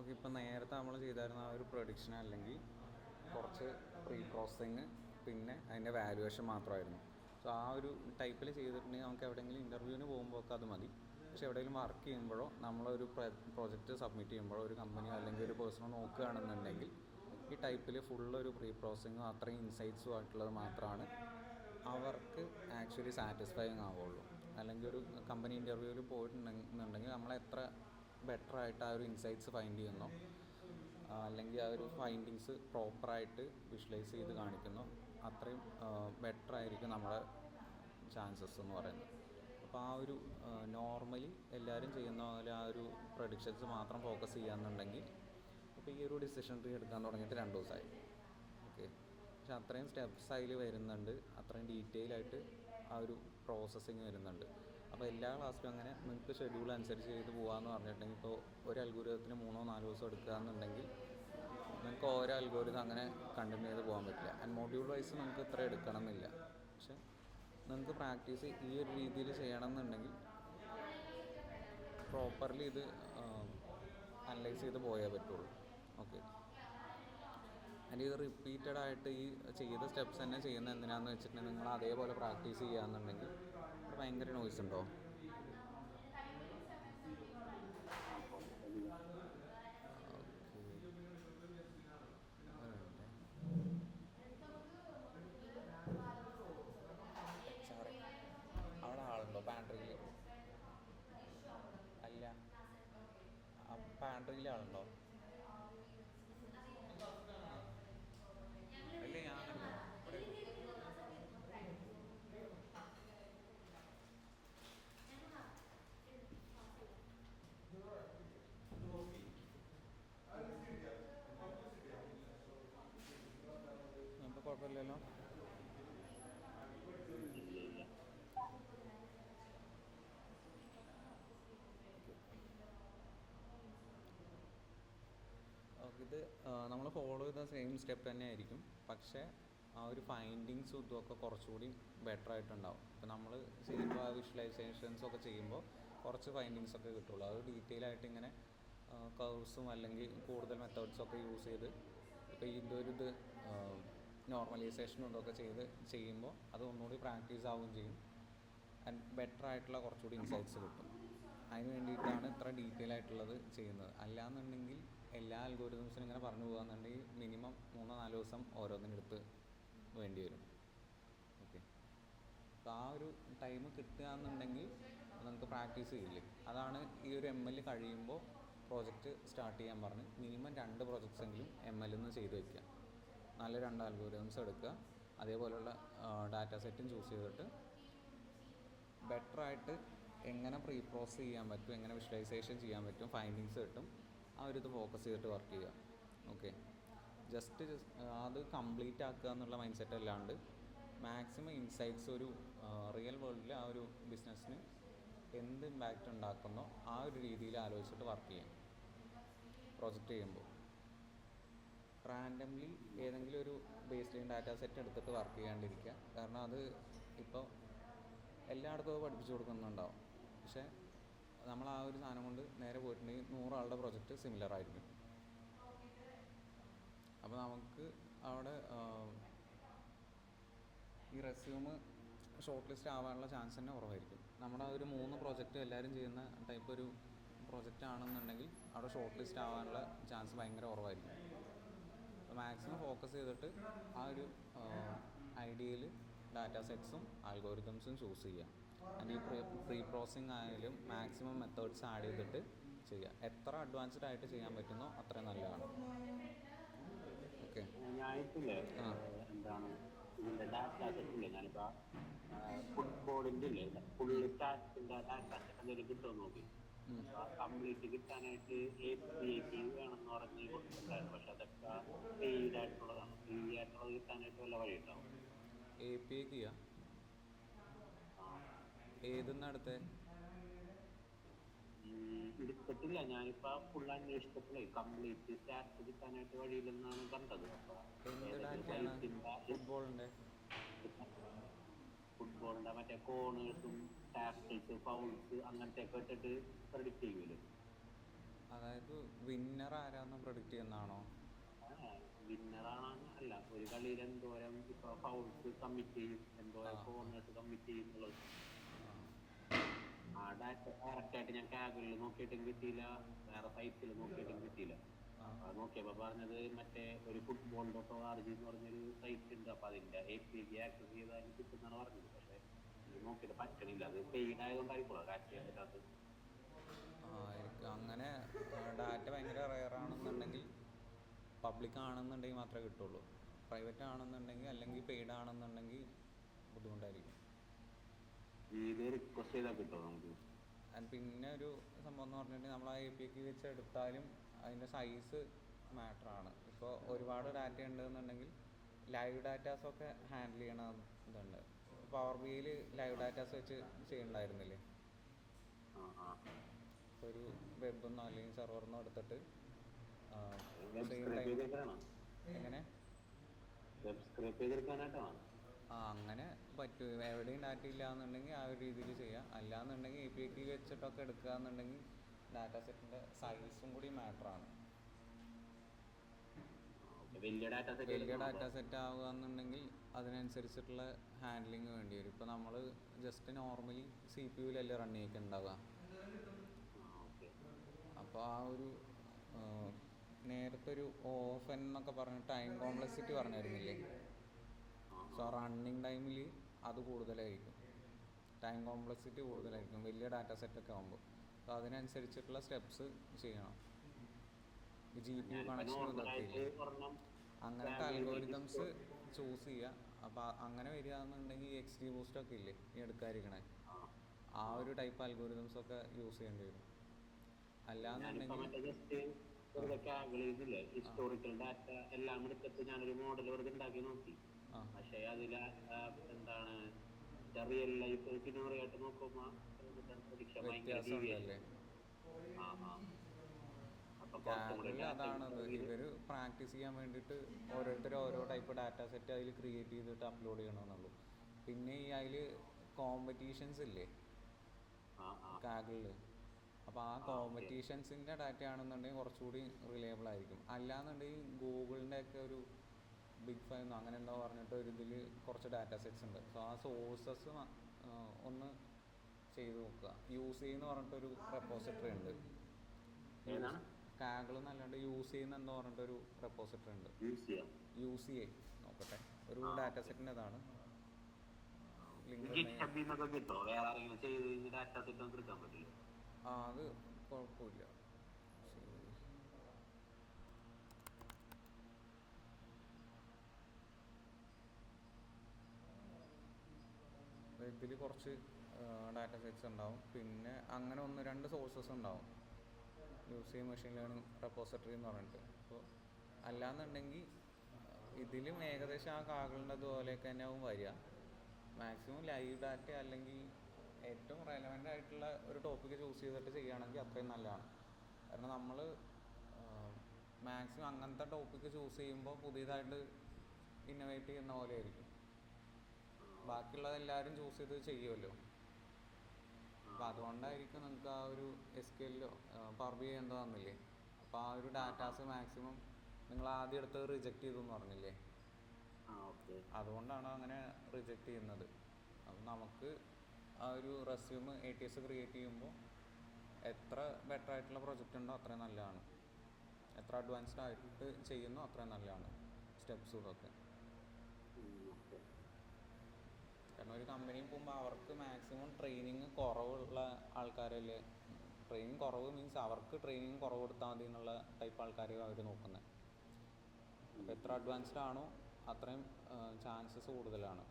Okay, ഇപ്പം നേരത്തെ നമ്മൾ ചെയ്തായിരുന്ന ആ ഒരു പ്രൊഡിക്ഷൻ അല്ലെങ്കിൽ കുറച്ച് പ്രീ പ്രോസസ്സിങ് പിന്നെ അതിൻ്റെ വാല്യുവേഷൻ മാത്രമായിരുന്നു. സോ ആ ഒരു ടൈപ്പിൽ ചെയ്തിട്ടുണ്ടെങ്കിൽ നമുക്ക് എവിടെയെങ്കിലും ഇൻ്റർവ്യൂവിന് പോകുമ്പോൾ ഒക്കെ അത് മതി. പക്ഷേ എവിടെയെങ്കിലും വർക്ക് ചെയ്യുമ്പോഴോ നമ്മളൊരു പ്രോജക്റ്റ് സബ്മിറ്റ് ചെയ്യുമ്പോഴോ ഒരു കമ്പനിയോ അല്ലെങ്കിൽ ഒരു പേഴ്സണോ നോക്കുകയാണെന്നുണ്ടെങ്കിൽ ഈ ടൈപ്പിൽ ഫുള്ളൊരു പ്രീ പ്രോസസ്സിങ്ങും അത്രയും ഇൻസൈറ്റ്സും ആയിട്ടുള്ളത് മാത്രമാണ് അവർക്ക് ആക്ച്വലി സാറ്റിസ്ഫൈങ് ആവുള്ളൂ. അല്ലെങ്കിൽ ഒരു കമ്പനി ഇൻ്റർവ്യൂവിൽ പോയിട്ടുണ്ടെന്നുണ്ടെങ്കിൽ നമ്മളെത്ര ബെറ്ററായിട്ട് ആ ഒരു ഇൻസൈറ്റ്സ് ഫൈൻഡ് ചെയ്യുന്നു, അല്ലെങ്കിൽ ആ ഒരു ഫൈൻഡിങ്സ് പ്രോപ്പറായിട്ട് വിഷ്വലൈസ് ചെയ്ത് കാണിക്കുന്നു, അത്രയും ബെറ്ററായിരിക്കും നമ്മുടെ ചാൻസസ് എന്ന് പറയുന്നത്. അപ്പോൾ ആ ഒരു നോർമലി എല്ലാവരും ചെയ്യുന്ന പോലെ ആ ഒരു പ്രഡിക്ഷൻസ് മാത്രം ഫോക്കസ് ചെയ്യാന്നുണ്ടെങ്കിൽ ഇപ്പോൾ ഈ ഒരു ഡിസിഷൻ ട്രീ എടുക്കാൻ തുടങ്ങിയിട്ട് 2 ദിവസമായി. ഓക്കെ, പക്ഷെ അത്രയും സ്റ്റെപ്സ് അതിൽ വരുന്നുണ്ട്, അത്രയും ഡീറ്റെയിൽ ആയിട്ട് ആ ഒരു പ്രോസസ്സിങ് വരുന്നുണ്ട്. അപ്പോൾ എല്ലാ ക്ലാസ്സിലും അങ്ങനെ നിങ്ങൾക്ക് ഷെഡ്യൂൾ അനുസരിച്ച് ചെയ്ത് പോകാമെന്ന് പറഞ്ഞിട്ടുണ്ടെങ്കിൽ ഇപ്പോൾ ഒരു അൽഗോരിതത്തിന് 3-4 ദിവസം എടുക്കുക എന്നുണ്ടെങ്കിൽ നിങ്ങൾക്ക് ഓരോ അൽഗോരിതം അങ്ങനെ കണ്ടിന്യൂ ചെയ്ത് പോകാൻ പറ്റില്ല. ആൻഡ് മൊഡ്യൂൾ വൈസ് നമുക്ക് ഇത്ര എടുക്കണം എന്നില്ല. പക്ഷെ നിങ്ങൾക്ക് പ്രാക്ടീസ് ഈ ഒരു രീതിയിൽ ചെയ്യണം എന്നുണ്ടെങ്കിൽ പ്രോപ്പർലി ഇത് അനലൈസ് ചെയ്ത് പോയേ പറ്റുള്ളൂ. ഓക്കെ, ആൻഡ് ഇത് റിപ്പീറ്റഡ് ആയിട്ട് ഈ ചെയ്ത സ്റ്റെപ്സ് തന്നെ ചെയ്യുന്ന എന്തിനാന്ന് വെച്ചിട്ടുണ്ടെങ്കിൽ നിങ്ങൾ അതേപോലെ പ്രാക്ടീസ് ചെയ്യുകയാണെന്നുണ്ടെങ്കിൽ ഭയങ്കര നോയ്സ് ഉണ്ടോ? അവിടെ ആളുണ്ടോ പാൻട്രിയിൽ? അല്ല, പാൻട്രിയിൽ ആളുണ്ടോ? അല്ലേ, ഞാനല്ല. ഇപ്പോൾ കുഴപ്പമില്ലല്ലോ. ഓക്കെ, ഇത് നമ്മൾ ഫോളോ ചെയ്ത സെയിം സ്റ്റെപ്പ് തന്നെ ആയിരിക്കും, പക്ഷേ ആ ഒരു ഫൈൻഡിങ്സും ഇതുമൊക്കെ കുറച്ചുകൂടി ബെറ്റർ ആയിട്ടുണ്ടാവും. ഇപ്പോൾ നമ്മൾ ചെയ്യുമ്പോൾ ആ വിഷ്വലൈസേഷൻസൊക്കെ ചെയ്യുമ്പോൾ കുറച്ച് ഫൈൻഡിങ്സൊക്കെ കിട്ടുള്ളൂ. അത് ഡീറ്റെയിൽ ആയിട്ട് ഇങ്ങനെ കർവ്സും അല്ലെങ്കിൽ കൂടുതൽ മെത്തേഡ്സൊക്കെ യൂസ് ചെയ്ത് ഇപ്പോൾ ഇത് നോർമലൈസേഷനും ഇതൊക്കെ ചെയ്യുമ്പോൾ അത് ഒന്നുകൂടി പ്രാക്ടീസ് ആവുകയും ചെയ്യും. ആൻഡ് ബെറ്റർ ആയിട്ടുള്ള കുറച്ചുകൂടി ഇൻസൈറ്റ്സ് കിട്ടും. അതിന് വേണ്ടിയിട്ടാണ് ഇത്ര ഡീറ്റെയിൽ ആയിട്ടുള്ളത് ചെയ്യുന്നത്. അല്ലാന്നുണ്ടെങ്കിൽ എല്ലാ അൽഗോരിതംസിനും ഇങ്ങനെ പറഞ്ഞു പോകുകയെന്നുണ്ടെങ്കിൽ മിനിമം 3-4 ദിവസം ഓരോന്നിനെടുത്ത് വേണ്ടി വരും. ഓക്കെ, അപ്പോൾ ആ ഒരു ടൈം കിട്ടുക എന്നുണ്ടെങ്കിൽ നമുക്ക് പ്രാക്ടീസ് ചെയ്യില്ലേ, അതാണ് ഈ ഒരു ML കഴിയുമ്പോൾ പ്രോജക്റ്റ് സ്റ്റാർട്ട് ചെയ്യാൻ പറഞ്ഞ് മിനിമം 2 പ്രോജക്ട്സ് എങ്കിലും ML നിന്ന് ചെയ്ത് വയ്ക്കുക. നല്ല 2 അൽഗോരിതംസ് എടുക്കുക, അതേപോലെയുള്ള ഡാറ്റ സെറ്റും ചൂസ് ചെയ്തിട്ട് ബെറ്ററായിട്ട് എങ്ങനെ പ്രീ പ്രോസസ് ചെയ്യാൻ പറ്റും, എങ്ങനെ വിഷ്വലൈസേഷൻ ചെയ്യാൻ പറ്റും, ഫൈൻഡിങ്സ് കിട്ടും, ആ ഒരു ഇത് ഫോക്കസ് ചെയ്തിട്ട് വർക്ക് ചെയ്യുക. ഓക്കെ, ജസ്റ്റ് അത് കംപ്ലീറ്റ് ആക്കുക എന്നുള്ള മൈൻഡ് സെറ്റ് അല്ലാണ്ട് മാക്സിമം ഇൻസൈറ്റ്സ് ഒരു റിയൽ വേൾഡിൽ ആ ഒരു ബിസിനസ്സിന് എന്ത് ഇമ്പാക്റ്റ് ഉണ്ടാക്കുന്നോ ആ ഒരു രീതിയിൽ ആലോചിച്ചിട്ട് വർക്ക് ചെയ്യാം. പ്രൊജക്റ്റ് ചെയ്യുമ്പോൾ റാൻഡംലി ഏതെങ്കിലും ഒരു ബേസ് ലൈൻ ഡാറ്റ സെറ്റ് എടുത്തിട്ട് വർക്ക് ചെയ്യാണ്ടിരിക്കുക. കാരണം അത് ഇപ്പോൾ എല്ലായിടത്തും അത് പഠിപ്പിച്ചു കൊടുക്കുന്നുണ്ടാവും, പക്ഷേ നമ്മൾ ആ ഒരു സാധനം കൊണ്ട് നേരെ പോയിട്ടുണ്ടെങ്കിൽ 100 ആളുടെ പ്രൊജക്റ്റ് സിമിലർ ആയിരിക്കും. അപ്പോൾ നമുക്ക് അവിടെ ഈ റെസ്യൂമ് ഷോർട്ട് ലിസ്റ്റ് ആവാനുള്ള ചാൻസ് തന്നെ കുറവായിരിക്കും. നമ്മുടെ ആ ഒരു 3 പ്രോജക്റ്റ് എല്ലാവരും ചെയ്യുന്ന ടൈപ്പ് ഒരു പ്രോജക്റ്റ് ആണെന്നുണ്ടെങ്കിൽ അവിടെ ഷോർട്ട് ലിസ്റ്റ് ആവാനുള്ള ചാൻസ് ഭയങ്കര കുറവായിരിക്കും. അപ്പോൾ മാക്സിമം ഫോക്കസ് ചെയ്തിട്ട് ആ ഒരു ഐഡിയയിൽ ഡാറ്റ സെറ്റ്സും ആൽഗോരിതംസും ചൂസ് ചെയ്യുക. ആൻഡ് ഈ പ്രീ പ്രോസസ്സിങ് ആയാലും മാക്സിമം മെത്തേഡ്സ് ആഡ് ചെയ്തിട്ട് ചെയ്യുക. എത്ര അഡ്വാൻസ്ഡ് ആയിട്ട് ചെയ്യാൻ പറ്റുന്നോ അത്രയും നല്ലതാണ്. ഓക്കെ, ഞാനിപ്പില്ലേ എന്താണ് ഇതിന്റെ ഡാറ്റ സെറ്റ് ഇല്ലേ, ഞാനിപ്പോ ഫുട്ബോളിന്റെ ഇല്ലേ ഫുള്ള് സ്റ്റാറ്റിന്റെ ഡാറ്റ സെറ്റ് എന്തെങ്കിലും കിട്ടുമോ നോക്കി. കംപ്ലീറ്റ് കിട്ടാനായിട്ട് API വേണമെന്ന് പറഞ്ഞ് കൊടുത്തിട്ടുണ്ടായിരുന്നു. പക്ഷെ അതൊക്കെ പെയ്ഡ് ആയിട്ടുള്ളതാണ്. ഫ്രീ ആയിട്ടുള്ളത് കിട്ടാനായിട്ട് വല്ല വഴി ഉണ്ടാവും? API ഏതെന്നാ അടുത്ത് എടുത്തിട്ടില്ല. ഞാനിപ്പോ ഫുൾ അന്വേഷിച്ചപ്പോഴേ കംപ്ലീറ്റ് സ്റ്റാറ്റ് കിട്ടാനായിട്ട് വഴിയില്ലെന്നാണ് കണ്ടത്. അപ്പൊ എന്ത് ഏതെങ്കിലും ഡാറ്റയാണ് സൈറ്റിന്റെ ഫുട്ബോളിൻ്റെ? ഫുട്ബോളിന്റെ മറ്റേ കോണേഴ്സും ടാക്കിൾസ് ഫൗൾസ് അങ്ങനത്തെ ഒക്കെ ഇട്ടിട്ട് പ്രെഡിക്റ്റ് ചെയ്യൂലേ. അതായത് വിന്നർ ആരാന്ന് പ്രൊഡിക്റ്റ് ചെയ്യുന്നതാണോ? വിന്നറാണ് അല്ല, ഒരു കളിയിൽ എന്തോരം ഇപ്പൊ ഫൗൾസ് കമ്മിറ്റ് ചെയ്യും, എന്തോരം കോർണേഴ്സ് കമ്മിറ്റ് ചെയ്യും എന്നുള്ളത്. ആ ഡാറ്റ കറക്റ്റ് ആയിട്ട് ഞാൻ കാഗിളിൽ നോക്കിയിട്ടും കിട്ടിയില്ല, വേറെ സൈറ്റിൽ നോക്കിയിട്ടും കിട്ടിയില്ല. അപ്പൊ അത് നോക്കിയപ്പോ പറഞ്ഞത് മറ്റേ ഒരു football.org എന്ന് പറഞ്ഞൊരു സൈറ്റ് ഉണ്ട്, അപ്പൊ അതിന്റെ APK ആക്സസ് ചെയ്താൽ കിട്ടുന്നാണ് പറഞ്ഞത്. പക്ഷെ ഇത് നോക്കിയിട്ട് പറ്റണില്ല, അത് പെയ്ഡ് ആയതുകൊണ്ടായിരിക്കും കാറ്റ് ചെയ്യാൻ പറ്റാത്തത്. അങ്ങനെ ഡാറ്റ ഭയങ്കര റെയർ ആണെന്നുണ്ടെങ്കിൽ പബ്ലിക് ആണെന്നുണ്ടെങ്കിൽ മാത്രമേ കിട്ടുള്ളൂ. പ്രൈവറ്റ് ആണെന്നുണ്ടെങ്കിൽ അല്ലെങ്കിൽ പെയ്ഡ് ആണെന്നുണ്ടെങ്കിൽ ബുദ്ധിമുട്ടായിരിക്കും. ഇത് റിക്വസ്റ്റ് ചെയ്താൽ കിട്ടുമോ നമുക്ക്? പിന്നെ ഒരു സംഭവം എന്ന് പറഞ്ഞിട്ടുണ്ടെങ്കിൽ നമ്മൾ ആ APK വെച്ച് എടുത്താലും അതിൻ്റെ സൈസ് മാറ്ററാണ്. ഇപ്പോൾ ഒരുപാട് ഡാറ്റ ഉണ്ടെന്നുണ്ടെങ്കിൽ ലൈവ് ഡാറ്റാസൊക്കെ ഹാൻഡിൽ ചെയ്യണ ഇതുണ്ട്. പവർ ബിയിൽ ലൈവ് ഡാറ്റാസ് വെച്ച് ചെയ്യണ്ടായിരുന്നില്ലേ? ഒരു വെബെന്നോ അല്ലെങ്കിൽ സെർവറിന്നോ എടുത്തിട്ട് സെയിം ടൈം എങ്ങനെ അങ്ങനെ പറ്റും. എവിടെയും ഡാറ്റ ഇല്ല എന്നുണ്ടെങ്കിൽ ആ ഒരു രീതിയിൽ ചെയ്യാം. അല്ലാന്നുണ്ടെങ്കിൽ APK വെച്ചിട്ടൊക്കെ എടുക്കുക എന്നുണ്ടെങ്കിൽ ഡാറ്റ സെറ്റിൻ്റെ സൈസും കൂടി മാറ്ററാണ്. വലിയ ഡാറ്റ സെറ്റ് ആവുക എന്നുണ്ടെങ്കിൽ അതിനനുസരിച്ചിട്ടുള്ള ഹാൻഡ്ലിങ് വേണ്ടി വരും. ഇപ്പോൾ നമ്മൾ ജസ്റ്റ് നോർമലി CPU-ലല്ലേ റൺ ചെയ്യിക്കുന്നുണ്ടാവുക. അപ്പോൾ ആ ഒരു നേരത്തെ ഒരു ഓഫൻ എന്നൊക്കെ പറഞ്ഞ് ടൈം കോംപ്ലക്സിറ്റി പറഞ്ഞിരുന്നില്ലേ? സോ റണ്ണിങ് ടൈമിൽ അത് കൂടുതലായിരിക്കും, ടൈം കോംപ്ലക്സിറ്റി കൂടുതലായിരിക്കും വലിയ ഡാറ്റ സെറ്റൊക്കെ ആകുമ്പോൾ. അപ്പോൾ അതിനനുസരിച്ചിട്ടുള്ള സ്റ്റെപ്സ് ചെയ്യണം. GPU കണക്ഷൻ ഇതൊക്കെ ഇല്ലേ, അങ്ങനത്തെ അൽഗോരിതംസ് ചൂസ് ചെയ്യുക. അപ്പോൾ അങ്ങനെ വരികയാണെന്നുണ്ടെങ്കിൽ XG ബൂസ്റ്റൊക്കെ ഇല്ലേ ഈ എടുക്കാതിരിക്കണേ, ആ ഒരു ടൈപ്പ് അൽഗോരിതംസ് ഒക്കെ യൂസ് ചെയ്യേണ്ടി വരും. അല്ലാന്നുണ്ടെങ്കിൽ ഹിസ്റ്റോറിക്കൽ ഡാറ്റ എല്ലാം എടുത്തിട്ട് ഞാനൊരു മോഡൽ വെറുതെ ഉണ്ടാക്കി നോക്കി. പക്ഷെ അതിൽ എന്താണ് റിയൽ ലൈഫ് സിനോറിയായിട്ട് നോക്കുമ്പോൾ വ്യത്യാസമുണ്ടല്ലേ? അതാണത്, ഇവർ പ്രാക്ടീസ് ചെയ്യാൻ വേണ്ടിയിട്ട് ഓരോരുത്തരും ഓരോ ടൈപ്പ് ഡാറ്റ സെറ്റ് അതിൽ ക്രിയേറ്റ് ചെയ്തിട്ട് അപ്ലോഡ് ചെയ്യണമെന്നുള്ളൂ. പിന്നെ ഈ അതിൽ കോമ്പറ്റീഷൻസ് ഇല്ലേ കാഗിളിൽ, അപ്പോൾ ആ കോമ്പറ്റീഷൻസിൻ്റെ ഡാറ്റ ആണെന്നുണ്ടെങ്കിൽ കുറച്ചുകൂടി റിലയബിൾ ആയിരിക്കും. അല്ലാന്നുണ്ടെങ്കിൽ ഗൂഗിളിൻ്റെ ഒക്കെ ഒരു ബിഗ് ഫൈവ് അങ്ങനെ എന്താ പറഞ്ഞിട്ട് ഒരു ഇതിൽ കുറച്ച് ഡാറ്റ സെറ്റ്സ് ഉണ്ട്. സോ ആ സോഴ്സസ് ഒന്ന് ചെയ്ത് നോക്കുക. യൂസ് എന്ന് പറഞ്ഞിട്ടൊരു റെപ്പോസിറ്ററി ഉണ്ട്, കാഗിൾ എന്നല്ലാണ്ട് യൂസ് ചെയ്യുന്ന എന്താ പറഞ്ഞിട്ടൊരു റെപ്പോസിറ്ററി ഉണ്ട്. UCA നോക്കട്ടെ, ഒരു ഡാറ്റ സെറ്റിൻ്റെ ഇതാണ്. അത് കുഴപ്പമില്ല. ഇതിൽ കുറച്ച് ഡാറ്റ സെറ്റ്സ് ഉണ്ടാവും. പിന്നെ അങ്ങനെ 1-2 സോഴ്സസ് ഉണ്ടാവും, UCA മെഷീൻ ലേണിംഗ് റെപ്പോസിറ്ററി എന്ന് പറഞ്ഞിട്ട്. അപ്പോൾ അല്ലാന്നുണ്ടെങ്കിൽ ഇതിലും ഏകദേശം ആ കാഗിളിൻ്റെ അതുപോലെയൊക്കെ തന്നെ ആവും വരിക. മാക്സിമം ലൈവ് ഡാറ്റ അല്ലെങ്കിൽ ഏറ്റവും റെലവൻ്റ് ആയിട്ടുള്ള ഒരു ടോപ്പിക്ക് ചൂസ് ചെയ്തിട്ട് ചെയ്യുകയാണെങ്കിൽ അത്രയും നല്ലതാണ്. കാരണം നമ്മൾ മാക്സിമം അങ്ങനത്തെ ടോപ്പിക്ക് ചൂസ് ചെയ്യുമ്പോൾ പുതിയതായിട്ട് ഇന്നോവേറ്റ് ചെയ്യുന്ന പോലെ ആയിരിക്കും. ബാക്കിയുള്ളത് എല്ലാവരും ചൂസ് ചെയ്ത് ചെയ്യുമല്ലോ. അപ്പോൾ അതുകൊണ്ടായിരിക്കും നിങ്ങൾക്ക് ആ ഒരു SQL-ലോ പവർ BI എന്തോ തന്നില്ലേ, അപ്പോൾ ആ ഒരു ഡാറ്റാസ് മാക്സിമം നിങ്ങൾ ആദ്യം എടുത്തത് റിജക്റ്റ് ചെയ്തു എന്ന് പറഞ്ഞില്ലേ, അതുകൊണ്ടാണ് അങ്ങനെ റിജക്റ്റ് ചെയ്യുന്നത്. അപ്പം നമുക്ക് ആ ഒരു റെസ്യൂമ് ATS ക്രിയേറ്റ് ചെയ്യുമ്പോൾ എത്ര ബെറ്റർ ആയിട്ടുള്ള പ്രൊജക്റ്റ് ഉണ്ടോ അത്രയും നല്ലതാണ്, എത്ര അഡ്വാൻസ്ഡ് ആയിട്ട് ചെയ്യുന്നോ അത്രയും നല്ലതാണ് സ്റ്റെപ്സും ഇതൊക്കെ. കാരണം ഒരു കമ്പനിയിൽ പോകുമ്പോൾ അവർക്ക് മാക്സിമം ട്രെയിനിങ് കുറവുള്ള ആൾക്കാരല്ലേ, ട്രെയിനിങ് കുറവ് മീൻസ് അവർക്ക് ട്രെയിനിങ് കുറവ് കൊടുത്താൽ മതി എന്നുള്ള ടൈപ്പ് ആൾക്കാരെയും അവർ നോക്കുന്നത്. അപ്പോൾ എത്ര അഡ്വാൻസ്ഡ് ആണോ അത്രയും ചാൻസസ് കൂടുതലാണ്.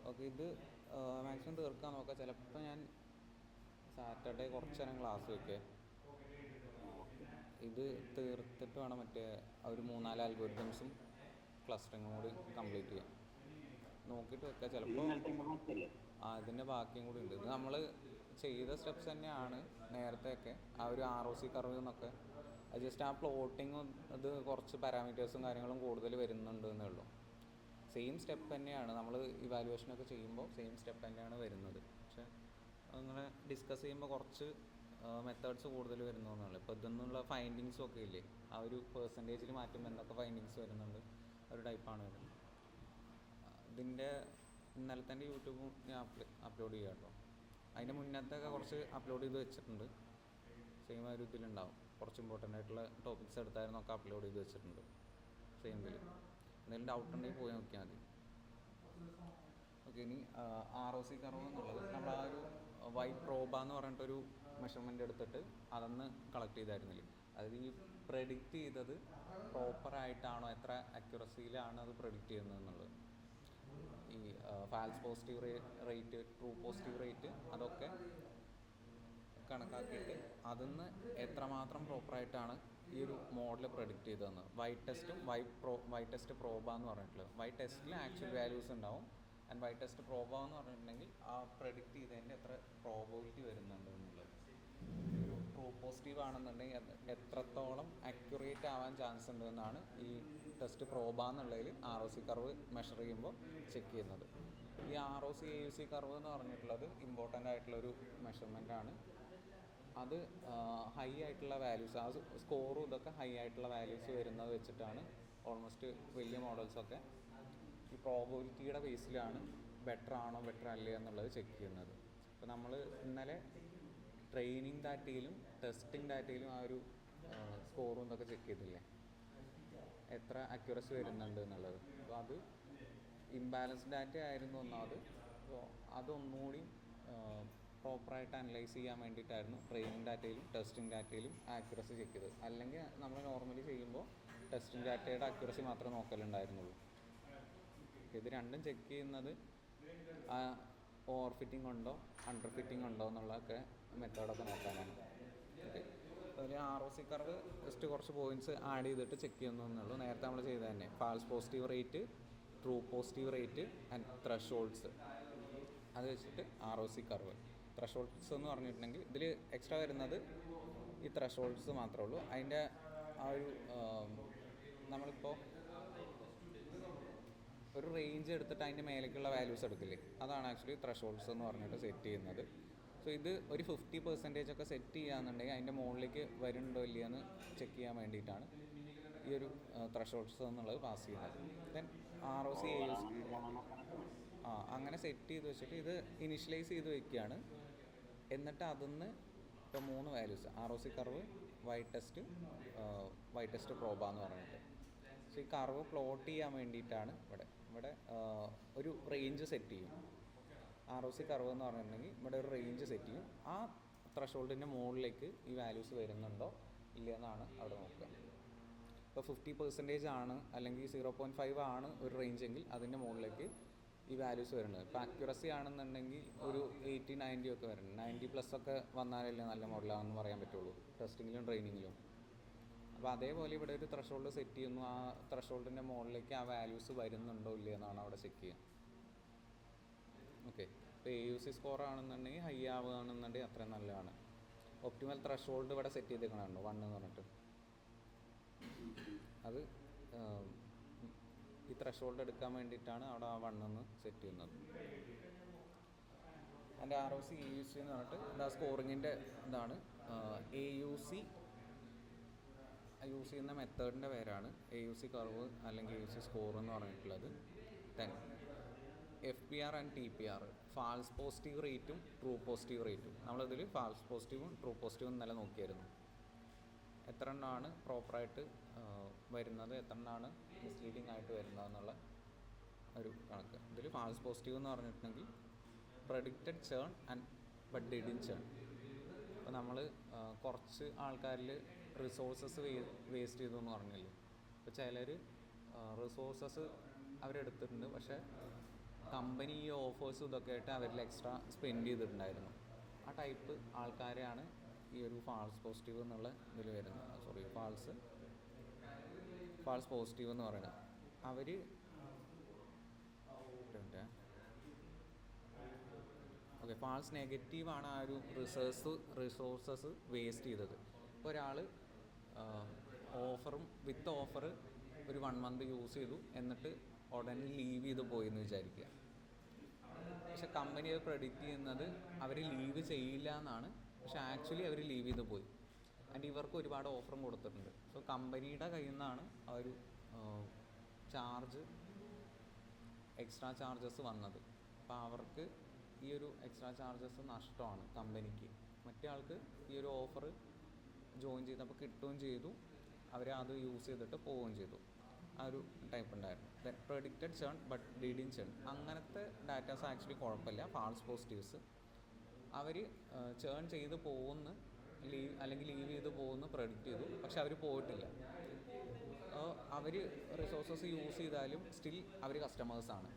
ഓക്കെ, ഇത് മാക്സിമം തീർക്കാൻ നോക്കാം. ചിലപ്പോൾ ഞാൻ സാറ്റർഡേ കുറച്ച് നേരം ക്ലാസ് വയ്ക്കേ, ഇത് തീർത്തിട്ട് വേണം മറ്റേ ഒരു 3-4 അൽഗോരിതംസും ക്ലസ്റ്ററിങ്ങും കൂടി കംപ്ലീറ്റ് ചെയ്യാം. നോക്കിയിട്ട് വെക്കുക. ചിലപ്പോൾ ഇതിൻ്റെ ബാക്കിയും കൂടി ഉണ്ട്. ഇത് നമ്മൾ ചെയ്ത സ്റ്റെപ്സ് തന്നെയാണ് നേരത്തെയൊക്കെ, ആ ഒരു ROC കർവ് എന്നൊക്കെ. അത് ജസ്റ്റ് ആ പ്ലോട്ടിങ്ങും ഇത് കുറച്ച് പാരാമീറ്റേഴ്സും കാര്യങ്ങളും കൂടുതൽ വരുന്നുണ്ട് എന്നേ ഉള്ളൂ. സെയിം സ്റ്റെപ്പ് തന്നെയാണ് നമ്മൾ ഇവാലുവേഷനൊക്കെ ചെയ്യുമ്പോൾ സെയിം സ്റ്റെപ്പ് തന്നെയാണ് വരുന്നത്. പക്ഷേ അങ്ങനെ ഡിസ്കസ് ചെയ്യുമ്പോൾ കുറച്ച് മെത്തേഡ്സ് കൂടുതൽ വരുന്നതെന്നുള്ളൂ. ഇപ്പോൾ ഇതെന്നുള്ള ഫൈൻഡിങ്സും ഒക്കെ ഇല്ലേ, ആ ഒരു പെർസെൻറ്റേജിൽ മാറ്റുമ്പോൾ എന്തൊക്കെ ഫൈൻഡിങ്സ് വരുന്നുണ്ട് ഒരു ടൈപ്പാണ് വരുന്നത്. ഇതിൻ്റെ ഇന്നലെ തന്നെ യൂട്യൂബും ഞാൻ അപ്ലോഡ് ചെയ്യാം കേട്ടോ. അതിൻ്റെ മുന്നത്തൊക്കെ കുറച്ച് അപ്ലോഡ് ചെയ്ത് വെച്ചിട്ടുണ്ട്. സെയിം ഒരു ഇതിലുണ്ടാവും, കുറച്ച് ഇമ്പോർട്ടൻ്റ് ആയിട്ടുള്ള ടോപ്പിക്സ് എടുത്തായിരുന്നൊക്കെ അപ്ലോഡ് ചെയ്ത് വെച്ചിട്ടുണ്ട് സെയിം ഇതിൽ. എന്തെങ്കിലും ഡൗട്ട് ഉണ്ടെങ്കിൽ പോയി നോക്കിയാൽ മതി. ഓക്കെ, ഇനി ROC കർവ് എന്നുള്ളത് നമ്മൾ ആ ഒരു വൈറ്റ് പ്രോബ എന്ന് പറഞ്ഞിട്ടൊരു മെഷർമെൻ്റ് എടുത്തിട്ട് അതൊന്ന് കളക്ട് ചെയ്തായിരുന്നില്ല. അത് ഈ പ്രെഡിക്റ്റ് ചെയ്തത് പ്രോപ്പറായിട്ടാണോ, എത്ര അക്യുറസിയിലാണ് അത് പ്രെഡിക്റ്റ് ചെയ്യുന്നത് എന്നുള്ളത്. ഈ false positive rate, true positive rate, അതൊക്കെ കണക്കാക്കിയിട്ട് അതിന്ന് എത്രമാത്രം പ്രോപ്പറായിട്ടാണ് ഈ ഒരു മോഡൽ പ്രെഡിക്റ്റ് ചെയ്തതെന്ന്. വൈറ്റ് ടെസ്റ്റും വൈറ്റ് ടെസ്റ്റ് പ്രോബ എന്ന് പറഞ്ഞിട്ടുള്ളത്. വൈറ്റ് ടെസ്റ്റിൽ ആക്ച്വൽ വാല്യൂസ് ഉണ്ടാവും, ആൻഡ് വൈറ്റ് ടെസ്റ്റ് പ്രോബ എന്ന് പറഞ്ഞിട്ടുണ്ടെങ്കിൽ ആ പ്രെഡിക്റ്റ് ചെയ്തതിൻ്റെ എത്ര പ്രോബബിലിറ്റി വരുന്നുണ്ട് എന്നുള്ളത്. ഒരു ട്രൂ പോസിറ്റീവ് ആണെന്നുണ്ടെങ്കിൽ അത് എത്രത്തോളം അക്യുറേറ്റ് ആവാൻ ചാൻസ് ഉണ്ട് എന്നാണ് ഈ ടെസ്റ്റ് പ്രോബ എന്നുള്ളതിൽ ROC കർവ് മെഷർ ചെയ്യുമ്പോൾ ചെക്ക് ചെയ്യുന്നത്. ഈ ROC AUC കർവ് എന്ന് പറഞ്ഞിട്ടുള്ളത് ഇമ്പോർട്ടൻ്റ് ആയിട്ടുള്ളൊരു മെഷർമെൻ്റാണ്. അത് ഹൈ ആയിട്ടുള്ള വാല്യൂസ്, ആ സ്കോറും ഇതൊക്കെ ഹൈ ആയിട്ടുള്ള വാല്യൂസ് വരുന്നത് വെച്ചിട്ടാണ് ഓൾമോസ്റ്റ് വലിയ മോഡൽസൊക്കെ ഈ പ്രോബബിലിറ്റിയുടെ ബേസിലാണ് ബെറ്റർ ആണോ ബെറ്റർ അല്ലേ എന്നുള്ളത് ചെക്ക് ചെയ്യുന്നത്. ഇപ്പോൾ നമ്മൾ ഇന്നലെ ട്രെയിനിങ് ഡാറ്റയിലും ടെസ്റ്റിംഗ് ഡാറ്റയിലും ആ ഒരു സ്കോറും ഇതൊക്കെ ചെക്ക് ചെയ്തില്ലേ, എത്ര അക്യുറസി വരുന്നുണ്ട് എന്നുള്ളത്. അപ്പോൾ അത് ഇംബാലൻസ് ഡാറ്റ ആയിരുന്നു ഒന്നാമത്. അപ്പോൾ അതൊന്നുകൂടി പ്രോപ്പറായിട്ട് അനലൈസ് ചെയ്യാൻ വേണ്ടിയിട്ടായിരുന്നു ട്രെയിനിങ് ഡാറ്റയിലും ടെസ്റ്റിംഗ് ഡാറ്റയിലും ആക്യുറസി ചെക്ക് ചെയ്തത്. അല്ലെങ്കിൽ നമ്മൾ നോർമലി ചെയ്യുമ്പോൾ ടെസ്റ്റിംഗ് ഡാറ്റയുടെ അക്യുറസി മാത്രമേ നോക്കലുണ്ടായിരുന്നുള്ളൂ. ഇത് രണ്ടും ചെക്ക് ചെയ്യുന്നത് ഓവർ ഫിറ്റിംഗ് ഉണ്ടോ അണ്ടർ ഫിറ്റിംഗ് ഉണ്ടോ എന്നുള്ളതൊക്കെ മെത്തേഡൊക്കെ നോക്കാനാണ്. ഓക്കെ, അതിൽ ROC കർവ് ജസ്റ്റ് കുറച്ച് പോയിൻറ്റ്സ് ആഡ് ചെയ്തിട്ട് ചെക്ക് ചെയ്യുന്നുള്ളൂ. നേരത്തെ നമ്മൾ ചെയ്തത് തന്നെ false positive rate, true positive rate and thresholds, അത് വെച്ചിട്ട് ROC കർവ്. ത്രഷോൾഡ്സ് എന്ന് പറഞ്ഞിട്ടുണ്ടെങ്കിൽ ഇതിൽ എക്സ്ട്രാ വരുന്നത് ഈ ത്രഷോൾഡ്സ് മാത്രമേ ഉള്ളൂ. അതിൻ്റെ ആ ഒരു നമ്മളിപ്പോൾ ഒരു റേഞ്ച് എടുത്തിട്ട് അതിൻ്റെ മേലേക്കുള്ള വാല്യൂസ് എടുക്കില്ലേ, അതാണ് ആക്ച്വലി ത്രഷോൾഡ്സ് എന്ന് പറഞ്ഞിട്ട് സെറ്റ് ചെയ്യുന്നത്. സോ ഇത് ഒരു 50% ഒക്കെ സെറ്റ് ചെയ്യുകയാണെന്നുണ്ടെങ്കിൽ അതിൻ്റെ മുകളിലേക്ക് വരുന്നുണ്ടോ ഇല്ലയെന്ന് ചെക്ക് ചെയ്യാൻ വേണ്ടിയിട്ടാണ് ഈ ഒരു ത്രഷോൾഡ്സ് എന്നുള്ളത് പാസ് ചെയ്യുന്നത്. ദെൻ ROC AUC അങ്ങനെ സെറ്റ് ചെയ്ത് വെച്ചിട്ട് ഇത് ഇനിഷ്യലൈസ് ചെയ്ത് വയ്ക്കുകയാണ്. എന്നിട്ട് അതിന്ന് ഇപ്പോൾ 3 values ROC curve, white test proba എന്ന് പറഞ്ഞിട്ട്. സോ ഈ കർവ് പ്ലോട്ട് ചെയ്യാൻ വേണ്ടിയിട്ടാണ് ഇവിടെ ഒരു റേഞ്ച് സെറ്റ് ചെയ്യും. ROC കർവ് എന്ന് പറഞ്ഞിട്ടുണ്ടെങ്കിൽ ഇവിടെ ഒരു റേഞ്ച് സെറ്റ് ചെയ്യും. ആ ത്രഷോൾഡിൻ്റെ മുകളിലേക്ക് ഈ വാല്യൂസ് വരുന്നുണ്ടോ ഇല്ലയെന്നാണ് അവിടെ നോക്കുക. ഇപ്പോൾ 50% ആണ് അല്ലെങ്കിൽ 0.5 ആണ് ഒരു റേഞ്ച് എങ്കിൽ അതിൻ്റെ മുകളിലേക്ക് ഈ വാല്യൂസ് വരുന്നത്. ഇപ്പോൾ അക്യുറസി ആണെന്നുണ്ടെങ്കിൽ ഒരു 80-90 ഒക്കെ വരുന്നത്. 90+ ഒക്കെ വന്നാലല്ലേ നല്ല മോഡലാണെന്ന് പറയാൻ പറ്റുള്ളൂ ടെസ്റ്റിങ്ങിലും ട്രെയിനിങ്ങിലും. അപ്പോൾ അതേപോലെ ഇവിടെ ഒരു ത്രഷോൾഡ് സെറ്റ് ചെയ്യുന്നു, ആ ത്രഷോൾഡിൻ്റെ മുകളിലേക്ക് ആ വാല്യൂസ് വരുന്നുണ്ടോ ഇല്ലയെന്നാണ് അവിടെ ചെക്ക് ചെയ്യുക. ഓക്കെ, ഇപ്പോൾ AUC സ്കോർ ആണെന്നുണ്ടെങ്കിൽ ഹൈ ആവുകയാണെന്നുണ്ടെങ്കിൽ അത്രയും നല്ലതാണ്. ഒപ്റ്റിമൽ ത്രഷോൾഡ് ഇവിടെ സെറ്റ് ചെയ്തേക്കണുണ്ടോ 1 എന്ന് പറഞ്ഞിട്ട്. അത് ഈ ത്രഷോൾഡ് എടുക്കാൻ വേണ്ടിയിട്ടാണ് അവിടെ ആ 1 എന്ന് സെറ്റ് ചെയ്യുന്നത്. അതിൻ്റെ ROC AUC എന്ന് പറഞ്ഞിട്ട് എന്താ സ്കോറിങ്ങിൻ്റെ ഇതാണ്. AUC യൂസ് ചെയ്യുന്ന മെത്തേഡിൻ്റെ പേരാണ് AUC കർവ് അല്ലെങ്കിൽ AUC സ്കോർ എന്ന് പറഞ്ഞിട്ടുള്ളത്. Then FPR and TPR, false positive റേറ്റും ട്രൂ പോസിറ്റീവ് റേറ്റും. നമ്മളിതിൽ ഫാൾസ് പോസിറ്റീവും ട്രൂ പോസിറ്റീവും ഇന്നലെ നോക്കിയായിരുന്നു. എത്ര എണ്ണമാണ് പ്രോപ്പറായിട്ട് വരുന്നത്, എത്ര എണ്ണമാണ് മിസ്ലീഡിങ് ആയിട്ട് വരുന്നതെന്നുള്ള ഒരു കണക്ക്. ഇതിൽ ഫാൾസ് പോസിറ്റീവ് എന്ന് പറഞ്ഞിട്ടുണ്ടെങ്കിൽ പ്രഡിക്റ്റഡ് ചേൺ ആൻഡ് ബട്ട് ഡിഡിൻറ്റ് ചേൺ. അപ്പോൾ നമ്മൾ കുറച്ച് ആൾക്കാരിൽ റിസോഴ്സസ് വേസ്റ്റ് ചെയ്തു എന്ന് പറഞ്ഞില്ലേ. അപ്പോൾ ചിലർ റിസോഴ്സസ് അവരെടുത്തിട്ടുണ്ട്, പക്ഷേ കമ്പനി ഈ ഓഫേഴ്സും ഇതൊക്കെ ആയിട്ട് അവരിൽ എക്സ്ട്രാ സ്പെൻഡ് ചെയ്തിട്ടുണ്ടായിരുന്നു. ആ ടൈപ്പ് ആൾക്കാരെയാണ് ഈ ഒരു ഫാൾസ് പോസിറ്റീവ് എന്നുള്ള ഇതിൽ വരുന്നത്. ഫാൾസ് പോസിറ്റീവ് എന്ന് പറയുന്നത്. അവർ ഓക്കെ, ഫാൾസ് നെഗറ്റീവാണ് ആ ഒരു റിസോഴ്സസ് വേസ്റ്റ് ചെയ്തത്. ഇപ്പോൾ ഒരാൾ വിത്ത് ഓഫർ ഒരു 1 month യൂസ് ചെയ്തു, എന്നിട്ട് ഉടനെ ലീവ് ചെയ്ത് പോയി എന്ന് വിചാരിക്കുക. പക്ഷെ കമ്പനി അത് പ്രെഡിക്റ്റ് ചെയ്യുന്നത് അവർ ലീവ് ചെയ്യില്ല എന്നാണ്. പക്ഷെ ആക്ച്വലി അവർ ലീവ് ചെയ്ത് പോയി. ആൻഡ് ഇവർക്ക് ഒരുപാട് ഓഫറും കൊടുത്തിട്ടുണ്ട്. സോ കമ്പനിയുടെ കയ്യിൽ നിന്നാണ് ആ ഒരു ചാർജ്, എക്സ്ട്രാ ചാർജസ് വന്നത്. അപ്പോൾ അവർക്ക് ഈ ഒരു എക്സ്ട്രാ ചാർജസ് നഷ്ടമാണ് കമ്പനിക്ക്. മറ്റേ ആൾക്ക് ഈ ഒരു ഓഫർ ജോയിൻ ചെയ്തപ്പോൾ കിട്ടുകയും ചെയ്തു, അവർ അത് യൂസ് ചെയ്തിട്ട് പോവുകയും ചെയ്തു. ആ ഒരു ടൈപ്പ് ഉണ്ടായിരുന്നു. ദെൻ പ്രെഡിക്റ്റഡ് ചേൺ ബട്ട് ഡിഡിങ് ചേൺ, അങ്ങനത്തെ ഡാറ്റാസ് ആക്ച്വലി കുഴപ്പമില്ല. ഫാൾസ് പോസിറ്റീവ്സ് അവർ ചേൺ ചെയ്ത് പോകുന്ന അല്ലെങ്കിൽ ലീവ് ചെയ്ത് പോകുന്ന പ്രെഡിക്റ്റ് ചെയ്തു, പക്ഷെ അവർ പോയിട്ടില്ല. അവർ റിസോഴ്സസ് യൂസ് ചെയ്താലും സ്റ്റിൽ അവർ കസ്റ്റമേഴ്സാണ്.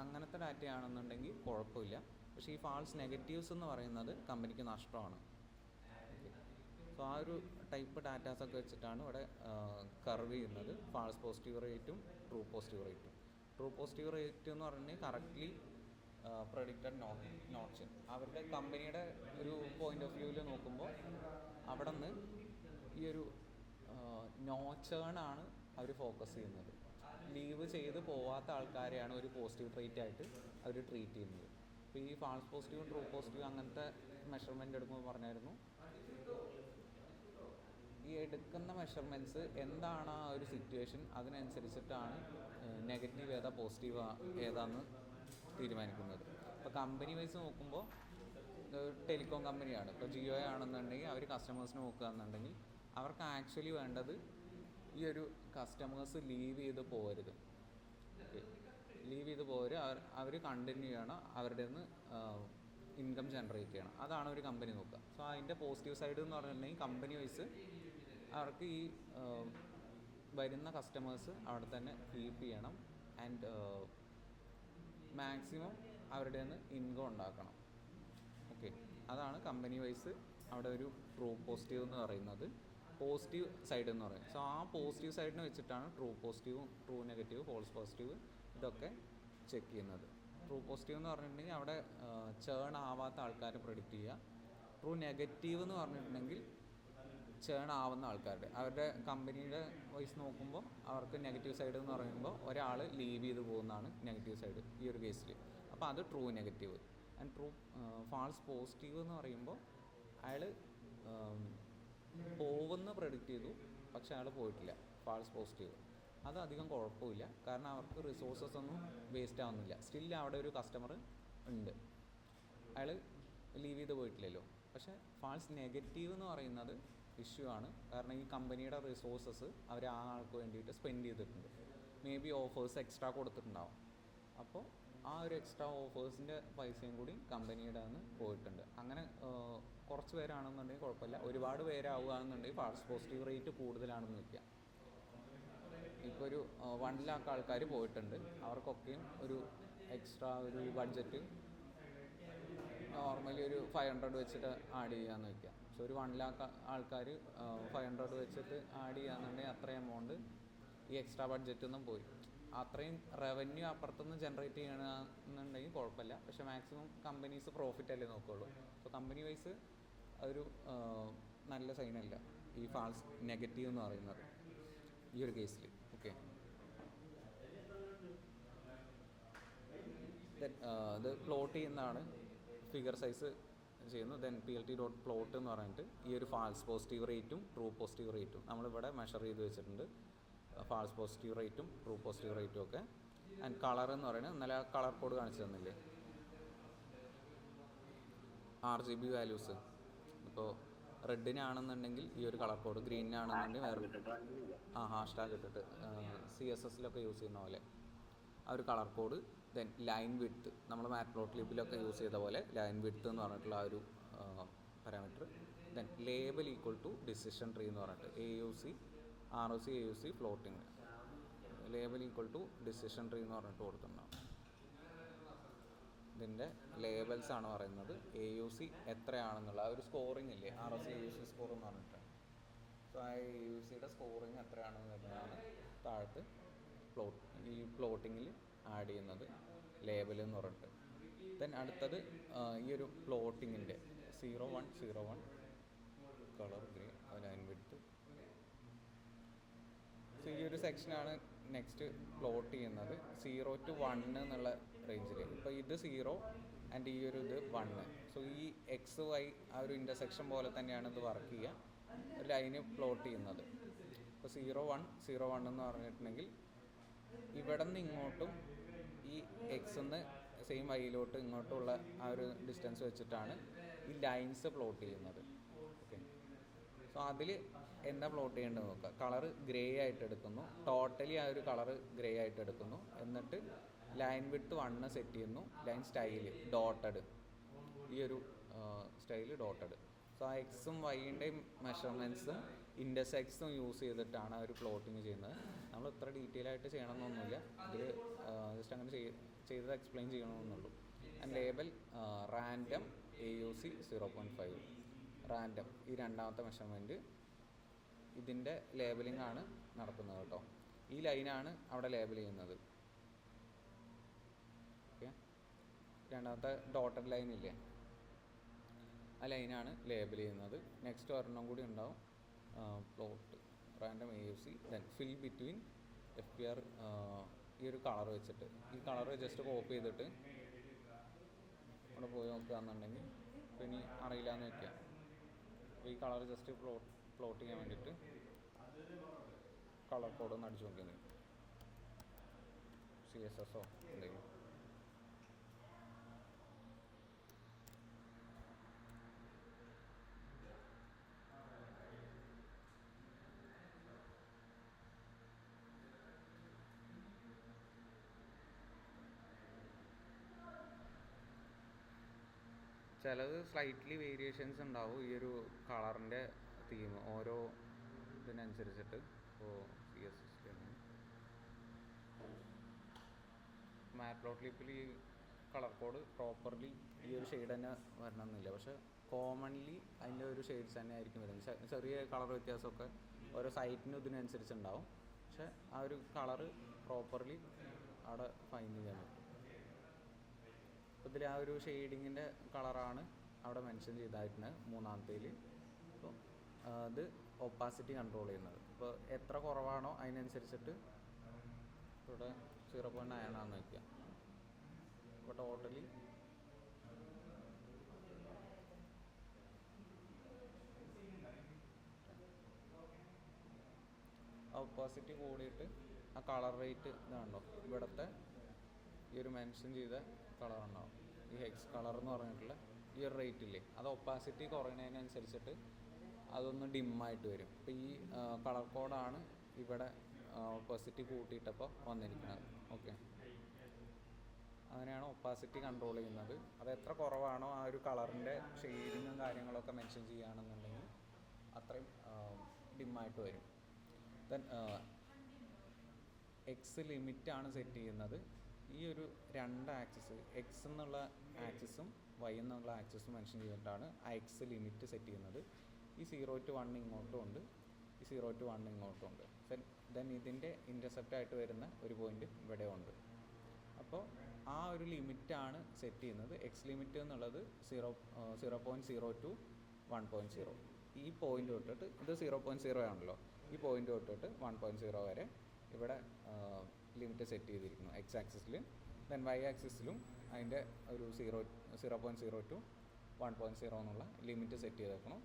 അങ്ങനത്തെ ഡാറ്റയാണെന്നുണ്ടെങ്കിൽ കുഴപ്പമില്ല. പക്ഷേ ഈ ഫാൾസ് നെഗറ്റീവ്സ് എന്ന് പറയുന്നത് കമ്പനിക്ക് നഷ്ടമാണ്. സോ ആ ഒരു ടൈപ്പ് ഡാറ്റാസൊക്കെ വെച്ചിട്ടാണ് ഇവിടെ കർവ് ചെയ്യുന്നത്, ഫാൾസ് പോസിറ്റീവ് റേറ്റും ട്രൂ പോസിറ്റീവ് റേറ്റും. ട്രൂ പോസിറ്റീവ് റേറ്റ് എന്ന് പറഞ്ഞാൽ കറക്റ്റ്ലി പ്രഡിക്റ്റഡ് നോട്ട് ചേൺ. അവരുടെ കമ്പനിയുടെ ഒരു പോയിന്റ് ഓഫ് വ്യൂവിൽ നോക്കുമ്പോൾ അവിടെ നിന്ന് ഈ ഒരു നോ ചേൺ ആണ് അവർ ഫോക്കസ് ചെയ്യുന്നത്. ലീവ് ചെയ്ത് പോവാത്ത ആൾക്കാരെയാണ് ഒരു പോസിറ്റീവ് ട്രീറ്റ് ആയിട്ട് അവർ ട്രീറ്റ് ചെയ്യുന്നത്. അപ്പോൾ ഈ ഫാൾസ് പോസിറ്റീവ് ട്രൂ പോസിറ്റീവ് അങ്ങനത്തെ മെഷർമെൻ്റ് എടുക്കുമ്പോൾ പറഞ്ഞായിരുന്നു, ഈ എടുക്കുന്ന മെഷർമെൻറ്റ്സ് എന്താണ് ആ ഒരു സിറ്റുവേഷൻ, അതിനനുസരിച്ചിട്ടാണ് നെഗറ്റീവ് ഏതാ പോസിറ്റീവ് ഏതാന്ന് തീരുമാനിക്കുന്നത്. ഇപ്പോൾ കമ്പനി വൈസ് നോക്കുമ്പോൾ ടെലികോം കമ്പനിയാണ്. ഇപ്പോൾ ജിയോ ആണെന്നുണ്ടെങ്കിൽ അവർ കസ്റ്റമേഴ്സിന് നോക്കുകയാണെന്നുണ്ടെങ്കിൽ അവർക്ക് ആക്ച്വലി വേണ്ടത് ഈ ഒരു കസ്റ്റമേഴ്സ് ലീവ് ചെയ്ത് പോകരുത്. ലീവ് ചെയ്ത് പോകരുത്, അവർ കണ്ടിന്യൂ ചെയ്യണം, അവരുടെ നിന്ന് ഇൻകം ജനറേറ്റ് ചെയ്യണം. അതാണ് ഒരു കമ്പനി നോക്കുക. സോ അതിൻ്റെ പോസിറ്റീവ് സൈഡ് എന്ന് പറഞ്ഞിട്ടുണ്ടെങ്കിൽ കമ്പനി വൈസ് അവർക്ക് ഈ വരുന്ന കസ്റ്റമേഴ്സ് അവിടെ തന്നെ കീപ്പ് ചെയ്യണം ആൻഡ് മാക്സിമം അവരുടെ നിന്ന് ഇൻകം ഉണ്ടാക്കണം. ഓക്കെ, അതാണ് കമ്പനി വൈസ് അവിടെ ഒരു ട്രൂ പോസിറ്റീവ് എന്ന് പറയുന്നത്. പോസിറ്റീവ് സൈഡ് എന്ന് പറയും. സോ ആ പോസിറ്റീവ് സൈഡിന് വെച്ചിട്ടാണ് ട്രൂ പോസിറ്റീവും ട്രൂ നെഗറ്റീവ് ഫോൾസ് പോസിറ്റീവ് ഇതൊക്കെ ചെക്ക് ചെയ്യുന്നത്. ട്രൂ പോസിറ്റീവ് എന്ന് പറഞ്ഞിട്ടുണ്ടെങ്കിൽ അവിടെ ചേൺ ആവാത്ത ആൾക്കാരെ പ്രെഡിക്റ്റ് ചെയ്യുക. ട്രൂ നെഗറ്റീവ് എന്ന് പറഞ്ഞിട്ടുണ്ടെങ്കിൽ ചേൺ ആവുന്ന ആൾക്കാരുടെ, അവരുടെ കമ്പനിയുടെ വൈസ് നോക്കുമ്പോൾ അവർക്ക് നെഗറ്റീവ് സൈഡ് എന്ന് പറയുമ്പോൾ ഒരാൾ ലീവ് ചെയ്ത് പോകുന്നതാണ് നെഗറ്റീവ് സൈഡ് ഈ ഒരു കേസിൽ. അപ്പോൾ അത് true negative. And true false positive എന്ന് പറയുമ്പോൾ അയാൾ പോകുമെന്ന് പ്രെഡിക്റ്റ് ചെയ്തു, പക്ഷെ അയാൾ പോയിട്ടില്ല. ഫാൾസ് പോസിറ്റീവ് അത് അധികം കുഴപ്പമില്ല, കാരണം അവർക്ക് റിസോഴ്സസ് ഒന്നും വേസ്റ്റ് ആവുന്നില്ല. സ്റ്റിൽ അവിടെ ഒരു കസ്റ്റമർ ഉണ്ട്, അയാൾ ലീവ് ചെയ്ത് പോയിട്ടില്ലല്ലോ. പക്ഷേ ഫാൾസ് നെഗറ്റീവ് എന്ന് പറയുന്നത് ഇഷ്യൂ ആണ്, കാരണം ഈ കമ്പനിയുടെ റിസോഴ്സസ് അവർ ആ ആൾക്ക് വേണ്ടിയിട്ട് സ്പെൻഡ് ചെയ്തിട്ടുണ്ട്. മേ ബി ഓഫേഴ്സ് എക്സ്ട്രാ കൊടുത്തിട്ടുണ്ടാവും. അപ്പോൾ ആ ഒരു എക്സ്ട്രാ ഓഫേഴ്സിൻ്റെ പൈസയും കൂടി കമ്പനിയുടെ നിന്ന് പോയിട്ടുണ്ട്. അങ്ങനെ കുറച്ച് പേരാണെന്നുണ്ടെങ്കിൽ കുഴപ്പമില്ല. ഒരുപാട് പേരാവുകയാണെന്നുണ്ടെങ്കിൽ ഫാൾസ് പോസിറ്റീവ് റേറ്റ് കൂടുതലാണെന്ന് വയ്ക്കുക. ഇപ്പോൾ ഒരു 1 lakh ആൾക്കാർ പോയിട്ടുണ്ട്, അവർക്കൊക്കെയും ഒരു എക്സ്ട്രാ ഒരു ബഡ്ജറ്റ് നോർമലി ഒരു 500 വെച്ചിട്ട് ആഡ് ചെയ്യാമെന്ന് വയ്ക്കുക. സോ ഒരു 1 lakh ആൾക്കാർ 500 വെച്ചിട്ട് ആഡ് ചെയ്യാന്നുണ്ടെങ്കിൽ അത്രയും എമൗണ്ട് ഈ എക്സ്ട്രാ ബഡ്ജറ്റിൽ നിന്നും പോയി. അത്രയും റവന്യൂ അപ്പുറത്തുനിന്ന് ജനറേറ്റ് ചെയ്യണമെന്നുണ്ടെങ്കിൽ കുഴപ്പമില്ല. പക്ഷേ മാക്സിമം കമ്പനീസ് പ്രോഫിറ്റ് അല്ലേ നോക്കുകയുള്ളൂ. സോ കമ്പനി വൈസ് അതൊരു നല്ല സൈനല്ല ഈ ഫാൾസ് നെഗറ്റീവ് എന്ന് പറയുന്നത് ഈ ഒരു കേസിൽ. ഓക്കെ, ഇത് പ്ലോട്ട് ചെയ്യുന്നതാണ്, ഫിഗർ സൈസ് ചെയ്യുന്നു. ദെൻ PLT.plot എന്ന് പറഞ്ഞിട്ട് ഈ ഒരു ഫാൾസ് പോസിറ്റീവ് റേറ്റും ട്രൂ പോസിറ്റീവ് റേറ്റും നമ്മളിവിടെ മെഷർ ചെയ്ത് വെച്ചിട്ടുണ്ട്. ഫാൾസ് പോസിറ്റീവ് റേറ്റും ട്രൂ പോസിറ്റീവ് റേറ്റും ഒക്കെ. ആൻഡ് കളർ എന്ന് പറയുന്നത് ഇന്നലെ കളർ കോഡ് കാണിച്ചു തന്നില്ലേ, RGB വാല്യൂസ്. ഇപ്പോൾ റെഡിനാണെന്നുണ്ടെങ്കിൽ ഈ ഒരു കളർ കോഡ്, ഗ്രീനാണെന്നുണ്ടെങ്കിൽ വേറെ ഹാഷ്ടാഗ് ഇട്ടിട്ട് CSSലൊക്കെ യൂസ് ചെയ്യുന്ന പോലെ ആ ഒരു colour code. Then line width, നമ്മൾ മാറ്റ്പ്ലോട്ട്ലിബിലൊക്കെ യൂസ് ചെയ്ത പോലെ ലൈൻ വിഡ്ത്ത് എന്ന് പറഞ്ഞിട്ടുള്ള ആ ഒരു parameter. Then label equal to decision tree എന്ന് പറഞ്ഞിട്ട് AUC ROC AUC plotting. Label equal to decision tree എന്ന് പറഞ്ഞിട്ട് കൊടുത്തിട്ടുണ്ടാവും. ഇതിൻ്റെ ലേബൽസ് ആണ് പറയുന്നത്. AUC എത്രയാണെന്നുള്ള ആ ഒരു സ്കോറിംഗ് ഇല്ലേ, ROC AUC സ്കോർ എന്ന് പറഞ്ഞിട്ട്. സോ ആ AUCയുടെ സ്കോറിങ് എത്രയാണെന്ന് വരുന്നതാണ് താഴത്ത് ഈ പ്ലോട്ടിങ്ങിൽ ആഡ് ചെയ്യുന്നത് ലേബൽ എന്ന് പറഞ്ഞിട്ട്. ദെൻ അടുത്തത് ഈ ഒരു പ്ലോട്ടിങ്ങിൻ്റെ 0101 colour green line width. So ഈ ഒരു സെക്ഷനാണ് നെക്സ്റ്റ് പ്ലോട്ട് ചെയ്യുന്നത് 0 to 1 എന്നുള്ള റേഞ്ചിൽ. ഇപ്പോൾ ഇത് 0 ആൻഡ് ഈ ഒരു ഇത് 1. സോ ഈ എക്സ് വൈ ആ ഒരു ഇൻ്റർസെക്ഷൻ പോലെ തന്നെയാണ് ഇത് വർക്ക് ചെയ്യുക, ഒരു ലൈന് പ്ലോട്ട് ചെയ്യുന്നത്. ഇപ്പോൾ 0 1 എന്ന് പറഞ്ഞിട്ടുണ്ടെങ്കിൽ ഇവിടെ നിന്ന് ഇങ്ങോട്ടും ഈ എക്സിന്ന് സെയിം വൈയിലോട്ട് ഇങ്ങോട്ടുള്ള ആ ഒരു ഡിസ്റ്റൻസ് വെച്ചിട്ടാണ് ഈ ലൈൻസ് പ്ലോട്ട് ചെയ്യുന്നത്. ഓക്കെ, സോ അതിൽ എന്താ പ്ലോട്ട് ചെയ്യേണ്ടത് നോക്കുക. കളറ് ഗ്രേ ആയിട്ട് എടുക്കുന്നു, ടോട്ടലി ആ ഒരു കളറ് ഗ്രേ ആയിട്ട് എടുക്കുന്നു. എന്നിട്ട് ലൈൻ വിഡ്ത്ത് 1 സെറ്റ് ചെയ്യുന്നു. ലൈൻ സ്റ്റൈല് ഡോട്ടഡ്, ഈ ഒരു സ്റ്റൈല് ഡോട്ടഡ്. സോ ആ എക്സും വൈൻ്റെയും മെഷർമെൻറ്റ്സും ഇൻ്റർസെക്സും യൂസ് ചെയ്തിട്ടാണ് അവർ പ്ലോട്ടിങ് ചെയ്യുന്നത്. നമ്മൾ ഇത്ര ഡീറ്റെയിൽ ആയിട്ട് ചെയ്യണമെന്നൊന്നുമില്ല, ഇതിൽ ജസ്റ്റ് അങ്ങനെ ചെയ്തത് എക്സ്പ്ലെയിൻ ചെയ്യണമെന്നുള്ളൂ. And label random AUC 0.5 random, ഈ രണ്ടാമത്തെ മെഷർമെൻറ്റ് ഇതിൻ്റെ ലേബലിംഗ് ആണ് നടക്കുന്നത് കേട്ടോ. ഈ ലൈനാണ് അവിടെ ലേബൽ ചെയ്യുന്നത്. ഓക്കെ, രണ്ടാമത്തെ ഡോട്ടഡ് ലൈൻ ഇല്ലേ, ആ ലൈനാണ് ലേബൽ ചെയ്യുന്നത്. നെക്സ്റ്റ് ഒരെണ്ണം കൂടി ഉണ്ടാവും, പ്ലോട്ട് റാൻഡം AUC ദെൻ ഫിൽ ബിറ്റ്വീൻ FPR. ഈ ഒരു കളർ വെച്ചിട്ട്, ഈ കളർ ജസ്റ്റ് കോപ്പി ചെയ്തിട്ട് അവിടെ പോയി നോക്കുകയെന്നുണ്ടെങ്കിൽ പിന്നെ അറിയില്ല എന്ന് വയ്ക്കുക. അപ്പോൾ ഈ കളർ ജസ്റ്റ് പ്ലോട്ട് ചെയ്യാൻ വേണ്ടിയിട്ട് കളർ കോഡ് ഒന്ന് അടിച്ചു നോക്കിയത് CSSO എന്തെങ്കിലും. ചിലത് സ്ലൈറ്റ്ലി വേരിയേഷൻസ് ഉണ്ടാവും ഈ ഒരു കളറിൻ്റെ തീം ഓരോ ഇതിനനുസരിച്ചിട്ട്. ഇപ്പോൾ CSS മാറ്റ്പ്ലോട്ട്ലിപ്പിൽ ഈ കളർ കോഡ് പ്രോപ്പർലി ഈ ഒരു ഷെയ്ഡ് തന്നെ വരണമെന്നില്ല, പക്ഷേ കോമൺലി അതിൻ്റെ ഒരു ഷെയ്ഡ്സ് തന്നെ ആയിരിക്കും വരുന്നത്. ചെറിയ കളർ വ്യത്യാസമൊക്കെ ഓരോ സൈറ്റിനും ഇതിനനുസരിച്ച് ഉണ്ടാവും, പക്ഷേ ആ ഒരു കളറ് പ്രോപ്പർലി അവിടെ ഫൈൻഡ് ചെയ്യാൻ പറ്റും. അപ്പോൾ ഇതിൽ ആ ഒരു ഷെയ്ഡിങ്ങിൻ്റെ കളറാണ് അവിടെ മെൻഷൻ ചെയ്തായിരുന്നത് മൂന്നാമത്തേൽ. അപ്പോൾ അത് ഒപ്പാസിറ്റി കൺട്രോൾ ചെയ്യുന്നത്. ഇപ്പോൾ എത്ര കുറവാണോ അതിനനുസരിച്ചിട്ട് ഇവിടെ 0.9 ആണെന്ന് വയ്ക്കുക. അപ്പോൾ ടോട്ടലി ഒപ്പാസിറ്റി കൂടിയിട്ട് ആ കളർ റേറ്റ് ഇതാണല്ലോ, ഇവിടുത്തെ ഈ ഒരു മെൻഷൻ ചെയ്ത കളർ ഉണ്ടാവും, ഈ ഹെക്സ് കളർ എന്ന് പറഞ്ഞിട്ടുള്ള ഈ ഒരു റേറ്റ് ഇല്ലേ, അത് ഒപ്പാസിറ്റി കുറയുന്നതിനനുസരിച്ചിട്ട് അതൊന്ന് ഡിമ്മായിട്ട് വരും. ഇപ്പോൾ ഈ കളർ കോഡാണ് ഇവിടെ ഒപ്പാസിറ്റി കൂട്ടിയിട്ടപ്പോൾ വന്നിരിക്കുന്നത്. ഓക്കെ, അങ്ങനെയാണ് ഒപ്പാസിറ്റി കൺട്രോൾ ചെയ്യുന്നത്. അത് എത്ര കുറവാണോ ആ ഒരു കളറിൻ്റെ ഷെയ്ഡിങ്ങും കാര്യങ്ങളൊക്കെ മെൻഷൻ ചെയ്യുകയാണെന്നുണ്ടെങ്കിൽ അത്രയും ഡിമ്മായിട്ട് വരും. ദെൻ എക്സ് ലിമിറ്റാണ് സെറ്റ് ചെയ്യുന്നത്. ഈ ഒരു രണ്ട് ആക്സിസ്, എക്സ് എന്നുള്ള ആക്സിസും വൈ എന്നുള്ള ആക്സിസും മെൻഷൻ ചെയ്തിട്ടാണ് ആ എക്സ് ലിമിറ്റ് സെറ്റ് ചെയ്യുന്നത്. ഈ 0 to 1 ഇങ്ങോട്ടും ഉണ്ട്, ഈ 0 to 1 ഇങ്ങോട്ടും ഉണ്ട്. ദെൻ ഇതിൻ്റെ ഇൻ്റർസെപ്റ്റ് ആയിട്ട് വരുന്ന ഒരു പോയിൻ്റ് ഇവിടെ ഉണ്ട്. അപ്പോൾ ആ ഒരു ലിമിറ്റാണ് സെറ്റ് ചെയ്യുന്നത്. എക്സ് ലിമിറ്റ് എന്നുള്ളത് 0.0 to 1.0. ഈ പോയിൻ്റ് തൊട്ടിട്ട് ഇത് 0.0 ആണല്ലോ, ഈ പോയിൻ്റ് തൊട്ടിട്ട് 1.0 വരെ ഇവിടെ ലിമിറ്റ് സെറ്റ് ചെയ്തിരിക്കുന്നു എക്സ് ആക്സിസിൽ. ദെൻ വൈ ആക്സിസിലും അതിൻ്റെ ഒരു 0.0 to 1.0 എന്നുള്ള ലിമിറ്റ് സെറ്റ് ചെയ്തേക്കണം.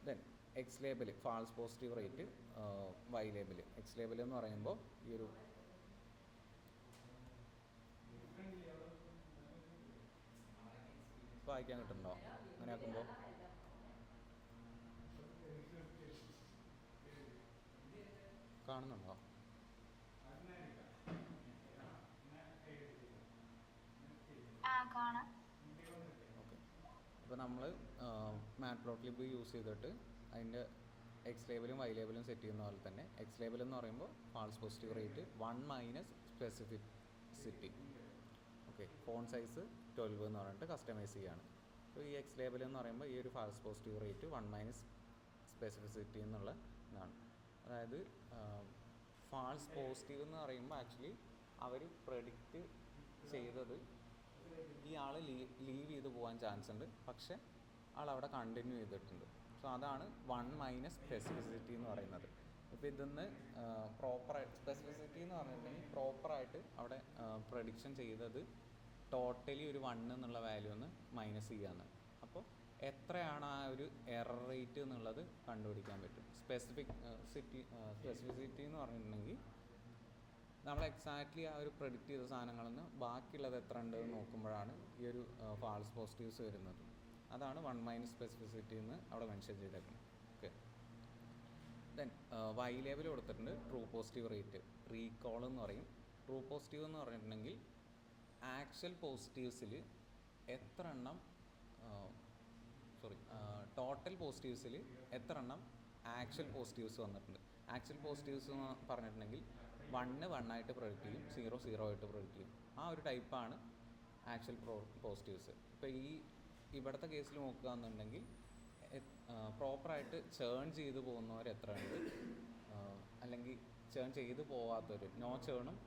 Then x label false positive rate, y label. X label എന്ന് പറയുമ്പോൾ ഈ ഒരു വായിക്കാൻ കിട്ടുന്നുണ്ടോ? അങ്ങനെ ആക്കുമ്പോൾ കാണുന്നുണ്ടോ? ഓക്കെ, അപ്പോൾ നമ്മൾ മാറ്റ്പ്ലോട്ട്ലിബ് യൂസ് ചെയ്തിട്ട് അതിൻ്റെ എക്സ് ലേബലും വൈ ലേബലും സെറ്റ് ചെയ്യുന്ന പോലെ തന്നെ എക്സ് ലേബൽ എന്ന് പറയുമ്പോൾ false positive rate 1 - specificity. Okay, font size 12 എന്ന് പറഞ്ഞിട്ട് കസ്റ്റമൈസ് ചെയ്യുകയാണ്. അപ്പോൾ ഈ എക്സ് ലേബൽ എന്ന് പറയുമ്പോൾ ഈ ഒരു ഫാൾസ് പോസിറ്റീവ് റേറ്റ് 1 - സ്പെസിഫിസിറ്റി എന്നുള്ള ഇതാണ്. അതായത് ഫാൾസ് പോസിറ്റീവ് എന്ന് പറയുമ്പോൾ ആക്ച്വലി അവർ പ്രെഡിക്റ്റ് ചെയ്തത് ഈ ആൾ ലീവ് ചെയ്ത് പോകാൻ ചാൻസ് ഉണ്ട്, പക്ഷേ ആൾ അവിടെ കണ്ടിന്യൂ ചെയ്തിട്ടുണ്ട്. സോ അതാണ് 1 - സ്പെസിഫിസിറ്റി എന്ന് പറയുന്നത്. ഇപ്പോൾ ഇതിന്ന് പ്രോപ്പറായിട്ട് സ്പെസിഫിസിറ്റി എന്ന് പറഞ്ഞിട്ടുണ്ടെങ്കിൽ പ്രോപ്പറായിട്ട് അവിടെ പ്രഡിക്ഷൻ ചെയ്തത് ടോട്ടലി ഒരു 1 എന്നുള്ള വാല്യൂ ഒന്ന് മൈനസ് ചെയ്യാന്ന്. അപ്പോൾ എത്രയാണ് ആ ഒരു എറർ റേറ്റ് എന്നുള്ളത് കണ്ടുപിടിക്കാൻ പറ്റും. സ്പെസിഫിസിറ്റി എന്ന് പറഞ്ഞിട്ടുണ്ടെങ്കിൽ നമ്മൾ എക്സാക്ട്ലി ആ ഒരു പ്രഡിക്റ്റ് ചെയ്ത സാധനങ്ങളിൽ നിന്ന് ബാക്കിയുള്ളത് എത്ര ഉണ്ട് എന്ന് നോക്കുമ്പോഴാണ് ഈ ഒരു ഫാൾസ് പോസിറ്റീവ്സ് വരുന്നത്. അതാണ് 1 - സ്പെസിഫിസിറ്റി എന്ന് അവിടെ മെൻഷൻ ചെയ്തേക്കുന്നത്. ഓക്കെ, ദെൻ വൈ ലേബൽ കൊടുത്തിട്ടുണ്ട് ട്രൂ പോസിറ്റീവ് റേറ്റ്, റീകോൾ എന്ന് പറയും. ട്രൂ പോസിറ്റീവ് എന്ന് പറഞ്ഞിട്ടുണ്ടെങ്കിൽ ആക്ച്വൽ പോസിറ്റീവ്സിൽ എത്ര എണ്ണം ടോട്ടൽ പോസിറ്റീവ്സിൽ എത്ര എണ്ണം ആക്ച്വൽ പോസിറ്റീവ്സ് വന്നിട്ടുണ്ട്. ആക്ച്വൽ പോസിറ്റീവ്സ് എന്ന് പറഞ്ഞിട്ടുണ്ടെങ്കിൽ 1 1 ആയിട്ട് പ്രൊഡിക്റ്റ് ചെയ്യും, 0 0 ആയിട്ട് പ്രൊഡിക്റ്റ് ചെയ്യും. ആ ഒരു ടൈപ്പാണ് ആക്ച്വൽ പോസിറ്റീവ്സ്. ഇപ്പോൾ ഇവിടുത്തെ കേസിൽ നോക്കുകയെന്നുണ്ടെങ്കിൽ പ്രോപ്പറായിട്ട് ചേൺ ചെയ്ത് പോകുന്നവർ എത്ര ഉണ്ട്, അല്ലെങ്കിൽ ചേൺ ചെയ്ത് പോവാത്തവർ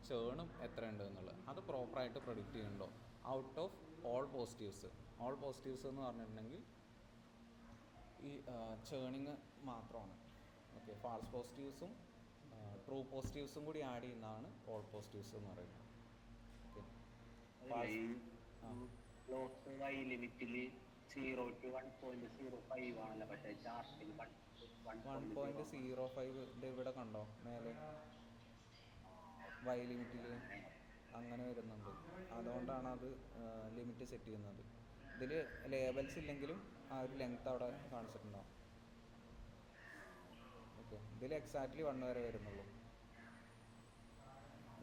ചേണും എത്ര ഉണ്ട് എന്നുള്ളത് അത് പ്രോപ്പറായിട്ട് പ്രൊഡിക്റ്റ് ചെയ്യുന്നുണ്ടോ out of all positives. All positives എന്ന് പറഞ്ഞിട്ടുണ്ടെങ്കിൽ ഈ ചേണിങ് മാത്രമാണ്. ഓക്കെ, ഫാൾസ് പോസിറ്റീവ്സും ട്രൂ പോസിറ്റീവ്സും കൂടി ആഡ് ചെയ്യുന്നതാണ് ഓൾ പോസിറ്റീവ്സ് എന്ന് പറയുന്നത്. ഓക്കെ, വൈ ലിമിറ്റിൽ 0 to 1.05 ആണല്ലോ, പക്ഷേ ചാർട്ടിൽ 1.05 ഇവിടെ കണ്ടോ മേലെ വൈ ലിമിറ്റിൽ അങ്ങനെ വരുന്നുണ്ട്. അതുകൊണ്ടാണ് അത് ലിമിറ്റ് സെറ്റ് ചെയ്യുന്നത്. ഇതിൽ ലേബൽസ് ഇല്ലെങ്കിലും ആ ഒരു ലെങ്ത് അവിടെ കാണിച്ചിട്ടുണ്ടാവും. ഓക്കെ, ഇതിൽ എക്സാക്ട്ലി 1 വരെ വരുന്നുള്ളൂ.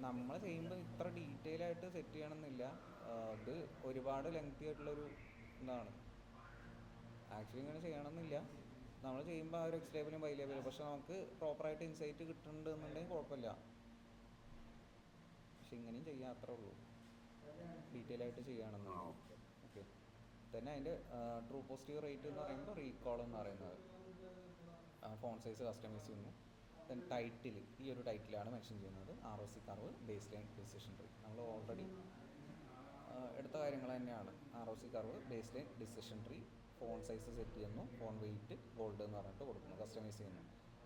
നമ്മൾ ചെയ്യുമ്പോൾ ഇത്ര ഡീറ്റെയിൽ ആയിട്ട് സെറ്റ് ചെയ്യണമെന്നില്ല. ഇത് ഒരുപാട് ലെങ്തി ആയിട്ടുള്ളൊരു ഇതാണ്. ആക്ച്വലി ഇങ്ങനെ ചെയ്യണമെന്നില്ല. നമ്മൾ ചെയ്യുമ്പോൾ ആ ഒരു എക്സ് ലേബലും വൈ ലേബലും, പക്ഷെ നമുക്ക് പ്രോപ്പറായിട്ട് ഇൻസൈറ്റ് കിട്ടുന്നുണ്ട് എന്നുണ്ടെങ്കിൽ കുഴപ്പമില്ല. പക്ഷെ ഇങ്ങനെയും ചെയ്യാൻ അത്രേ ഉള്ളൂ, ഡീറ്റെയിൽ ആയിട്ട് ചെയ്യുകയാണെന്നുണ്ടെങ്കിൽ. ഓക്കെ, തന്നെ അതിൻ്റെ ട്രൂ പോസിറ്റീവ് റേറ്റ് എന്ന് പറയുമ്പോൾ റീകോൾ എന്ന് പറയുന്നത് ഫോൺ സൈസ് കസ്റ്റമൈസ് ചെയ്യുന്നു. ദെൻ ടൈറ്റിൽ, ഈ ഒരു ടൈറ്റിലാണ് മെൻഷൻ ചെയ്യുന്നത് ROC curve, base line, decision tree. നമ്മൾ ഓൾറെഡി എടുത്ത കാര്യങ്ങൾ തന്നെയാണ്. ROC curve, base line, decision tree, font size set ചെയ്യുന്നു, ഫോൺ വെയിറ്റ് ഗോൾഡ് എന്ന് പറഞ്ഞിട്ട് കൊടുക്കുന്നു, കസ്റ്റമൈസ് ചെയ്യുന്നു.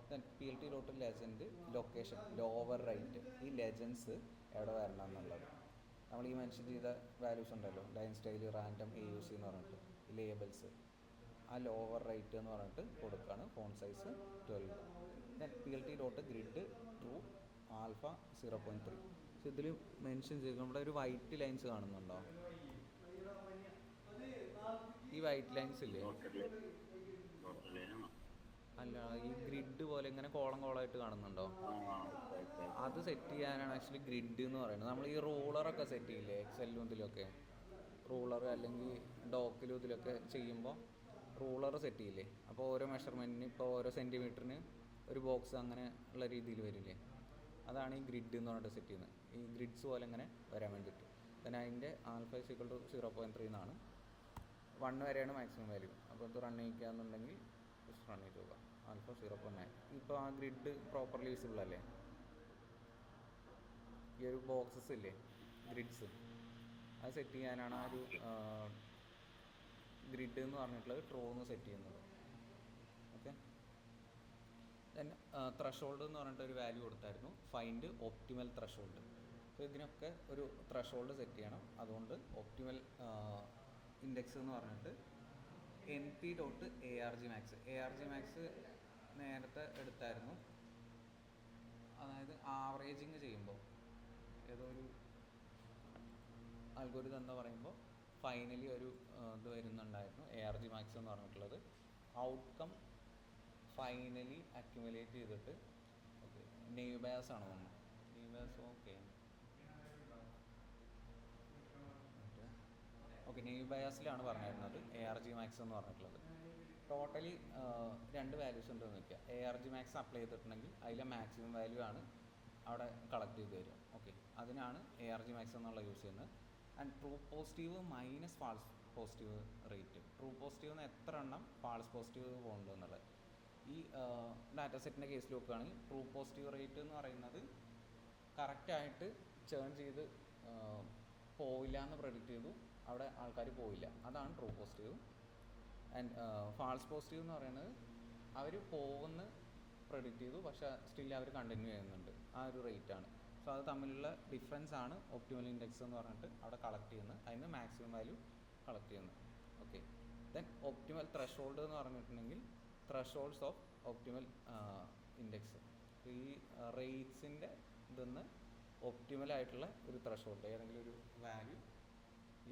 Then PLT dot legend, location, lower right, ഈ ലെജൻസ് എവിടെ വരണം എന്നുള്ളത്. നമ്മൾ ഈ മെൻഷൻ ചെയ്ത വാല്യൂസ് ഉണ്ടല്ലോ, ലൈൻ സ്റ്റൈൽ, റാൻഡം, AUC എന്ന് പറഞ്ഞിട്ട് ലേബൽസ്, ആ ലോവർ റൈറ്റ് എന്ന് പറഞ്ഞിട്ട് കൊടുക്കുകയാണ്. Phone size 12. Then PLT dot grid, true, alpha 0.3. പക്ഷെ ഇതിൽ മെൻഷൻ ചെയ്ത് നമ്മുടെ ഒരു വൈറ്റ് ലൈൻസ് കാണുന്നുണ്ടോ? ഈ വൈറ്റ് ലൈൻസ് ഇല്ലേ, അല്ല ഈ ഗ്രിഡ് പോലെ ഇങ്ങനെ കോളായിട്ട് കാണുന്നുണ്ടോ? അത് സെറ്റ് ചെയ്യാനാണ് ആക്ച്വലി ഗ്രിഡ് എന്ന് പറയുന്നത്. നമ്മൾ ഈ റൂളറൊക്കെ സെറ്റ് ചെയ്യില്ലേ എക്സെല്ലും ഇതിലൊക്കെ, റൂളർ അല്ലെങ്കിൽ ഡോക്കിലും ഇതിലൊക്കെ ചെയ്യുമ്പോൾ റൂളർ സെറ്റ് ചെയ്യില്ലേ. അപ്പോൾ ഓരോ മെഷർമെൻറ്റിന് ഇപ്പോൾ ഓരോ സെൻറ്റിമീറ്ററിന് ഒരു ബോക്സ് അങ്ങനെ ഉള്ള രീതിയിൽ വരില്ലേ, അതാണ് ഈ ഗ്രിഡ് എന്ന് പറഞ്ഞിട്ട് സെറ്റ് ചെയ്യുന്നത്. ഈ ഗ്രിഡ്സ് പോലെ ഇങ്ങനെ വരാൻ വേണ്ടിയിട്ട്. പിന്നെ അതിൻ്റെ ആൽഫ = 0.3 എന്നാണ്. 1 വരെയാണ് മാക്സിമം വാല്യൂ. അപ്പോൾ ഇത് റൺ ചെയ്യിക്കുകയെന്നുണ്ടെങ്കിൽ ജസ്റ്റ് റൺ ചെയ്ത് നോക്കാം. ആൽഫ 0.9. ഇപ്പോൾ ആ ഗ്രിഡ് പ്രോപ്പർലി വിസിബിൾ അല്ലേ? ഈ ഒരു ബോക്സസ് ഇല്ലേ, ഗ്രിഡ്സ്, അത് സെറ്റ് ചെയ്യാനാണ് ആ ഒരു ഗ്രിഡ് എന്ന് പറഞ്ഞിട്ടുള്ളത് ട്രൂ എന്ന് സെറ്റ് ചെയ്യുന്നത്. ഓക്കെ, ദെൻ ത്രഷോൾഡ് എന്ന് പറഞ്ഞിട്ട് ഒരു വാല്യൂ കൊടുത്തായിരുന്നു, ഫൈൻഡ് ഒപ്റ്റിമൽ ത്രഷോൾഡ്. അപ്പോൾ ഇതിനൊക്കെ ഒരു ത്രഷോൾഡ് സെറ്റ് ചെയ്യണം. അതുകൊണ്ട് ഒപ്റ്റിമൽ ഇൻഡെക്സ് എന്ന് പറഞ്ഞിട്ട് NP.ARG max. ARG max നേരത്തെ എടുത്തായിരുന്നു. അതായത് ആവറേജിങ് ചെയ്യുമ്പോൾ ഏതോ ഒരു അൽഗോരിതം എന്താ പറയുമ്പോൾ ഫൈനലി ഒരു ഇത് വരുന്നുണ്ടായിരുന്നു, ARG max എന്ന് പറഞ്ഞിട്ടുള്ളത്. ഔട്ട്കം ഫൈനലി അക്യുമുലേറ്റ് ചെയ്തിട്ട്, ഓക്കെ, നെയ്വ് ബയാസ് ആണ് തോന്നുന്നു. നെയ്വ് ബയാസ് ഓക്കെ, നെയ്വ് ബയാസിലാണ് പറഞ്ഞിരുന്നത് ARG max എന്ന് പറഞ്ഞിട്ടുള്ളത്. ടോട്ടലി 2 വാല്യൂസ് ഉണ്ടെന്ന് വയ്ക്കുക. ARG max അപ്ലൈ ചെയ്തിട്ടുണ്ടെങ്കിൽ അതിലെ മാക്സിമം വാല്യൂ ആണ് അവിടെ കളക്ട് ചെയ്ത് തരിക. ഓക്കെ, അതിനാണ് ARG max എന്നുള്ള യൂസ് ചെയ്യുന്നത്. And true positive minus false positive rate. True positive എത്ര എണ്ണം ഫാൾസ് പോസിറ്റീവ് പോകുന്നുണ്ട് എന്നുള്ളത്. ഈ ഡാറ്റ സെറ്റിൻ്റെ കേസിൽ നോക്കുകയാണെങ്കിൽ ട്രൂ പോസിറ്റീവ് റേറ്റ് എന്ന് പറയുന്നത് കറക്റ്റായിട്ട് ചേൺ ചെയ്ത് പോവില്ല എന്ന് പ്രെഡിക്റ്റ് ചെയ്തു, അവിടെ ആൾക്കാർ പോയില്ല, അതാണ് true positive. And false positive എന്ന് പറയുന്നത് അവർ പോകുന്ന പ്രൊഡിക്റ്റ് ചെയ്തു, പക്ഷേ സ്റ്റിൽ അവർ കണ്ടിന്യൂ ചെയ്യുന്നുണ്ട്. ആ ഒരു റേറ്റാണ്. സോ അത് തമ്മിലുള്ള ഡിഫറൻസ് ആണ് ഒപ്റ്റിമൽ ഇൻഡെക്സ് എന്ന് പറഞ്ഞിട്ട് അവിടെ കളക്ട് ചെയ്യുന്നത്. അതിന് മാക്സിമം വാല്യൂ കളക്ട് ചെയ്യുന്നത്. ഓക്കെ. ദെൻ ഒപ്റ്റിമൽ ത്രഷോൾഡ് എന്ന് പറഞ്ഞിട്ടുണ്ടെങ്കിൽ ത്രഷോൾഡ്സ് ഓഫ് ഒപ്റ്റിമൽ ഇൻഡെക്സ്. ഈ റേറ്റ്സിൻ്റെ ഇതെന്ന് ഒപ്റ്റിമൽ ആയിട്ടുള്ള ഒരു ത്രഷോൾഡ്, ഏതെങ്കിലും ഒരു വാല്യൂ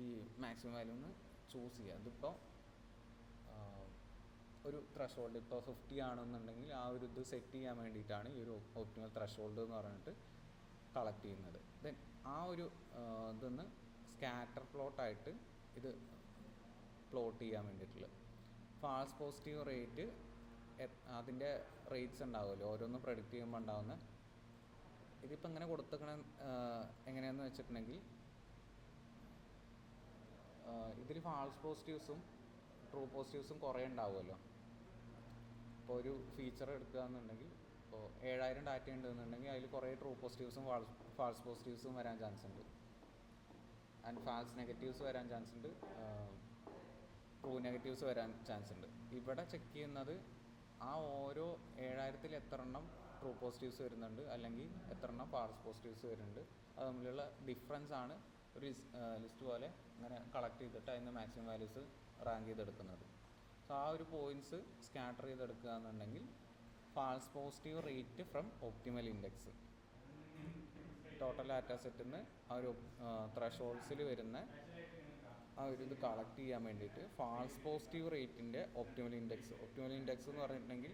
ഈ മാക്സിമം വാല്യൂ ഒന്ന് ചൂസ് ചെയ്യുക. ഇതിപ്പോൾ ഒരു ത്രഷോൾഡ് ഇപ്പോൾ 50 ആണെന്നുണ്ടെങ്കിൽ ആ ഒരു ഇത് സെറ്റ് ചെയ്യാൻ വേണ്ടിയിട്ടാണ് ഈ ഒരു ഒപ്റ്റിമൽ ത്രഷോൾഡ് എന്ന് പറഞ്ഞിട്ട് കളക്ട് ചെയ്യുന്നത്. ദെൻ ആ ഒരു ഇതൊന്ന് സ്കാറ്റർ പ്ലോട്ടായിട്ട് ഇത് പ്ലോട്ട് ചെയ്യാൻ വേണ്ടിയിട്ടുള്ളത്. ഫാൾസ് പോസിറ്റീവ് റേറ്റ് അതിൻ്റെ റേറ്റ്സ് ഉണ്ടാവുമല്ലോ, ഓരോന്നും പ്രൊഡിക്റ്റ് ചെയ്യുമ്പോൾ ഉണ്ടാവുന്ന. ഇതിപ്പോൾ ഇങ്ങനെ കൊടുത്തേക്കണ എങ്ങനെയാണെന്ന് വെച്ചിട്ടുണ്ടെങ്കിൽ ഇതിൽ ഫാൾസ് പോസിറ്റീവ്സും ട്രൂ പോസിറ്റീവ്സും കുറേ ഉണ്ടാവുമല്ലോ. ഇപ്പോൾ ഒരു ഫീച്ചർ എടുക്കുക എന്നുണ്ടെങ്കിൽ ഇപ്പോൾ 7000 ഡാറ്റ ഉണ്ടെന്നുണ്ടെങ്കിൽ അതിൽ കുറേ ട്രൂ പോസിറ്റീവ്സും ഫാൾസ് പോസിറ്റീവ്സും വരാൻ ചാൻസ് ഉണ്ട്, ആൻഡ് ഫാൾസ് നെഗറ്റീവ്സ് വരാൻ ചാൻസ് ഉണ്ട്, ട്രൂ നെഗറ്റീവ്സ് വരാൻ ചാൻസ് ഉണ്ട്. ഇവിടെ ചെക്ക് ചെയ്യുന്നത് ആ ഓരോ 7000-ൽ എത്ര എണ്ണം ട്രൂ പോസിറ്റീവ്സ് വരുന്നുണ്ട് അല്ലെങ്കിൽ എത്ര എണ്ണം ഫാൾസ് പോസിറ്റീവ്സ് വരുന്നുണ്ട്, അത് തമ്മിലുള്ള ഡിഫറൻസ് ആണ് ഒരു ലിസ്റ്റ് പോലെ ഇങ്ങനെ കളക്ട് ചെയ്തിട്ട് അതിന് മാക്സിമം വാല്യൂസ് റാങ്ക് ചെയ്തെടുക്കുന്നത്. സോ ആ ഒരു പോയിൻറ്റ്സ് സ്കാറ്റർ ചെയ്തെടുക്കുക എന്നുണ്ടെങ്കിൽ false positive rate from optimal index, total data സെറ്റിൽ നിന്ന് ആ ഒരു ത്രഷോൾഡ്സിൽ വരുന്ന ആ ഒരു ഇത് കളക്ട് ചെയ്യാൻ വേണ്ടിയിട്ട് ഫാൾസ് പോസിറ്റീവ് റേറ്റിൻ്റെ ഒപ്റ്റിമൽ ഇൻഡെക്സ് എന്ന് പറഞ്ഞിട്ടുണ്ടെങ്കിൽ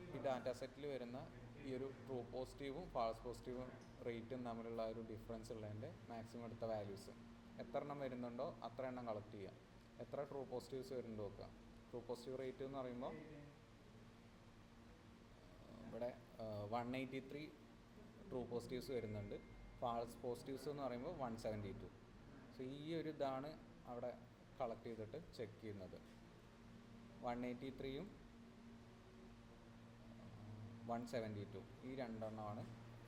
ഈ ഡാറ്റ സെറ്റിൽ വരുന്ന ഈ ഒരു ട്രൂ പോസിറ്റീവും ഫാൾസ് പോസിറ്റീവും റേറ്റും തമ്മിലുള്ള ഒരു ഡിഫറൻസ് ഉള്ളതിൻ്റെ മാക്സിമം എടുത്ത വാല്യൂസ് എത്ര എണ്ണം വരുന്നുണ്ടോ അത്ര എണ്ണം കളക്ട് ചെയ്യുക. എത്ര ട്രൂ പോസിറ്റീവ്സ് വരുന്നുണ്ടോ നോക്കുക. ട്രൂ പോസിറ്റീവ് റേറ്റ് എന്ന് പറയുമ്പോൾ ഇവിടെ 183 ട്രൂ പോസിറ്റീവ്സ് വരുന്നുണ്ട്, ഫാൾസ് പോസിറ്റീവ്സ് എന്ന് പറയുമ്പോൾ 172. സോ ഈ ഒരു ഇതാണ് അവിടെ കളക്ട് ചെയ്തിട്ട് ചെക്ക് ചെയ്യുന്നത്. 183യും 172 ഈ രണ്ടെണ്ണമാണ്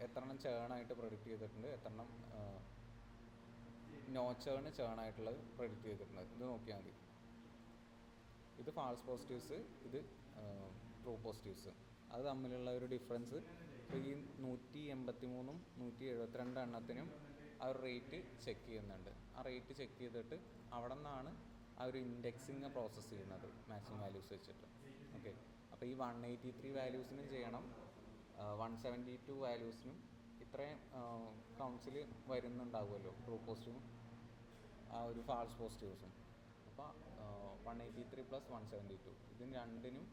എത്ര എണ്ണം ചേണായിട്ട് പ്രൊഡിക്റ്റ് ചെയ്തിട്ടുണ്ട്, എത്ര എണ്ണം നോ ചേണായിട്ടുള്ളത് പ്രൊഡിക്റ്റ് ചെയ്തിട്ടുണ്ട്. ഇത് നോക്കിയാൽ മതി. ഇത് ഫാൾസ് പോസിറ്റീവ്സ്, ഇത് ട്രൂ പോസിറ്റീവ്സ്, അത് തമ്മിലുള്ള ഒരു ഡിഫറൻസ്. ഇപ്പോൾ ഈ 183ഉം 172 എണ്ണത്തിനും ആ ഒരു റേറ്റ് ചെക്ക് ചെയ്യുന്നുണ്ട്. ആ റേറ്റ് ചെക്ക് ചെയ്തിട്ട് അവിടെ നിന്നാണ് ആ ഒരു ഇൻഡെക്സിങ് പ്രോസസ്സ് ചെയ്യുന്നത് മാക്സിമം വാല്യൂസ് വെച്ചിട്ട്. ഓക്കെ. അപ്പോൾ ഈ 183 വാല്യൂസിനും ചെയ്യണം, 172 വാല്യൂസിനും ഇത്രയും കൗൺസിൽ വരുന്നുണ്ടാവുമല്ലോ ട്രൂ പോസിറ്റീവും ആ ഒരു ഫാൾസ് പോസിറ്റീവ്സും. അപ്പോൾ 183 + 172 ഇതിന് രണ്ടിനും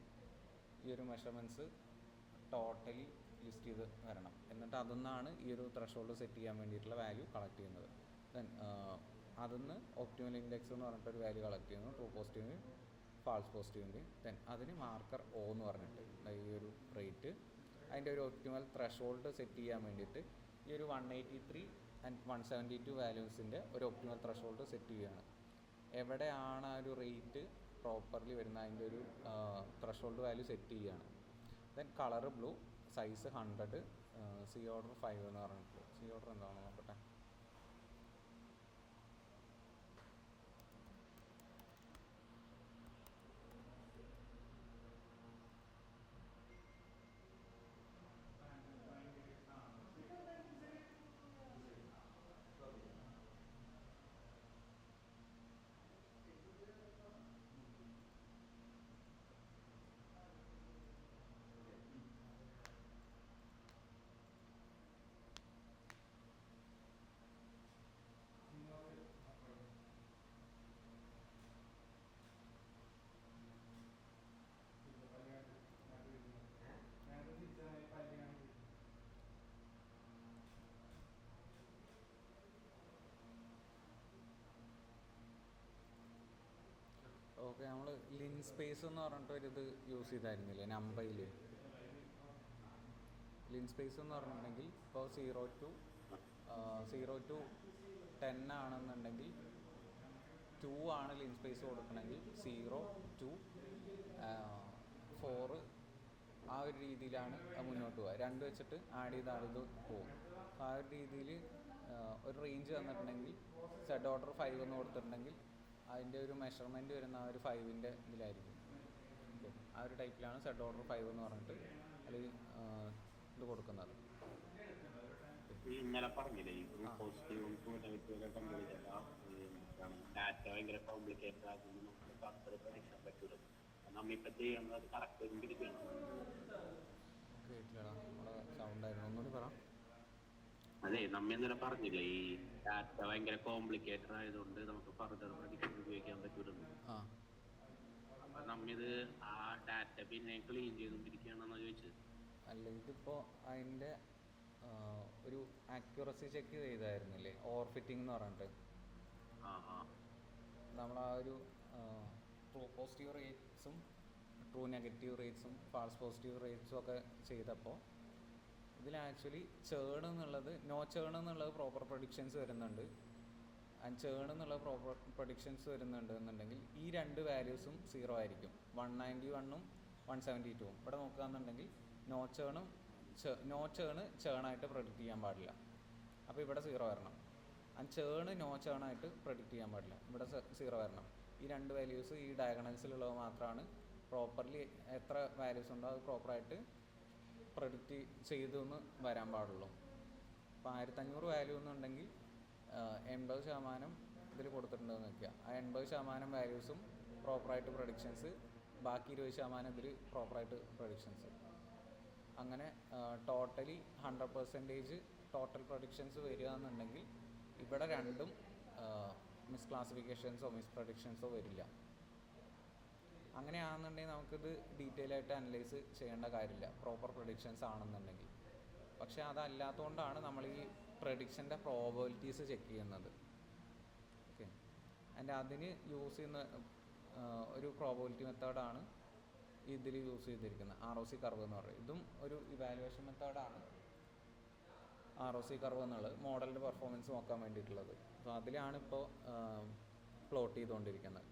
ഈ ഒരു മെഷർമെൻറ്റ്സ് ടോട്ടലി ലിസ്റ്റ് ചെയ്ത് വരണം. എന്നിട്ട് അതിൽ ഈ ഒരു ത്രഷോൾഡ് സെറ്റ് ചെയ്യാൻ വേണ്ടിയിട്ടുള്ള വാല്യൂ കളക്ട് ചെയ്യുന്നത്. ദെൻ അതിൽ ഒപ്റ്റിമൽ ഇൻഡെക്സ് എന്ന് പറഞ്ഞിട്ടൊരു വാല്യൂ കളക്ട് ചെയ്യുന്നു, ട്രൂ പോസിറ്റീവിന് ഫാൾസ് പോസിറ്റീവിൻ്റെ. ദെൻ അതിന് മാർക്കർ O എന്ന് പറഞ്ഞിട്ട് ഈ ഒരു റേറ്റ് അതിൻ്റെ ഒരു ഒപ്റ്റിമൽ ത്രഷോൾഡ് സെറ്റ് ചെയ്യാൻ വേണ്ടിയിട്ട് ഈ ഒരു 183 ആൻഡ് 172 വാല്യൂസിൻ്റെ ഒരു ഒപ്റ്റിമൽ ത്രഷോൾഡ് സെറ്റ് ചെയ്യുകയാണ്. എവിടെയാണ് ആ ഒരു റേറ്റ് പ്രോപ്പർലി വരുന്ന അതിൻ്റെ ഒരു ത്രഷോൾഡ് വാല്യൂ സെറ്റ് ചെയ്യുകയാണ്. Then colour blue, size 100, C order 5 എന്ന് പറഞ്ഞിട്ട്. സി ഓർഡർ എന്താണെന്ന് നോക്കട്ടെ. ഓക്കെ. നമ്മൾ ലിൻ സ്പേസ് എന്ന് പറഞ്ഞിട്ടൊരിത് യൂസ് ചെയ്തായിരുന്നില്ലേ നമ്പയിൽ. ലിൻ സ്പേസ് എന്ന് പറഞ്ഞിട്ടുണ്ടെങ്കിൽ ഇപ്പോൾ 0 to 10 ആണെന്നുണ്ടെങ്കിൽ 2 ആണ് ലിൻ സ്പേസ് കൊടുക്കണമെങ്കിൽ 0 to 4 ആ ഒരു രീതിയിലാണ് മുന്നോട്ട് പോവുക. 2 വെച്ചിട്ട് ആഡ് ചെയ്ത് പോകും. അപ്പോൾ ആ ഒരു രീതിയിൽ ഒരു റേഞ്ച് തന്നിട്ടുണ്ടെങ്കിൽ സെഡ് ഓർഡർ 5 എന്ന് കൊടുത്തിട്ടുണ്ടെങ്കിൽ അതിൻ്റെ ഒരു മെഷർമെൻറ്റ് വരുന്ന ആ ഒരു 5ൻ്റെ ഇതിലായിരിക്കും. ഓക്കെ, ആ ഒരു ടൈപ്പിലാണ് സെഡ് ഓർഡർ 5 എന്ന് പറഞ്ഞിട്ട് അതിൽ ഇത് കൊടുക്കുന്നത്. ഈ ഇന്നലെ പറഞ്ഞില്ലേ ഈ പോസിറ്റീവും നെഗറ്റീവും കണ്ടുപിടിച്ചെല്ലാം ഡാറ്റ ഭയങ്കര കോംപ്ലിക്കേറ്റഡ് ആകുമ്പോൾ നമുക്ക് അത്ര പ്രഡിക്ഷൻ പറ്റൂല. നമ്മിപ്പോൾ ചെയ്യുന്നത് കറക്റ്റ് പിടിക്കണം. കേട്ടില്ലടാ, നമ്മുടെ സൗണ്ടായിരുന്നു, ഒന്നുകൂടി പറ. അതെ, നമ്മ ഇന്നലെ പറഞ്ഞില്ലേ ഈ ഡാറ്റ ഭയങ്കര കോംപ്ലിക്കേറ്റഡ് ആയതുകൊണ്ട് നമുക്ക് ഫർദർ പ്രഡിക്ഷൻ ഉപയോഗിക്കാൻ പറ്റൂലെന്ന്. അപ്പൊ നമ്മിത് ആ ഡാറ്റ പിന്നെ ക്ലീൻ ചെയ്തുകൊണ്ടിരിക്കുകയാണെന്നാ ചോദിച്ചത്. അല്ല, ഇതിപ്പോൾ അതിൻ്റെ ഒരു ആക്യുറസി ചെക്ക് ചെയ്തായിരുന്നില്ലേ, ഓവർ ഫിറ്റിംഗ് എന്ന് പറഞ്ഞിട്ട്. നമ്മൾ ആ ഒരു ട്രൂ പോസിറ്റീവ് റേറ്റ്സും ട്രൂ നെഗറ്റീവ് റേറ്റ്സും ഫാൾസ് പോസിറ്റീവ് റേറ്റ്സും ഒക്കെ ചെയ്തപ്പോൾ ഇതിൽ ആക്ച്വലി ചേൺ എന്നുള്ളത് പ്രോപ്പർ പ്രഡിക്ഷൻസ് വരുന്നുണ്ട്, ആൻഡ് ചേൺ എന്നുള്ള പ്രോപ്പർ പ്രഡിക്ഷൻസ് വരുന്നുണ്ട് എന്നുണ്ടെങ്കിൽ ഈ രണ്ട് വാല്യൂസും 0 ആയിരിക്കും. 191ഉം 172ഉം ഇവിടെ നോക്കുകയെന്നുണ്ടെങ്കിൽ നോ ചേണായിട്ട് പ്രഡിക്റ്റ് ചെയ്യാൻ പാടില്ല, അപ്പോൾ ഇവിടെ 0 വരണം. ആൻഡ് നോ ചേണായിട്ട് പ്രഡിക്റ്റ് ചെയ്യാൻ പാടില്ല, ഇവിടെ 0 വരണം. ഈ രണ്ട് വാല്യൂസ് ഈ ഡയഗണൽസിലുള്ളത് മാത്രമാണ് പ്രോപ്പർലി എത്ര വാല്യൂസ് ഉണ്ടോ അത് പ്രോപ്പറായിട്ട് പ്രഡിക്റ്റ് ചെയ്തെന്ന് വരാൻ പാടുള്ളൂ. അപ്പോൾ 1500 വാല്യൂ എന്നുണ്ടെങ്കിൽ 80% ഇതിൽ കൊടുത്തിട്ടുണ്ടെന്ന് വയ്ക്കുക. ആ 80% വാല്യൂസും പ്രോപ്പറായിട്ട് പ്രഡിക്ഷൻസ്, ബാക്കി 20% ഇതിൽ പ്രോപ്പറായിട്ട് പ്രഡിക്ഷൻസ്. അങ്ങനെ ടോട്ടലി 100% ടോട്ടൽ പ്രഡിക്ഷൻസ് വരിക എന്നുണ്ടെങ്കിൽ ഇവിടെ രണ്ടും മിസ് ക്ലാസിഫിക്കേഷൻസോ മിസ് പ്രഡിക്ഷൻസോ വരില്ല. അങ്ങനെയാണെന്നുണ്ടെങ്കിൽ നമുക്കിത് ഡീറ്റെയിൽ ആയിട്ട് അനലൈസ് ചെയ്യേണ്ട കാര്യമില്ല, പ്രോപ്പർ പ്രഡിക്ഷൻസ് ആണെന്നുണ്ടെങ്കിൽ. പക്ഷേ അതല്ലാത്തതുകൊണ്ടാണ് നമ്മൾ ഈ പ്രഡിക്ഷൻ്റെ പ്രോബബിലിറ്റീസ് ചെക്ക് ചെയ്യുന്നത്. ഓക്കെ, ആൻഡ് അതിന് യൂസ് ചെയ്യുന്ന ഒരു പ്രോബബിലിറ്റി മെത്തേഡാണ് ഇതിൽ യൂസ് ചെയ്തിരിക്കുന്നത്, ROC കർവ് എന്ന് പറയുന്നത്. ഇതും ഒരു ഇവാലുവേഷൻ മെത്തേഡാണ് ROC കർവ് എന്നുള്ളത്, മോഡലിൻ്റെ പെർഫോമൻസ് നോക്കാൻ വേണ്ടിയിട്ടുള്ളത്. അപ്പോൾ അതിലാണ് ഇപ്പോൾ പ്ലോട്ട് ചെയ്തുകൊണ്ടിരിക്കുന്നത്.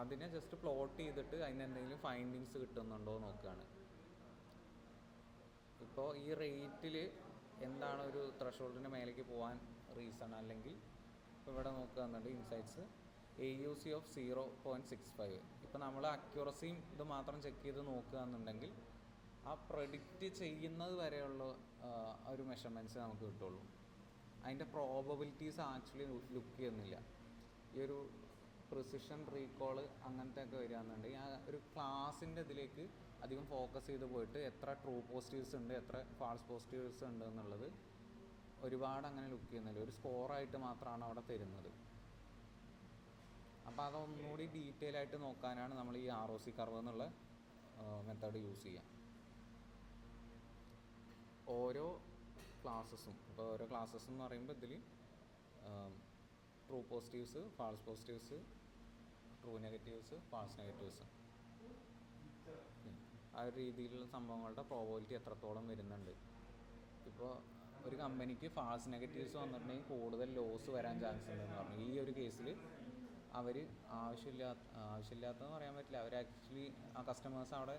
അതിനെ ജസ്റ്റ് പ്ലോട്ട് ചെയ്തിട്ട് അതിനെന്തെങ്കിലും ഫൈൻഡിങ്സ് കിട്ടുന്നുണ്ടോ നോക്കുകയാണ്. ഇപ്പോൾ ഈ റേറ്റിൽ എന്താണ് ഒരു ത്രഷോൾഡിൻ്റെ മേലേക്ക് പോകാൻ റീസൺ, അല്ലെങ്കിൽ ഇപ്പോൾ ഇവിടെ നോക്കുകയെന്നുണ്ട് ഇൻസൈറ്റ്സ് AUC ഓഫ് 0.65. ഇപ്പോൾ നമ്മൾ അക്യുറസിയും ഇത് മാത്രം ചെക്ക് ചെയ്ത് നോക്കുകയെന്നുണ്ടെങ്കിൽ ആ പ്രഡിക്റ്റ് ചെയ്യുന്നത് വരെയുള്ള ഒരു മെഷർമെൻറ്റ്സ് നമുക്ക് കിട്ടുള്ളൂ. അതിൻ്റെ പ്രോബബിലിറ്റീസ് ആക്ച്വലി ലുക്ക് ചെയ്യുന്നില്ല. ഈ ഒരു പ്രിസിഷൻ റീകോള് അങ്ങനത്തെ ഒക്കെ വരികയെന്നുണ്ടെങ്കിൽ ആ ഒരു ക്ലാസിൻ്റെ ഇതിലേക്ക് അധികം ഫോക്കസ് ചെയ്ത് പോയിട്ട് എത്ര ട്രൂ പോസിറ്റീവ്സ് ഉണ്ട് എത്ര ഫാൾസ് പോസിറ്റീവ്സ് ഉണ്ട് എന്നുള്ളത് ഒരുപാട് അങ്ങനെ ലുക്ക് ചെയ്യുന്നില്ല, ഒരു സ്കോറായിട്ട് മാത്രമാണ് അവിടെ തരുന്നത്. അപ്പോൾ അതൊന്നുകൂടി ഡീറ്റെയിൽ ആയിട്ട് നോക്കാനാണ് നമ്മൾ ഈ ROC കർവ് എന്നുള്ള മെത്തേഡ് യൂസ് ചെയ്യുക. ഓരോ ക്ലാസ്സസും ഇപ്പോൾ ഓരോ ക്ലാസ്സസ് എന്ന് പറയുമ്പോൾ ഇതിൽ true positives, false positives, true negatives, false negatives, ആ ഒരു രീതിയിലുള്ള സംഭവങ്ങളുടെ പ്രോബബിലിറ്റി എത്രത്തോളം വരുന്നുണ്ട്. ഇപ്പോൾ ഒരു കമ്പനിക്ക് ഫാൾസ് നെഗറ്റീവ്സ് വന്നിട്ടുണ്ടെങ്കിൽ കൂടുതൽ ലോസ് വരാൻ ചാൻസ് ഉണ്ടെന്ന് പറഞ്ഞു. ഈ ഒരു കേസിൽ അവർ ആവശ്യമില്ലാത്തതെന്ന് പറയാൻ പറ്റില്ല, അവർ ആക്ച്വലി ആ കസ്റ്റമേഴ്സ് അവിടെ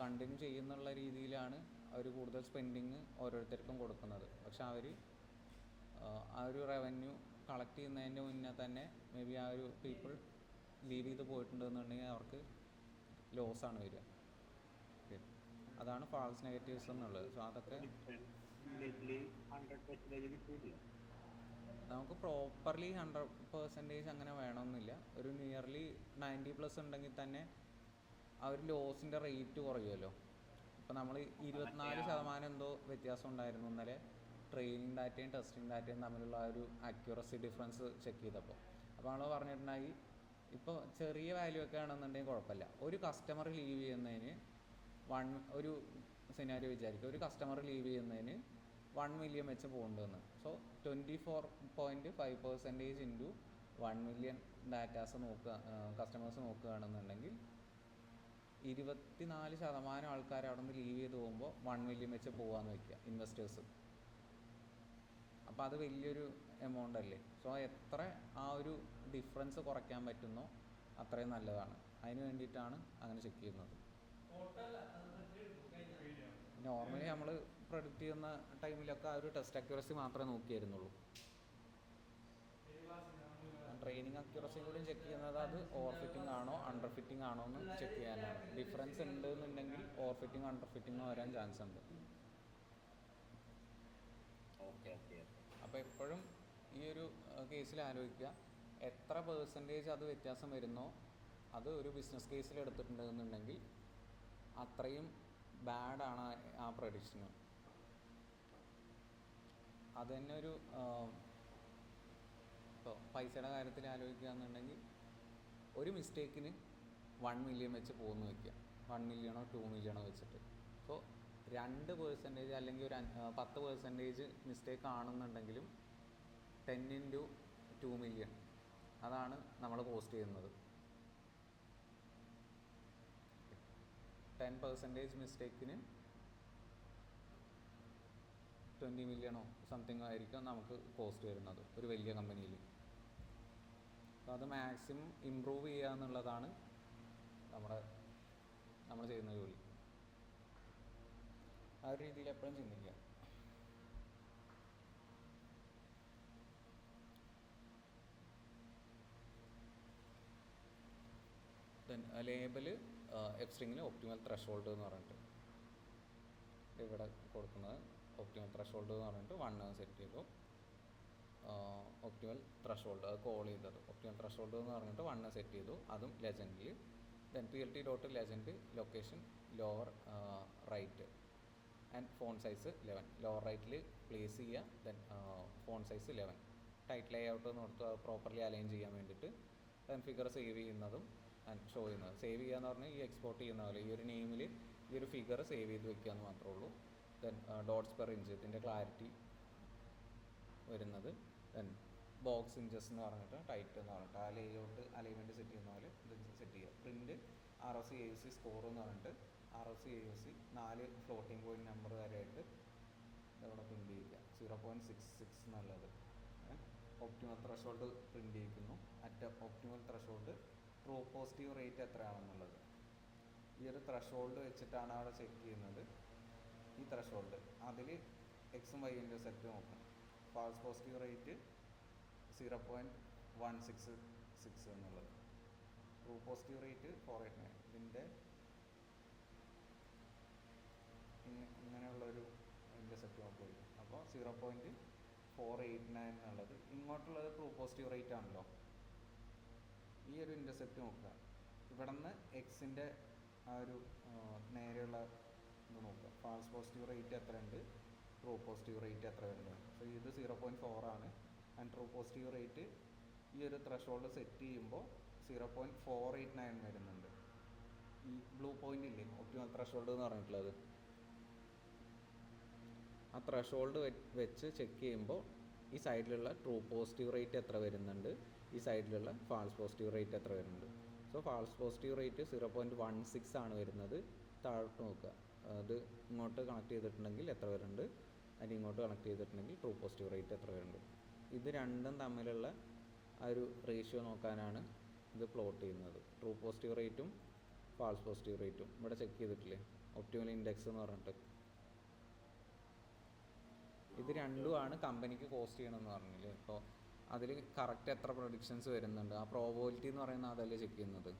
കണ്ടിന്യൂ ചെയ്യുന്നുള്ള രീതിയിലാണ് അവർ കൂടുതൽ സ്പെൻഡിങ് ഓരോരുത്തർക്കും കൊടുക്കുന്നത്. പക്ഷെ അവർ ആ ഒരു റവന്യൂ കളക്ട് ചെയ്യുന്നതിൻ്റെ മുന്നേ തന്നെ മേ ബി ആ ഒരു പീപ്പിൾ ലീവ് ചെയ്ത് പോയിട്ടുണ്ടെന്നുണ്ടെങ്കിൽ അവർക്ക് ലോസാണ് വരിക. അതാണ് ഫാൾസ് നെഗറ്റീവ്സ് എന്നുള്ളത്. സോ അതൊക്കെ നമുക്ക് പ്രോപ്പർലി 100% അങ്ങനെ വേണമെന്നില്ല. ഒരു നിയർലി 90+ ഉണ്ടെങ്കിൽ തന്നെ ആ ഒരു ലോസിൻ്റെ റേറ്റ് കുറയുമല്ലോ. ഇപ്പോൾ നമ്മൾ 24% എന്തോ വ്യത്യാസം ഉണ്ടായിരുന്നു ഇന്നലെ ട്രെയിനിങ് ഡാറ്റയും ടെസ്റ്റിംഗ് ഡാറ്റയും തമ്മിലുള്ള ആ ഒരു അക്യുറസി ഡിഫറൻസ് ചെക്ക് ചെയ്തപ്പോൾ. അപ്പോൾ നമ്മൾ പറഞ്ഞിട്ടുണ്ടെങ്കിൽ ഇപ്പോൾ ചെറിയ വാല്യൂ ഒക്കെ ആണെന്നുണ്ടെങ്കിൽ കുഴപ്പമില്ല. ഒരു കസ്റ്റമർ ലീവ് ചെയ്യുന്നതിന് ഒരു സിനാരിയോ വിചാരിക്കുക, ഒരു കസ്റ്റമർ ലീവ് ചെയ്യുന്നതിന് 1 million വെച്ച് പോകുന്നുണ്ടെന്ന്. So 24.5% into 1 million datas customers നോക്കുകയാണെന്നുണ്ടെങ്കിൽ 24% ആൾക്കാർ അവിടെ നിന്ന് ലീവ് ചെയ്ത് പോകുമ്പോൾ 1 million വെച്ച് പോകാമെന്ന് വയ്ക്കുക ഇൻവെസ്റ്റേഴ്സ്. അപ്പോൾ അത് വലിയൊരു എമൗണ്ട് അല്ലേ. സോ എത്ര ആ ഒരു ഡിഫറൻസ് കുറയ്ക്കാൻ പറ്റുന്നോ അത്രയും നല്ലതാണ്. അതിന് വേണ്ടിയിട്ടാണ് അങ്ങനെ ചെക്ക് ചെയ്യുന്നത്. നോർമലി നമ്മൾ പ്രൊഡിക്റ്റ് ചെയ്യുന്ന ടൈമിലൊക്കെ ആ ഒരു ടെസ്റ്റ് അക്യുറസി മാത്രമേ നോക്കിയിരുന്നുള്ളൂ. ട്രെയിനിങ് അക്യുറസിയും കൂടി ചെക്ക് ചെയ്യുന്നത് അത് ഓവർ ഫിറ്റിംഗ് ആണോ അണ്ടർ ഫിറ്റിംഗ് ആണോ എന്ന് ചെക്ക് ചെയ്യാനാണ്. ഡിഫറൻസ് ഉണ്ട് എന്നുണ്ടെങ്കിൽ ഓവർ ഫിറ്റിംഗ് അണ്ടർ ഫിറ്റിംഗ് വരാൻ ചാൻസ് ഉണ്ട്. Okay okay. അപ്പോൾ എപ്പോഴും ഈ ഒരു കേസിൽ ആലോചിക്കുക, എത്ര പെർസെൻറ്റേജ് അത് വ്യത്യാസം വരുന്നോ അത് ഒരു ബിസിനസ് കേസിൽ എടുത്തിട്ടുണ്ടെന്നുണ്ടെങ്കിൽ അത്രയും ബാഡാണ് ആ പ്രഡിക്ഷന്. അത് തന്നെ ഒരു ഇപ്പോൾ പൈസയുടെ കാര്യത്തിൽ ആലോചിക്കുക എന്നുണ്ടെങ്കിൽ ഒരു മിസ്റ്റേക്കിന് 1 മില്യൺ വെച്ച് പോകുന്നു വയ്ക്കുക, 1 മില്യണോ 2 മില്യണോ വെച്ചിട്ട്. അപ്പോൾ 2% അല്ലെങ്കിൽ ഒരു 10% മിസ്റ്റേക്ക് ആണെന്നുണ്ടെങ്കിലും 10 ഇൻറ്റു 2 മില്യൺ അതാണ് നമ്മൾ കോസ്റ്റ് ചെയ്യുന്നത്. 10% മിസ്റ്റേക്കിന് 20 മില്യണോ സംതിങ് ആയിരിക്കും നമുക്ക് കോസ്റ്റ് വരുന്നത് ഒരു വലിയ കമ്പനിയിൽ. അപ്പോൾ അത് മാക്സിമം ഇമ്പ്രൂവ് ചെയ്യുക എന്നുള്ളതാണ് നമ്മൾ ചെയ്യുന്ന ജോലി. ആ ഒരു രീതിയിൽ എപ്പോഴും ചിന്തിക്കുക. ദെൻ ലേബല് എഫ് സ്ട്രിങ്ങിൽ ഒപ്റ്റിമൽ ത്രഷോൾഡ് എന്ന് പറഞ്ഞിട്ട് ഇവിടെ കൊടുക്കുന്നത്. ഒപ്റ്റിമൽ ത്രഷോൾഡ് എന്ന് പറഞ്ഞിട്ട് 1 സെറ്റ് ചെയ്തു. ഒപ്റ്റിമൽ ത്രഷോൾഡ് അത് കോൾ ചെയ്തത് ഒപ്റ്റിമൽ ത്രഷോൾഡ് എന്ന് പറഞ്ഞിട്ട് 1 സെറ്റ് ചെയ്തു, അതും ലെജൻഡിൽ. Then PLT dot legend location lower right and font size 11. Lower റൈറ്റിൽ പ്ലേസ് ചെയ്യുക. Then font size 11. Tight layout എന്ന് കൊടുത്ത് അത് പ്രോപ്പർലി അലൈൻ ചെയ്യാൻ വേണ്ടിയിട്ട്. ദെൻ ഫിഗർ സേവ് ചെയ്യുന്നതും ആൻഡ് ഷോ ചെയ്യുന്നത്. സേവ് ചെയ്യുക എന്ന് പറഞ്ഞാൽ ഈ എക്സ്പോർട്ട് ചെയ്യുന്ന പോലെ ഈ ഒരു നെയിമിൽ ഈ ഒരു ഫിഗർ സേവ് ചെയ്ത് വെക്കുക എന്ന് മാത്രമേ ഉള്ളൂ. ദെൻ ഡോട്ട്സ് പെർ ഇഞ്ച് ഇതിൻ്റെ ക്ലാരിറ്റി വരുന്നത്. ദെൻ ബോക്സ് ഇഞ്ചസ് എന്ന് പറഞ്ഞിട്ട് ടൈറ്റ് എന്ന് പറഞ്ഞിട്ട് ആ ലേഔട്ട് അലൈൻമെൻറ്റ് സെറ്റ് ചെയ്യുന്ന പോലെ ഇത് സെറ്റ് ചെയ്യുക. പ്രിൻറ്റ് ROC AUC സ്കോർ എന്ന് പറഞ്ഞിട്ട് ROC AUC 4 floating point number വരെയായിട്ട് ഇതവിടെ പ്രിൻറ്റ് ചെയ്യുക. 0.66 എന്നുള്ളത്. ഒപ്റ്റിമൽ ത്രഷോൾഡ് പ്രിൻറ്റ് ചെയ്യിക്കുന്നു. Optimal threshold true positive rate എത്രയാണെന്നുള്ളത് ഈ ഒരു ത്രഷോൾഡ് വെച്ചിട്ടാണ് അവിടെ ചെക്ക് ചെയ്യുന്നത്. ഈ ത്രഷോൾഡ് അതിൽ എക്സും വൈൻ്റെ സെറ്റ് നോക്കണം. ഫാൾസ് പോസിറ്റീവ് റേറ്റ് 0.166 എന്നുള്ളത്. True positive rate 489. ഇതിൻ്റെ ഇങ്ങനെയുള്ളൊരു ഇതിൻ്റെ സെറ്റ് നോക്കിയിരിക്കും. അപ്പോൾ 0.489 എന്നുള്ളത് ഇങ്ങോട്ടുള്ളത് ട്രൂ പോസിറ്റീവ് റേറ്റ് ആണല്ലോ. ഈ ഒരു ഇൻ്റർസെപ്റ്റ് നോക്കുക. ഇവിടെ നിന്ന് എക്സിൻ്റെ ആ ഒരു നേരെയുള്ള ഇത് നോക്കുക. ഫാൾസ് പോസിറ്റീവ് റേറ്റ് എത്രയുണ്ട്, ട്രൂ പോസിറ്റീവ് റേറ്റ് എത്ര വരുന്നത്. സോ ഇത് 0.4 ആണ്. ആൻഡ് ട്രൂ പോസിറ്റീവ് റേറ്റ് ഈ ഒരു ത്രഷോൾഡ് സെറ്റ് ചെയ്യുമ്പോൾ 0.489 വരുന്നുണ്ട്. ഈ ബ്ലൂ പോയിൻ്റ് ഇല്ലേ ഒപ്റ്റിമൽ ത്രഷോൾഡ് എന്ന് പറഞ്ഞിട്ടുള്ളത്, ആ ത്രഷോൾഡ് വെച്ച് ചെക്ക് ചെയ്യുമ്പോൾ ഈ സൈഡിലുള്ള ട്രൂ പോസിറ്റീവ് റേറ്റ് എത്ര വരുന്നുണ്ട്, ഈ സൈഡിലുള്ള ഫാൾസ് പോസിറ്റീവ് റേറ്റ് എത്ര വരുന്നുണ്ട്. സോ ഫാൾസ് പോസിറ്റീവ് റേറ്റ് 0.16 ആണ് വരുന്നത്. താഴോട്ട് നോക്കുക. അത് ഇങ്ങോട്ട് കണക്ട് ചെയ്തിട്ടുണ്ടെങ്കിൽ എത്ര വരുന്നുണ്ട്, അതിന് ഇങ്ങോട്ട് കണക്ട് ചെയ്തിട്ടുണ്ടെങ്കിൽ ട്രൂ പോസിറ്റീവ് റേറ്റ് എത്ര വരുന്നുണ്ട്. ഇത് രണ്ടും തമ്മിലുള്ള ആ ഒരു റേഷ്യോ നോക്കാനാണ് ഇത് പ്ലോട്ട് ചെയ്യുന്നത്. ട്രൂ പോസിറ്റീവ് റേറ്റും ഫാൾസ് പോസിറ്റീവ് റേറ്റും ഇവിടെ ചെക്ക് ചെയ്തിട്ടില്ലേ, ഒപ്റ്റിമൽ ഇൻഡെക്സ് എന്ന് പറഞ്ഞിട്ട്. ഇത് രണ്ടുമാണ് കമ്പനിക്ക് കോസ്റ്റ് ചെയ്യണമെന്ന് പറഞ്ഞില്ലേ. ഇപ്പോൾ അതിൽ കറക്റ്റ് എത്ര പ്രൊഡിക്ഷൻസ് വരുന്നുണ്ട്, ആ പ്രോബബിലിറ്റി എന്ന് പറയുന്നത് അതല്ലേ ചെക്ക് ചെയ്യുന്നത്.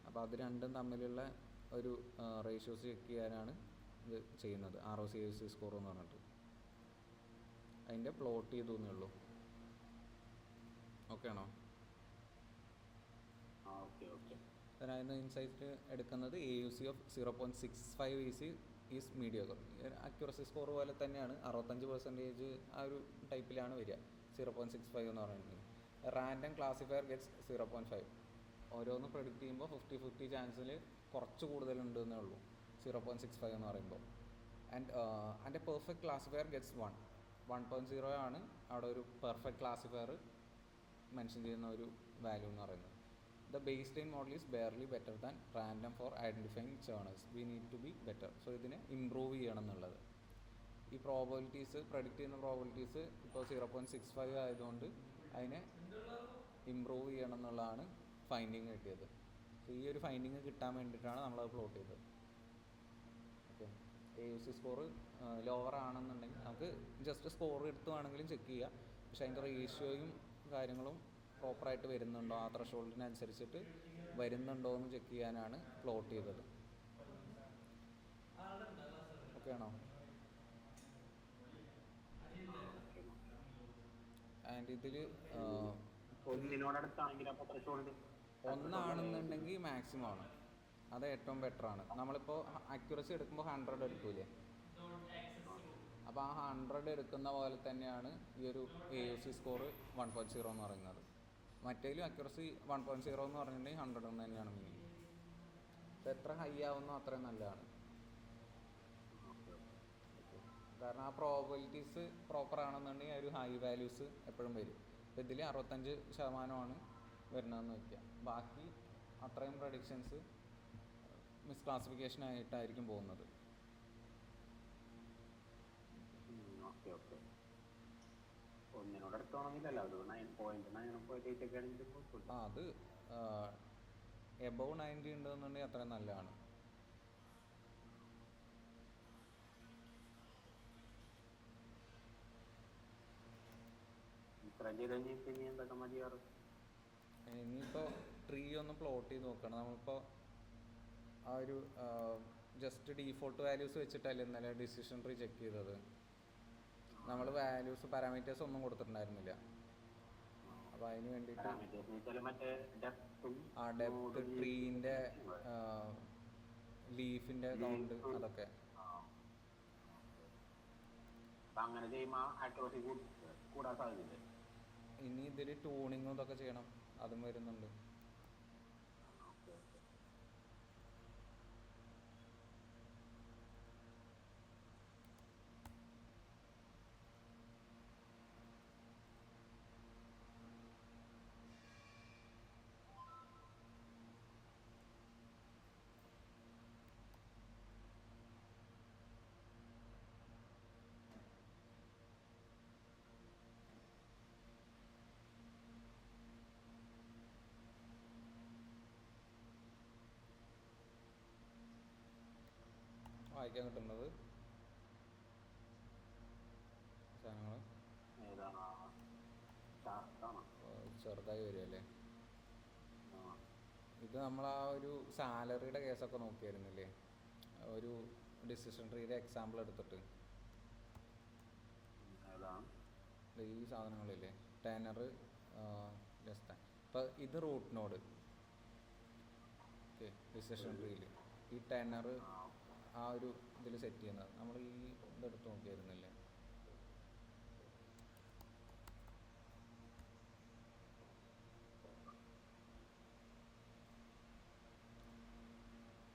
അപ്പോൾ അത് രണ്ടും തമ്മിലുള്ള ഒരു റേഷ്യോസ് ചെക്ക് ചെയ്യാനാണ് ഇത് ചെയ്യുന്നത്. ROC AUC സ്കോർ എന്ന് പറഞ്ഞിട്ട് അതിൻ്റെ പ്ലോട്ട് ചെയ്തു എന്നേ ഉള്ളൂ. ഓക്കെ ആണോ? അതിന് ഇൻസൈറ്റ് എടുക്കുന്നത് AUC of 0.65 is mediocre. Accuracy score പോലെ തന്നെയാണ്. 65% ആ ഒരു ടൈപ്പിലാണ് വരിക. 0.65 എന്ന് പറയുന്നത്. Random classifier gets 0.5. ഓരോന്ന് പ്രെഡിക്റ്റ് ചെയ്യുമ്പോൾ 50-50 ചാൻസിൽ കുറച്ച് കൂടുതലുണ്ട് എന്നേ ഉള്ളൂ 0.65 എന്ന് പറയുമ്പോൾ. ആൻഡ് പെർഫെക്റ്റ് ക്ലാസിഫയർ ഗെറ്റ്സ് 1.0 ആണ് അവിടെ ഒരു പെർഫെക്റ്റ് ക്ലാസിഫയർ മെൻഷൻ ചെയ്യുന്ന ഒരു വാല്യൂ എന്ന് പറയുന്നത്. The baseline model is barely better than random for identifying churners. We need to be better. So ഇതിനെ ഇമ്പ്രൂവ് ചെയ്യണം എന്നുള്ളത്. ഈ പ്രോബബിലിറ്റീസ് പ്രെഡിക്റ്റ് ചെയ്യുന്ന പ്രോബബിലിറ്റീസ് ഇപ്പോൾ 0.65 ആയതുകൊണ്ട് അതിനെ ഇമ്പ്രൂവ് ചെയ്യണം എന്നുള്ളതാണ് ഫൈൻഡിങ് കിട്ടിയത്. സോ ഈ ഒരു ഫൈൻഡിങ് കിട്ടാൻ വേണ്ടിയിട്ടാണ് നമ്മളത് പ്ലോട്ട് ചെയ്തത്. ഓക്കെ. AUC സ്കോർ ലോവർ ആണെന്നുണ്ടെങ്കിൽ നമുക്ക് ജസ്റ്റ് സ്കോർ എടുത്ത് വേണമെങ്കിലും ചെക്ക് ചെയ്യാം. പക്ഷേ അതിൻ്റെ റേഷ്യോയും കാര്യങ്ങളും പ്രോപ്പറായിട്ട് വരുന്നുണ്ടോ, ആ ത്രഷോൾഡിനനുസരിച്ചിട്ട് വരുന്നുണ്ടോ എന്ന് ചെക്ക് ചെയ്യാനാണ് പ്ലോട്ട് ചെയ്തത്. ഓക്കെ ആണോ? ആൻഡ് ഇതിൽ ഒന്നിനോടടുത്താണെങ്കിൽ അപ്പോൾ ത്രഷോൾഡ് ഒന്നാണെന്നുണ്ടെങ്കിൽ മാക്സിമം ആണ്, അത് ഏറ്റവും ബെറ്ററാണ്. നമ്മളിപ്പോൾ അക്യുറസി എടുക്കുമ്പോൾ 100 എടുക്കൂലേ, അപ്പോൾ ആ 100 എടുക്കുന്ന പോലെ തന്നെയാണ് ഈ ഒരു AUC സ്കോർ 1.0 എന്ന് പറയുന്നത്. മറ്റേലും അക്യുറസി 1.0 എന്ന് പറഞ്ഞിട്ടുണ്ടെങ്കിൽ 100 എന്ന് തന്നെയാണ് മീനിങ്. അപ്പോൾ എത്ര ഹൈ ആവുന്നോ അത്രയും നല്ലതാണ്. കാരണം ആ പ്രോബിലിറ്റീസ് പ്രോപ്പർ ആണെന്നുണ്ടെങ്കിൽ ഒരു ഹൈ വാല്യൂസ് എപ്പോഴും വരും. അപ്പോൾ ഇതിൽ 65% വരുന്നതെന്ന് വയ്ക്കുക, ബാക്കി അത്രയും പ്രഡിക്ഷൻസ് മിസ്ക്ലാസിഫിക്കേഷൻ ആയിട്ടായിരിക്കും പോകുന്നത്. അത് എബവ് 90 ഉണ്ടെന്നുണ്ടെങ്കിൽ അത്രയും നല്ലതാണ്. ഇനിയിപ്പോൾ ട്രീ ഒന്ന് പ്ലോട്ട് ചെയ്ത് നോക്കണം. നമ്മളിപ്പോൾ ആ ഒരു ജസ്റ്റ് ഡീഫോൾട്ട് വാല്യൂസ് വെച്ചിട്ടല്ലേ ഇന്നലെ ഡിസിഷൻ ട്രീ ചെക്ക് ചെയ്തത്. നമ്മൾ വാല്യൂസ് പാരാമീറ്റേഴ്സ് ഒന്നും കൊടുത്തിട്ടുണ്ടായിരുന്നില്ല. അപ്പോൾ അതിന് വേണ്ടിയിട്ട് ആ ഡെപ്ത്, ട്രീൻ്റെ ലീഫിൻ്റെ കൗണ്ട്, അതൊക്കെ ഇനി ഇതിൽ ട്യൂണിങ്ങും ഇതൊക്കെ ചെയ്യണം, അതും വരുന്നുണ്ട്. വായിക്കാൻ കിട്ടുന്നത് സാധനങ്ങൾ ചെറുതായി വരുമല്ലേ. ഇത് നമ്മൾ ആ ഒരു സാലറിയുടെ കേസൊക്കെ നോക്കിയായിരുന്നില്ലേ, ഒരു ഡിസിഷൻ ട്രീയുടെ എക്സാമ്പിൾ എടുത്തിട്ട്. ഈ സാധനങ്ങളില്ലേ, ടെനർ ലെസ് ദാൻ. ഇപ്പോൾ ഇത് റൂട്ട് നോഡ്, ഓക്കെ, ഡിസിഷൻ ട്രീയിൽ ഈ ടെനർ ആ ഒരു ഇതിൽ സെറ്റ് ചെയ്യുന്നത് നമ്മൾ ഈ ഇതെടുത്ത് നോക്കിയായിരുന്നില്ലേ.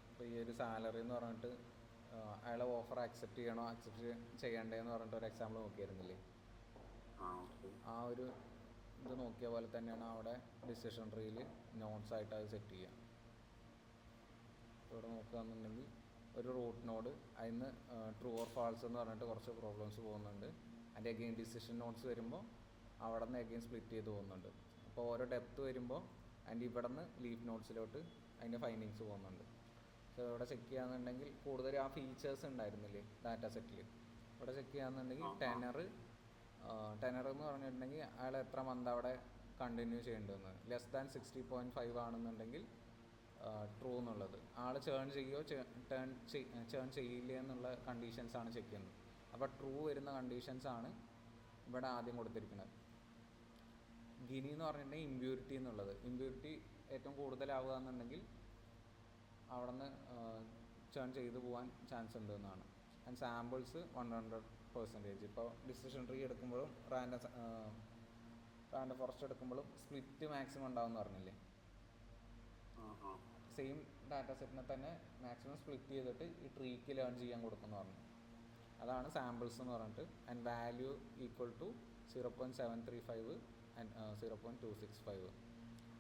അപ്പോൾ ഈ ഒരു സാലറി എന്ന് പറഞ്ഞിട്ട് അയാളെ ഓഫർ അക്സെപ്റ്റ് ചെയ്യണോ അക്സെപ്റ്റ് ചെയ്യണ്ടേന്ന് പറഞ്ഞിട്ട് ഒരു എക്സാമ്പിൾ നോക്കിയായിരുന്നില്ലേ. ആ ഒരു ഇത് നോക്കിയ പോലെ തന്നെയാണ് അവിടെ ഡിസിഷൻ ട്രീയിൽ നോട്ട്സ് ആയിട്ട് അത് സെറ്റ് ചെയ്യുക. ഇവിടെ നോക്കുകയാണെന്നുണ്ടെങ്കിൽ ഒരു റൂട്ട് നോഡ്, അതിന് ട്രൂ ഓർ ഫാൾസ് എന്ന് പറഞ്ഞിട്ട് കുറച്ച് പ്രോബ്ലംസ് പോകുന്നുണ്ട്. അതിൻ്റെ അഗെയിൻ ഡിസിഷൻ നോട്ട്സ് വരുമ്പോൾ അവിടെ നിന്ന് അഗെയിൻ സ്പ്ലിറ്റ് ചെയ്ത് പോകുന്നുണ്ട്. അപ്പോൾ ഓരോ ഡെപ്ത് വരുമ്പോൾ അതിൻ്റെ ഇവിടെ നിന്ന് ലീഫ് നോട്ട്സിലോട്ട് അതിൻ്റെ ഫൈൻഡിങ്സ് പോകുന്നുണ്ട്. സോ ഇവിടെ ചെക്ക് ചെയ്യാന്നുണ്ടെങ്കിൽ കൂടുതൽ ആ ഫീച്ചേഴ്സ് ഉണ്ടായിരുന്നില്ലേ ഡാറ്റ സെറ്റിൽ, ഇവിടെ ചെക്ക് ചെയ്യാന്നുണ്ടെങ്കിൽ ടെനർ എന്ന് പറഞ്ഞിട്ടുണ്ടെങ്കിൽ അയാൾ എത്ര മന്ത് അവിടെ കണ്ടിന്യൂ ചെയ്യേണ്ടതെന്ന്. ലെസ് ദാൻ 60.5 ആണെന്നുണ്ടെങ്കിൽ ട്രൂ എന്നുള്ളത്, ആൾ ചേൺ ചെയ്യുകയോ ചേൺ ചെയ്യില്ല എന്നുള്ള കണ്ടീഷൻസാണ് ചെക്ക് ചെയ്യുന്നത്. അപ്പോൾ ട്രൂ വരുന്ന കണ്ടീഷൻസാണ് ഇവിടെ ആദ്യം കൊടുത്തിരിക്കുന്നത്. ഗിനി എന്ന് പറഞ്ഞിട്ടുണ്ടെങ്കിൽ ഇമ്പ്യൂരിറ്റി എന്നുള്ളത്, ഇമ്പ്യൂരിറ്റി ഏറ്റവും കൂടുതലാവുക എന്നുണ്ടെങ്കിൽ അവിടെ നിന്ന് ചേൺ ചെയ്തു പോകാൻ ചാൻസ് ഉണ്ട് എന്നാണ്. And samples 100%. ഇപ്പോൾ ഡിസിഷൻ ട്രീ എടുക്കുമ്പോഴും റാൻഡം ഫോറസ്റ്റ് എടുക്കുമ്പോഴും സ്പ്ലിറ്റ് മാക്സിമം ഉണ്ടാവും എന്ന് പറഞ്ഞില്ലേ. സെയിം ഡാറ്റ സെറ്റിനെ തന്നെ മാക്സിമം സ്പ്ലിറ്റ് ചെയ്തിട്ട് ഈ ട്രീക്ക് ലേൺ ചെയ്യാൻ കൊടുക്കുമെന്ന് പറഞ്ഞു. അതാണ് സാമ്പിൾസ് എന്ന് പറഞ്ഞിട്ട്. And value equal to 0.735 and 0.265.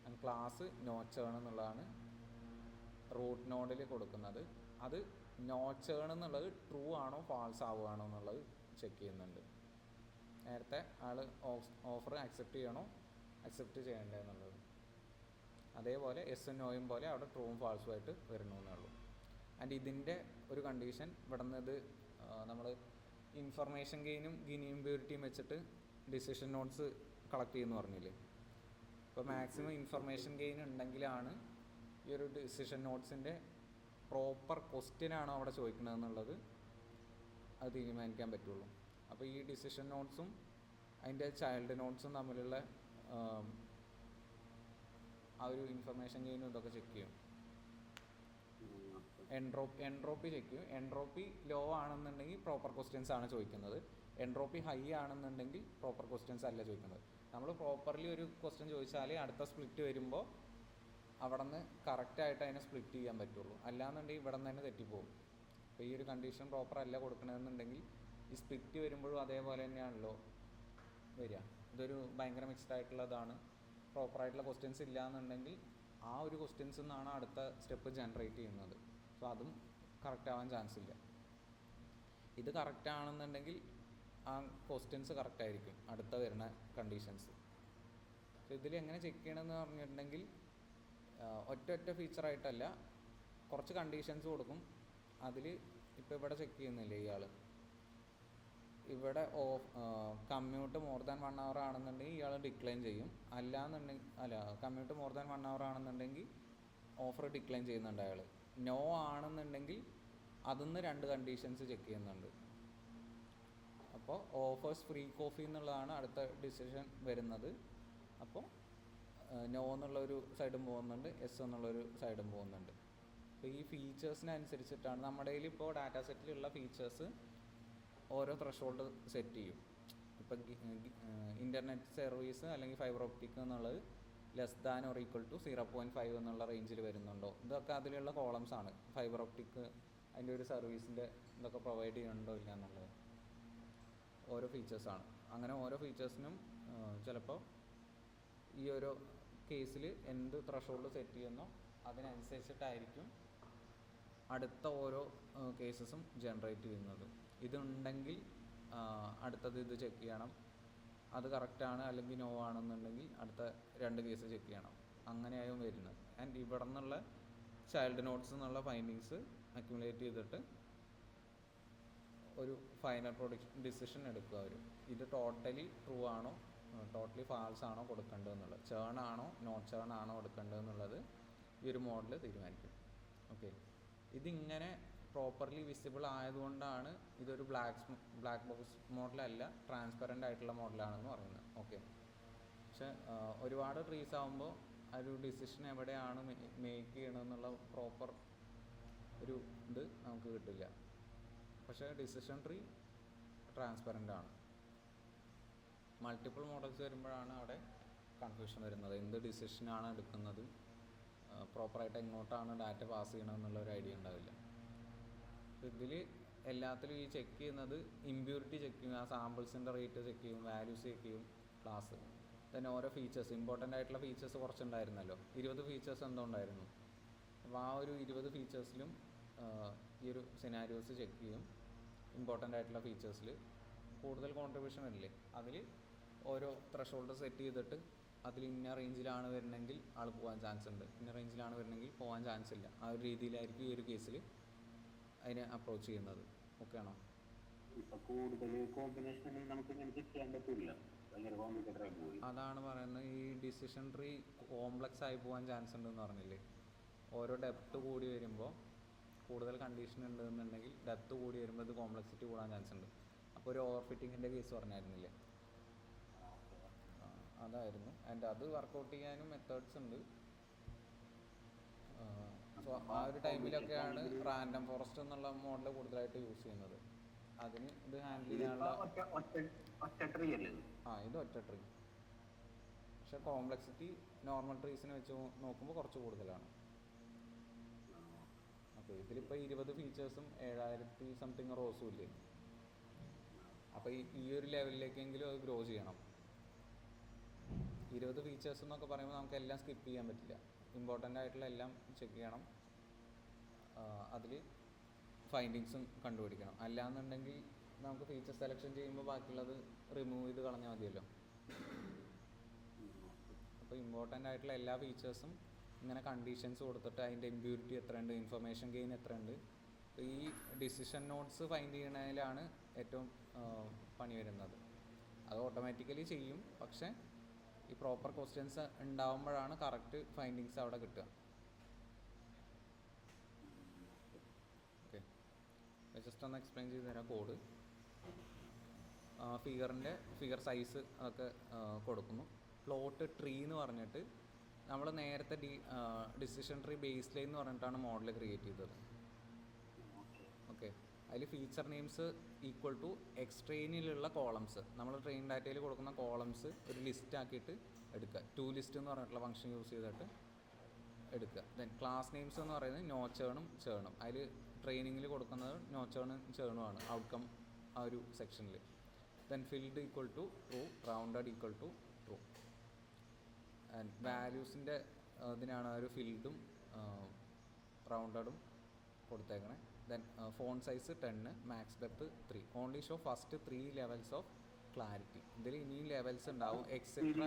And class no churn എന്നുള്ളതാണ് റൂട്ട് നോഡിൽ കൊടുക്കുന്നത്. അത് നോ ചേൺ എന്നുള്ളത് ട്രൂ ആണോ ഫാൾസ് ആവുകയാണോ എന്നുള്ളത് ചെക്ക് ചെയ്യുന്നുണ്ട്. നേരത്തെ ആൾ ഓഫർ അക്സെപ്റ്റ് ചെയ്യണോ അക്സെപ്റ്റ് ചെയ്യണ്ടേ എന്നുള്ളത്. അതേപോലെ എസ് നോയും പോലെ അവിടെ ട്രൂവും ഫാൾസും ആയിട്ട് വരുന്നു എന്നേ ഉള്ളൂ. ആൻഡ് ഇതിൻ്റെ ഒരു കണ്ടീഷൻ ഇവിടെ നിന്ന് ഇത് നമ്മൾ ഇൻഫർമേഷൻ ഗെയിനും ഗിനി ഇമ്പ്യൂരിറ്റിയും വെച്ചിട്ട് ഡിസിഷൻ നോട്ട്സ് കളക്ട് ചെയ്യുമെന്ന് പറഞ്ഞില്ലേ. ഇപ്പോൾ മാക്സിമം ഇൻഫർമേഷൻ ഗെയിൻ ഉണ്ടെങ്കിലാണ് ഈ ഒരു ഡിസിഷൻ നോട്ട്സിൻ്റെ പ്രോപ്പർ ക്വസ്റ്റ്യൻ ആണോ അവിടെ ചോദിക്കണമെന്നുള്ളത് അത് തീരുമാനിക്കാൻ പറ്റുള്ളൂ. അപ്പോൾ ഈ ഡിസിഷൻ നോട്ട്സും അതിൻ്റെ ചൈൽഡ് നോട്ട്സും തമ്മിലുള്ള ആ ഒരു ഇൻഫർമേഷൻ ഗെയിനും ഇതൊക്കെ ചെക്ക് ചെയ്യും. എൻട്രോപ്പി ചെക്ക് ചെയ്യും. എൻട്രോപ്പി ലോ ആണെന്നുണ്ടെങ്കിൽ പ്രോപ്പർ ക്വസ്റ്റ്യൻസ് ആണ് ചോദിക്കുന്നത്. എൻട്രോപ്പി ഹൈ ആണെന്നുണ്ടെങ്കിൽ പ്രോപ്പർ ക്വസ്റ്റ്യൻസ് അല്ല ചോദിക്കുന്നത്. നമ്മൾ പ്രോപ്പർലി ഒരു ക്വസ്റ്റ്യൻ ചോദിച്ചാൽ അടുത്ത സ്പ്ലിറ്റ് വരുമ്പോൾ അവിടെ നിന്ന് കറക്റ്റായിട്ട് അതിനെ സ്പ്ലിറ്റ് ചെയ്യാൻ പറ്റുള്ളൂ. അല്ലാന്നുണ്ടെങ്കിൽ ഇവിടെ നിന്ന് തന്നെ തെറ്റിപ്പോകും. അപ്പോൾ ഈ ഒരു കണ്ടീഷൻ പ്രോപ്പർ അല്ല കൊടുക്കണമെന്നുണ്ടെങ്കിൽ ഈ സ്പ്ലിറ്റ് വരുമ്പോഴും അതേപോലെ തന്നെയാണല്ലോ വരിക. ഇതൊരു ഭയങ്കര മിക്സ്ഡ് ആയിട്ടുള്ളതാണ്. പ്രോപ്പറായിട്ടുള്ള ക്വസ്റ്റ്യൻസ് ഇല്ല എന്നുണ്ടെങ്കിൽ ആ ഒരു ക്വസ്റ്റ്യൻസിൽ നിന്നാണ് അടുത്ത സ്റ്റെപ്പ് ജനറേറ്റ് ചെയ്യുന്നത്. സോ അതും കറക്റ്റ് ആവാൻ ചാൻസ് ഇല്ല. ഇത് കറക്റ്റ് ആണെന്നുണ്ടെങ്കിൽ ആ ക്വസ്റ്റ്യൻസ് കറക്റ്റ് ആയിരിക്കും അടുത്ത വരുന്ന കണ്ടീഷൻസ്. സോ ഇതിൽ എങ്ങനെ ചെക്ക് ചെയ്യണമെന്ന് പറഞ്ഞിട്ടുണ്ടെങ്കിൽ ഒറ്റ ഫീച്ചറായിട്ടല്ല, കുറച്ച് കണ്ടീഷൻസ് കൊടുക്കും. അതിൽ ഇപ്പോൾ ഇവിടെ ചെക്ക് ചെയ്യുന്നില്ലേ ഇയാൾ, ഇവിടെ കമ്മ്യൂട്ട് മോർ ദാൻ 1 hour ആണെന്നുണ്ടെങ്കിൽ ഇയാൾ ഡിക്ലൈൻ ചെയ്യും. കമ്മ്യൂട്ട് മോർ ദാൻ 1 hour ആണെന്നുണ്ടെങ്കിൽ ഓഫർ ഡിക്ലൈൻ ചെയ്യുന്നുണ്ട് അയാൾ. നോ ആണെന്നുണ്ടെങ്കിൽ അതിൽ 2 കണ്ടീഷൻസ് ചെക്ക് ചെയ്യുന്നുണ്ട്. അപ്പോൾ ഓഫേഴ്സ് ഫ്രീ കോഫി എന്നുള്ളതാണ് അടുത്ത ഡിസിഷൻ വരുന്നത്. അപ്പോൾ നോ എന്നുള്ളൊരു സൈഡും പോകുന്നുണ്ട്, എസ് എന്നുള്ളൊരു സൈഡും പോകുന്നുണ്ട്. അപ്പോൾ ഈ ഫീച്ചേഴ്സിനനുസരിച്ചിട്ടാണ് നമ്മുടെ കയ്യിൽ ഇപ്പോൾ ഡാറ്റാ സെറ്റിലുള്ള ഫീച്ചേഴ്സ് ഓരോ ത്രഷോൾഡ് സെറ്റ് ചെയ്യും. ഇപ്പം ഇൻ്റർനെറ്റ് സർവീസ് അല്ലെങ്കിൽ ഫൈബർ ഒപ്റ്റിക് എന്നുള്ളത് less than or equal to 0.5 എന്നുള്ള റേഞ്ചിൽ വരുന്നുണ്ടോ, ഇതൊക്കെ അതിലുള്ള കോളംസ് ആണ്. ഫൈബർ ഒപ്റ്റിക് അതിൻ്റെ ഒരു സർവീസിൻ്റെ ഇതൊക്കെ പ്രൊവൈഡ് ചെയ്യുന്നുണ്ടോ ഇല്ല എന്നുള്ളത് ഓരോ ഫീച്ചേഴ്സാണ്. അങ്ങനെ ഓരോ ഫീച്ചേഴ്സിനും ചിലപ്പോൾ ഈ ഓരോ കേസിൽ എന്ത് ത്രഷോൾഡ് സെറ്റ് ചെയ്യുന്നോ അതിനനുസരിച്ചിട്ടായിരിക്കും അടുത്ത ഓരോ കേസസും ജനറേറ്റ് ചെയ്യുന്നത്. ഇതുണ്ടെങ്കിൽ അടുത്തത് ഇത് ചെക്ക് ചെയ്യണം, അത് കറക്റ്റാണ് അല്ലെങ്കിൽ നോ ആണെന്നുണ്ടെങ്കിൽ അടുത്ത 2 കേസ് ചെക്ക് ചെയ്യണം. അങ്ങനെയായും വരുന്നത്. ആൻഡ് ഇവിടെ നിന്നുള്ള ചൈൽഡ് നോട്ട്സ് എന്നുള്ള ഫൈൻഡിങ്സ് അക്യുമുലേറ്റ് ചെയ്തിട്ട് ഒരു ഫൈനൽ ഡിസിഷൻ എടുക്കുക അവർ. ഇത് ടോട്ടലി ട്രൂ ആണോ ടോട്ടലി ഫാൾസ് ആണോ കൊടുക്കേണ്ടതെന്നുള്ളത്, ചേൺ ആണോ നോട്ട് ചേൺ ആണോ കൊടുക്കേണ്ടതെന്നുള്ളത് ഈ ഒരു മോഡൽ തീരുമാനിക്കും. ഓക്കെ, ഇതിങ്ങനെ പ്രോപ്പർലി വിസിബിൾ ആയതുകൊണ്ടാണ് ഇതൊരു ബ്ലാക്ക് ബോക്സ് മോഡലല്ല, ട്രാൻസ്പെറൻ്റ് ആയിട്ടുള്ള മോഡലാണെന്ന് പറയുന്നത്. ഓക്കെ, പക്ഷെ ഒരുപാട് ട്രീസ് ആകുമ്പോൾ ആ ഒരു ഡിസിഷൻ എവിടെയാണ് മേക്ക് ചെയ്യണമെന്നുള്ള പ്രോപ്പർ ഒരു ഇത് നമുക്ക് കിട്ടില്ല. പക്ഷേ ഡിസിഷൻ ട്രീ ട്രാൻസ്പെറൻ്റ് ആണ്. മൾട്ടിപ്പിൾ മോഡൽസ് വരുമ്പോഴാണ് അവിടെ കൺഫ്യൂഷൻ വരുന്നത്. എന്ത് ഡിസിഷനാണ് എടുക്കുന്നത്, പ്രോപ്പറായിട്ട് എങ്ങോട്ടാണ് ഡാറ്റ പാസ് ചെയ്യണമെന്നുള്ള ഒരു ഐഡിയ ഉണ്ടാവില്ല. ഇതിൽ എല്ലാത്തിലും ഈ ചെക്ക് ചെയ്യുന്നത് ഇമ്പ്യൂരിറ്റി ചെക്ക് ചെയ്യും, ആ സാമ്പിൾസിൻ്റെ റേറ്റ് ചെക്ക് ചെയ്യും, വാല്യൂസ് ചെക്ക് ചെയ്യും, ക്ലാസ്. then ഓരോ ഫീച്ചേഴ്സ്, ഇമ്പോർട്ടൻ്റ് ആയിട്ടുള്ള ഫീച്ചേഴ്സ് കുറച്ചുണ്ടായിരുന്നല്ലോ, 20 ഫീച്ചേഴ്സ് എന്തോ ഉണ്ടായിരുന്നു. അപ്പോൾ ആ ഒരു 20 ഫീച്ചേഴ്സിലും ഈ ഒരു സിനാരിയോസ് ചെക്ക് ചെയ്യും. ഇമ്പോർട്ടൻ്റ് ആയിട്ടുള്ള ഫീച്ചേഴ്സിൽ കൂടുതൽ കോൺട്രിബ്യൂഷൻ വരില്ലേ, അതിൽ ഓരോ ത്രഷോൾഡ് സെറ്റ് ചെയ്തിട്ട് അതിൽ ഇന്ന റേഞ്ചിലാണ് വരുന്നെങ്കിൽ ആൾ പോകാൻ ചാൻസ് ഉണ്ട്, ഇന്ന റേഞ്ചിലാണ് വരുന്നെങ്കിൽ പോകാൻ ചാൻസ് ഇല്ല. ആ ഒരു രീതിയിലായിരിക്കും ഈ ഒരു കേസിൽ അതിനെ അപ്രോച്ച് ചെയ്യുന്നത്. ഓക്കെ ആണോ? അതാണ് പറയുന്നത്, ഈ ഡിസിഷൻ ട്രീ കോംപ്ലക്സ് ആയി പോകാൻ ചാൻസ് ഉണ്ടെന്ന് പറഞ്ഞില്ലേ. ഓരോ ഡെപ്ത് കൂടി വരുമ്പോൾ കൂടുതൽ കണ്ടീഷൻ ഉണ്ടെന്നുണ്ടെങ്കിൽ ഡെപ്ത് കൂടി വരുമ്പോൾ ഇത് കോംപ്ലക്സിറ്റി കൂടാൻ ചാൻസ് ഉണ്ട്. അപ്പോൾ ഒരു ഓവർ ഫിറ്റിങ്ങിൻ്റെ കേസ് പറഞ്ഞായിരുന്നില്ലേ, അതായിരുന്നു. ആൻഡ് അത് വർക്കൗട്ട് ചെയ്യാനും മെത്തേഡ്സ് ഉണ്ട്. സോ ആ ഒരു ടൈമിലൊക്കെയാണ് റാൻഡം ഫോറസ്റ്റ് എന്നുള്ള മോഡൽ കൂടുതലായിട്ട് യൂസ് ചെയ്യുന്നത്. അതിന് ഇത് ഹാൻഡിൽ ചെയ്യാനുള്ള ഇത് ഒറ്റ ട്രീ. പക്ഷെ കോംപ്ലക്സിറ്റി നോർമൽ ട്രീസിനെ വെച്ച് നോക്കുമ്പോൾ കുറച്ച് കൂടുതലാണ്. അപ്പോൾ ഇതിലിപ്പോൾ 20 ഫീച്ചേഴ്സും 7000 സംതിങ് റോസും ഇല്ലേ. അപ്പോൾ ഈ ഒരു ലെവലിലേക്കെങ്കിലും അത് ഗ്രോ ചെയ്യണം. 20 ഫീച്ചേഴ്സ് എന്നൊക്കെ പറയുമ്പോൾ നമുക്ക് എല്ലാം സ്കിപ്പ് ചെയ്യാൻ പറ്റില്ല. ഇമ്പോർട്ടൻ്റ് ആയിട്ടുള്ള എല്ലാം ചെക്ക് ചെയ്യണം, അതിൽ ഫൈൻഡിങ്സും കണ്ടുപിടിക്കണം. അല്ലാന്നുണ്ടെങ്കിൽ നമുക്ക് ഫീച്ചർ സെലക്ഷൻ ചെയ്യുമ്പോൾ ബാക്കിയുള്ളത് റിമൂവ് ചെയ്ത് കളഞ്ഞാൽ മതിയല്ലോ. അപ്പോൾ ഇമ്പോർട്ടൻ്റ് ആയിട്ടുള്ള എല്ലാ ഫീച്ചേഴ്സും ഇങ്ങനെ കണ്ടീഷൻസ് കൊടുത്തിട്ട് അതിൻ്റെ ഇമ്പ്യൂരിറ്റി എത്രയുണ്ട്, ഇൻഫർമേഷൻ ഗെയിൻ എത്രയുണ്ട്, ഈ ഡിസിഷൻ നോട്ട്സ് ഫൈൻഡ് ചെയ്യണതിലാണ് ഏറ്റവും പണി വരുന്നത്. അത് ഓട്ടോമാറ്റിക്കലി ചെയ്യും, പക്ഷേ ഈ പ്രോപ്പർ ക്വസ്റ്റ്യൻസ് ഉണ്ടാവുമ്പോഴാണ് കറക്റ്റ് ഫൈൻഡിങ്സ് അവിടെ കിട്ടുക. ഓക്കെ, ജസ്റ്റ് ഒന്ന് എക്സ്പ്ലെയിൻ ചെയ്ത് തരാം കോഡ്. ഫിഗർ സൈസ് അതൊക്കെ കൊടുക്കുന്നു. പ്ലോട്ട് ട്രീ എന്ന് പറഞ്ഞിട്ട് നമ്മൾ നേരത്തെ ഡിസിഷൻ ട്രീ ബേസ് ലൈൻ എന്ന് പറഞ്ഞിട്ടാണ് മോഡൽ ക്രിയേറ്റ് ചെയ്തത്. ഓക്കെ, അതിൽ ഫീച്ചർ നെയിംസ് ഈക്വൽ ടു എക്സ്ട്രെയിനിലുള്ള കോളംസ്, നമ്മൾ ട്രെയിൻ ഡാറ്റയിൽ കൊടുക്കുന്ന കോളംസ് ഒരു ലിസ്റ്റ് ആക്കിയിട്ട് എടുക്കുക. ടു ലിസ്റ്റ് എന്ന് പറഞ്ഞിട്ടുള്ള ഫംഗ്ഷൻ യൂസ് ചെയ്തിട്ട് എടുക്കുക. ദെൻ ക്ലാസ് നെയിംസ് എന്ന് പറയുന്നത് നോ ചേണും ചേണും, അതിൽ ട്രെയിനിങ്ങിൽ കൊടുക്കുന്നത് നോ ചേണും ചേണുമാണ് ഔട്ട്കം ആ ഒരു സെക്ഷനിൽ. Then filled equal to true, rounded equal to true. And വാല്യൂസിൻ്റെ ഇതിനാണ് ഒരു ഫിൽഡും റൗണ്ടഡും കൊടുത്തേക്കണേ. Then font size 10, max depth 3, only show first 3 levels of clarity. ഇതിൽ ഇനിയും ലെവൽസ് ഉണ്ടാവും എക്സെട്ര.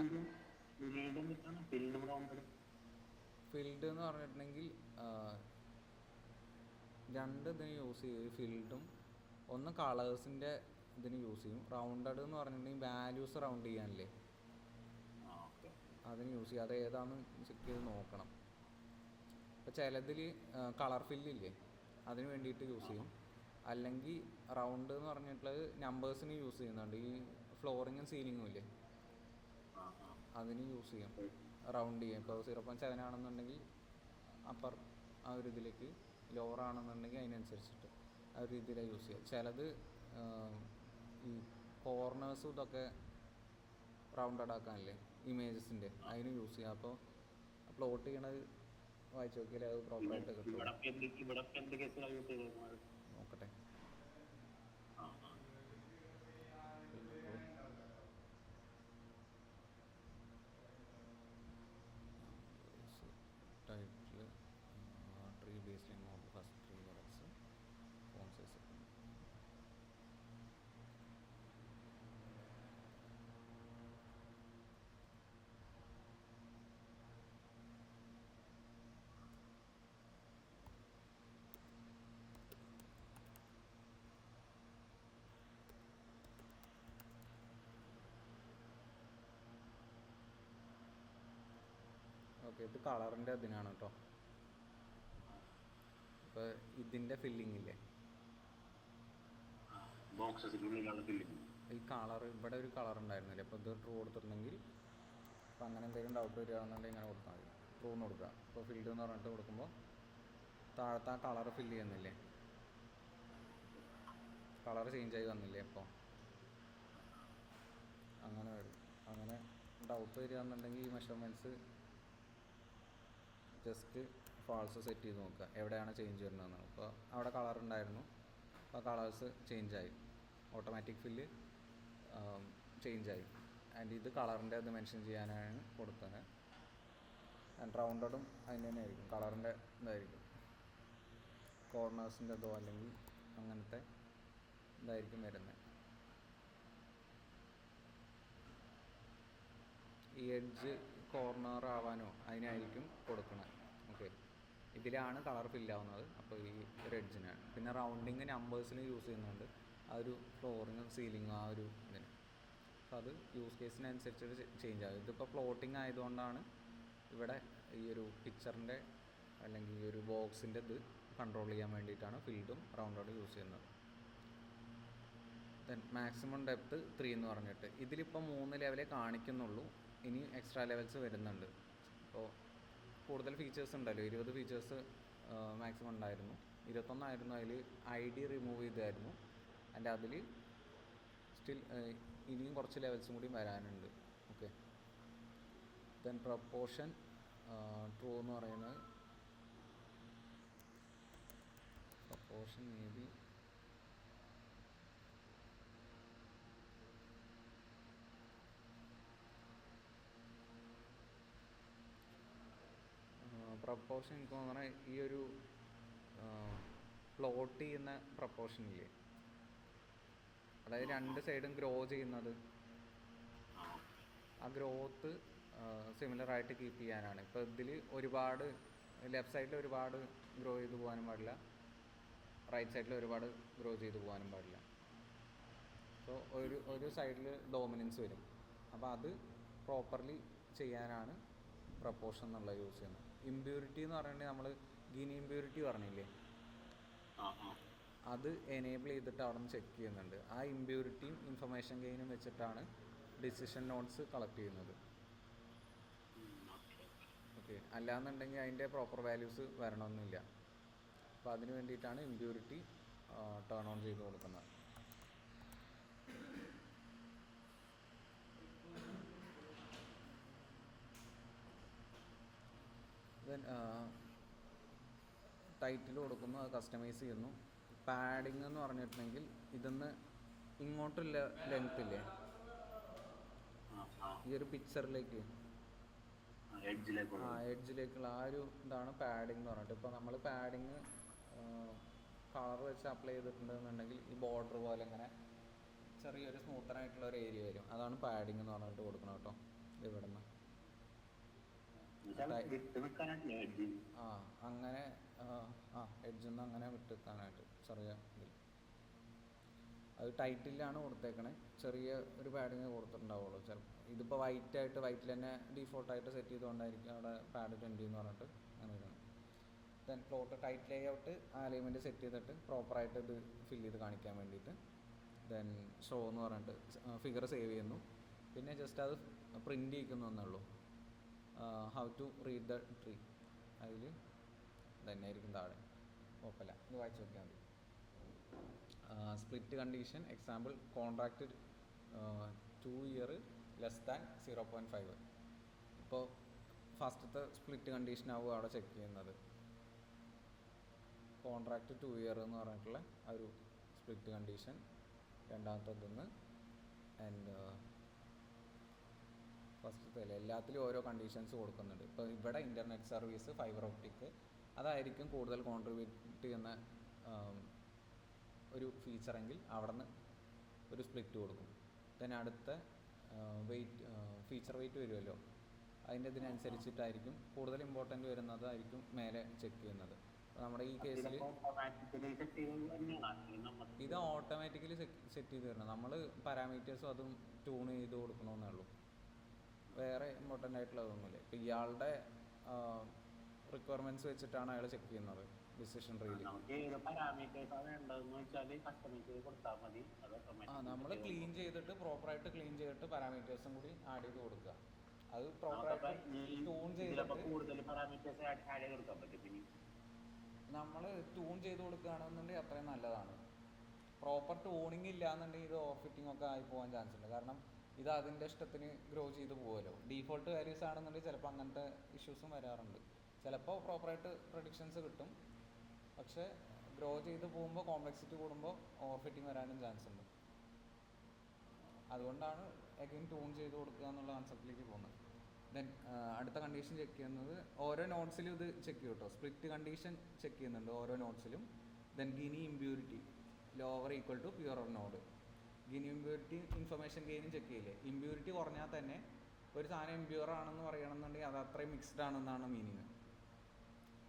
ഫിൽഡ് എന്ന് പറഞ്ഞിട്ടുണ്ടെങ്കിൽ രണ്ട് ഇതിന് യൂസ് ചെയ്യും. ഫിൽഡും ഒന്ന് കളേഴ്സിൻ്റെ ഇതിന് യൂസ് ചെയ്യും. റൗണ്ടഡ് എന്ന് പറഞ്ഞിട്ടുണ്ടെങ്കിൽ വാല്യൂസ് റൗണ്ട് ചെയ്യാനില്ലേ, അതിന് യൂസ് ചെയ്യും. അത് ഏതാണെന്ന് ചെക്ക് ചെയ്ത് നോക്കണം. ഇപ്പോൾ ചിലതിൽ കളർ ഫില്ലില്ലേ, അതിന് വേണ്ടിയിട്ട് യൂസ് ചെയ്യും. അല്ലെങ്കിൽ റൗണ്ട് എന്ന് പറഞ്ഞിട്ടുള്ളത് നമ്പേഴ്സിന് യൂസ് ചെയ്യുന്നുണ്ട്. ഈ ഫ്ലോറിങ്ങും സീലിങ്ങും ഇല്ലേ, അതിന് യൂസ് ചെയ്യും, റൗണ്ട് ചെയ്യും. ഇപ്പോൾ 0.7 ആണെന്നുണ്ടെങ്കിൽ അപ്പർ ആ ഒരു ഇതിലേക്ക്, ലോവർ ആണെന്നുണ്ടെങ്കിൽ അതിനനുസരിച്ചിട്ട് ആ ഒരു രീതിയിലാണ് യൂസ് ചെയ്യുക. ചിലത് ഈ കോർണേഴ്സും ഇതൊക്കെ റൗണ്ടഡ് ആക്കാനല്ലേ ഇമേജസിൻ്റെ, അതിന് യൂസ് ചെയ്യുക. അപ്പോൾ പ്ലോട്ട് ചെയ്യണത് വായിച്ചു നോക്കിയാലേ അത് പ്രോപ്പറായിട്ട് കിട്ടും. നോക്കട്ടെ. Title tree based in model first 3 levels, phone size. Okay, ഇത് കളറിൻ്റെ അതിനാണ് കേട്ടോ. ഇപ്പോൾ ഇതിൻ്റെ ഫില്ലിംഗ് ഇല്ലേ, ഈ കളർ ഇവിടെ ഒരു കളർ ഉണ്ടായിരുന്നില്ലേ, അപ്പോൾ ഇത് ട്രൂ കൊടുത്തിട്ടുണ്ടെങ്കിൽ, അപ്പോൾ അങ്ങനെ എന്തെങ്കിലും ഡൗട്ട് വരികയാണെന്നുണ്ടെങ്കിൽ ഇങ്ങനെ കൊടുത്താൽ മതി, ട്രൂ എന്ന് കൊടുക്കുക. ഇപ്പോൾ ഫിൽഡ് എന്ന് പറഞ്ഞിട്ട് കൊടുക്കുമ്പോൾ താഴത്തെ ആ കളർ ഫില്ല് ചെയ്യുന്നില്ലേ, കളർ ചേഞ്ച് ആയി വന്നില്ലേ, അപ്പോൾ അങ്ങനെ വരും. അങ്ങനെ ഡൗട്ട് വരികയാണെന്നുണ്ടെങ്കിൽ ഈ മെഷർമെൻറ്റ്സ് ജസ്റ്റ് ഫാൾസ് സെറ്റ് ചെയ്ത് നോക്കുക, എവിടെയാണ് ചേഞ്ച് വരുന്നതെന്ന്. അപ്പോൾ അവിടെ കളർ ഉണ്ടായിരുന്നു, അപ്പോൾ കളേഴ്സ് ചേഞ്ചായി, ഓട്ടോമാറ്റിക് ഫില്ല് ചേഞ്ചായി. ആൻഡ് ഇത് കളറിൻ്റെ അത് മെൻഷൻ ചെയ്യാനാണ് കൊടുത്തത്. ആൻഡ് റൗണ്ടഡും അതിന് തന്നെ ആയിരിക്കും, കളറിൻ്റെ ഇതായിരിക്കും, കോർണേഴ്സിൻ്റെ ഇതോ അല്ലെങ്കിൽ അങ്ങനത്തെ ഇതായിരിക്കും വരുന്നത്. ഈ എഡ്ജ് കോർണർ ആവാനോ അതിനായിരിക്കും കൊടുക്കുന്നത്. ഓക്കെ, ഇതിലാണ് കളർ ഫില്ലാവുന്നത്, അപ്പോൾ ഈ ഒരു എഡ്ജിനാണ്. പിന്നെ റൗണ്ടിങ് നമ്പേഴ്സിൽ യൂസ് ചെയ്യുന്നുണ്ട്, ആ ഒരു ഫ്ലോറിങ്ങും സീലിങ്ങും ആ ഒരു ഇതിന്. അപ്പോൾ അത് യൂസ് കേസിനനുസരിച്ചിട്ട് ചേഞ്ച് ആകും. ഇതിപ്പോൾ പ്ലോട്ടിങ് ആയതുകൊണ്ടാണ് ഇവിടെ ഈ ഒരു പിക്ചറിൻ്റെ അല്ലെങ്കിൽ ഈ ഒരു ബോക്സിൻ്റെ ഇത് കൺട്രോൾ ചെയ്യാൻ വേണ്ടിയിട്ടാണ് ഫീൽഡും റൗണ്ടോടും യൂസ് ചെയ്യുന്നത്. ദെൻ മാക്സിമം ഡെപ്ത് 3 എന്ന് പറഞ്ഞിട്ട് ഇതിലിപ്പോൾ 3 ലെവലേ കാണിക്കുന്നുള്ളൂ, ഇനി എക്സ്ട്രാ ലെവൽസ് വരുന്നുണ്ട്. അപ്പോൾ കൂടുതൽ ഫീച്ചേഴ്സ് ഉണ്ടല്ലോ, 20 ഫീച്ചേഴ്സ് മാക്സിമം ഉണ്ടായിരുന്നു, 21 ആയിരുന്നു. അതിൽ ID റിമൂവ് ചെയ്തായിരുന്നു. ആൻഡ് അതിൽ സ്റ്റിൽ ഇനിയും കുറച്ച് ലെവൽസും കൂടി വരാനുണ്ട്. ഓക്കെ, ദെൻ പ്രപ്പോർഷൻ ട്രൂ എന്ന് പറയുന്നത്, പ്രപ്പോർഷൻ മേ ബി പ്രപ്പോർഷൻ എനിക്ക് തോന്നണേ ഈ ഒരു പ്ലോട്ട് ചെയ്യുന്ന പ്രപ്പോർഷനില്ലേ, അതായത് രണ്ട് സൈഡും ഗ്രോ ചെയ്യുന്നത്, ആ ഗ്രോത്ത് സിമിലറായിട്ട് കീപ്പ് ചെയ്യാനാണ്. ഇപ്പോൾ ഇതിൽ ഒരുപാട് ലെഫ്റ്റ് സൈഡിൽ ഒരുപാട് ഗ്രോ ചെയ്ത് പോകാനും പാടില്ല, റൈറ്റ് സൈഡിൽ ഒരുപാട് ഗ്രോ ചെയ്ത് പോകാനും പാടില്ല. സോ ഒരു സൈഡിൽ ഡോമിനൻസ് വരും. അപ്പോൾ അത് പ്രോപ്പർലി ചെയ്യാനാണ് പ്രപ്പോർഷൻ എന്നുള്ളത് യൂസ് ചെയ്യുന്നത്. ഇമ്പ്യൂരിറ്റി എന്ന് പറഞ്ഞിട്ടുണ്ടെങ്കിൽ നമ്മൾ ഗിനി ഇമ്പ്യൂരിറ്റി പറഞ്ഞില്ലേ, അത് എനേബിൾ ചെയ്തിട്ട് അവിടെ നിന്ന് ചെക്ക് ചെയ്യുന്നുണ്ട്. ആ ഇമ്പ്യൂരിറ്റിയും ഇൻഫർമേഷൻ ഗെയിനും വെച്ചിട്ടാണ് ഡിസിഷൻ നോട്ട്സ് കളക്ട് ചെയ്യുന്നത്. ഓക്കെ, അല്ലാന്നുണ്ടെങ്കിൽ അതിൻ്റെ പ്രോപ്പർ വാല്യൂസ് വരണമെന്നില്ല. അപ്പോൾ അതിന് വേണ്ടിയിട്ടാണ് ഇമ്പ്യൂരിറ്റി ടേൺ ഓൺ ചെയ്ത് കൊടുക്കുന്നത്. ദെൻ ടൈറ്റിൽ കൊടുക്കുന്നു, അത് കസ്റ്റമൈസ് ചെയ്യുന്നു. പാഡിങ് എന്ന് പറഞ്ഞിട്ടുണ്ടെങ്കിൽ ഇതിന്ന് ഇങ്ങോട്ടുള്ള ലെങ്ത് ഇല്ലേ, ഈ ഒരു പിക്ചറിലേക്ക് എഡ്ജിലേക്കുള്ള ആ ഒരു ഇതാണ് പാഡിങ് എന്ന് പറഞ്ഞിട്ട്. ഇപ്പോൾ നമ്മൾ പാഡിങ് കളർ വെച്ച് അപ്ലൈ ചെയ്തിട്ടുണ്ടെന്നുണ്ടെങ്കിൽ ഈ ബോർഡർ പോലെ ഇങ്ങനെ ചെറിയൊരു സ്മൂത്തനായിട്ടുള്ള ഒരു ഏരിയ വരും. അതാണ് പാഡിങ് എന്ന് പറഞ്ഞിട്ട് കൊടുക്കണം കേട്ടോ. ഇവിടെ നിന്ന് അങ്ങനെ എഡ്ജിൽ നിന്ന് അങ്ങനെ വിട്ടെത്താനായിട്ട് ചെറിയ ഇതിൽ അത് ടൈറ്റിലാണ് കൊടുത്തേക്കണേ. ചെറിയ ഒരു പാഡിങ് കൊടുത്തിട്ടുണ്ടാവുള്ളൂ. ഇതിപ്പോൾ വൈറ്റിൽ തന്നെ ഡീഫോൾട്ടായിട്ട് സെറ്റ് ചെയ്തുകൊണ്ടായിരിക്കും അവിടെ പാഡ് 20 എന്ന് പറഞ്ഞിട്ട് അങ്ങനെ വരുന്നത്. ദെൻ പ്ലോട്ട് ടൈറ്റ് ലേ ഔട്ട് അലൈൻമെൻറ്റ് സെറ്റ് ചെയ്തിട്ട് പ്രോപ്പറായിട്ട് ഇത് ഫില്ല് ചെയ്ത് കാണിക്കാൻ വേണ്ടിയിട്ട്. ദെൻ ഷോ എന്ന് പറഞ്ഞിട്ട് ഫിഗർ സേവ് ചെയ്യുന്നു. പിന്നെ ജസ്റ്റ് അത് പ്രിൻ്റ് ചെയ്യിക്കുന്നു എന്നുള്ളൂ. How to read the tree അതിൽ തന്നെ ആയിരിക്കും താഴെ. കുഴപ്പമില്ല, ഇത് വായിച്ച് നോക്കിയാൽ മതി. Split condition example contract 2 year less than 0.5. ഇപ്പോൾ ഫസ്റ്റത്തെ സ്പ്ലിറ്റ് കണ്ടീഷൻ ആവും അവിടെ ചെക്ക് ചെയ്യുന്നത്. കോൺട്രാക്റ്റ് 2 year എന്ന് പറഞ്ഞിട്ടുള്ള ആ ഒരു സ്പ്ലിറ്റ് കണ്ടീഷൻ രണ്ടാമത്തതെന്ന്. ആൻഡ് ഫസ്റ്റത്തെ എല്ലാത്തിലും ഓരോ കണ്ടീഷൻസ് കൊടുക്കുന്നുണ്ട്. ഇപ്പോൾ ഇവിടെ ഇൻ്റർനെറ്റ് സർവീസ് ഫൈബർ ഒപ്റ്റിക് അതായിരിക്കും കൂടുതൽ കോൺട്രിബ്യൂട്ട് ചെയ്യുന്ന ഒരു ഫീച്ചറെങ്കിൽ അവിടെ നിന്ന് ഒരു സ്പ്ലിറ്റ് കൊടുക്കും. ദെൻ അടുത്ത ഫീച്ചർ വെയിറ്റ് വരുമല്ലോ, അതിൻ്റെ ഇതിനനുസരിച്ചിട്ടായിരിക്കും കൂടുതൽ ഇമ്പോർട്ടൻ്റ് വരുന്നതായിരിക്കും മേലെ ചെക്ക് ചെയ്യുന്നത്. നമ്മുടെ ഈ കേസിൽ ഇത് ഓട്ടോമാറ്റിക്കലി സെറ്റ് ചെയ്ത് തരണം. നമ്മൾ പാരാമീറ്റേഴ്സും അതും ട്യൂൺ ചെയ്ത് കൊടുക്കണമെന്നേ ഉള്ളൂ. വേറെ ഇമ്പോർട്ടൻ്റ് ആയിട്ടുള്ളതൊന്നുമില്ല. ഇപ്പോൾ ഇയാളുടെ റിക്വയർമെൻറ്റ്സ് വെച്ചിട്ടാണ് അയാൾ ചെക്ക് ചെയ്യുന്നത് ഡിസിഷൻ ട്രീയിൽ. നമ്മൾ ക്ലീൻ ചെയ്തിട്ട് പ്രോപ്പറായിട്ട് ക്ലീൻ ചെയ്തിട്ട് പാരാമീറ്റേഴ്സും കൂടി ആഡ് ചെയ്ത് കൊടുക്കുക. അത് പ്രോപ്പറായിട്ട് ട്യൂൺ ചെയ്തിട്ട് നമ്മൾ ട്യൂൺ ചെയ്ത് കൊടുക്കുകയാണെന്നുണ്ടെങ്കിൽ അത്രയും നല്ലതാണ്. പ്രോപ്പർ ട്യൂണിങ് ഇല്ലാന്നുണ്ടെങ്കിൽ ഇത് ഓവർ ഫിറ്റിംഗ് ഒക്കെ ആയി പോകാൻ ചാൻസ് ഉണ്ട്. കാരണം ഇത് അതിൻ്റെ ഇഷ്ടത്തിന് ഗ്രോ ചെയ്ത് പോകുമല്ലോ. ഡീഫോൾട്ട് വാല്യൂസ് ആണെന്നുണ്ടെങ്കിൽ ചിലപ്പോൾ അങ്ങനത്തെ ഇഷ്യൂസും വരാറുണ്ട്. ചിലപ്പോൾ പ്രോപ്പറായിട്ട് പ്രഡിക്ഷൻസ് കിട്ടും, പക്ഷേ ഗ്രോ ചെയ്ത് പോകുമ്പോൾ കോംപ്ലക്സിറ്റി കൂടുമ്പോൾ ഓവർ ഫിറ്റിംഗ് വരാനും ചാൻസ് ഉണ്ട്. അതുകൊണ്ടാണ് അഗൈൻ ട്യൂൺ ചെയ്ത് കൊടുക്കുക എന്നുള്ള കൺസെപ്റ്റിലേക്ക് പോകുന്നത്. ദെൻ അടുത്ത കണ്ടീഷൻ ചെക്ക് ചെയ്യുന്നത് ഓരോ നോട്ട്സിലും ഇത് ചെക്ക് ചെയ്യും കേട്ടോ. സ്പ്ലിറ്റ് കണ്ടീഷൻ ചെക്ക് ചെയ്യുന്നുണ്ട് ഓരോ നോട്ട്സിലും. Then Gini impurity lower equal to pure node. Gini impurity information ഗെയിനും ചെക്ക് ചെയ്യില്ലേ. ഇമ്പ്യൂരിറ്റി കുറഞ്ഞാൽ തന്നെ ഒരു സാധനം ഇമ്പ്യൂർ ആണെന്ന് പറയണമെന്നുണ്ടെങ്കിൽ അത് അത്രയും മിക്സ്ഡ് ആണെന്നാണ് മീനിങ്.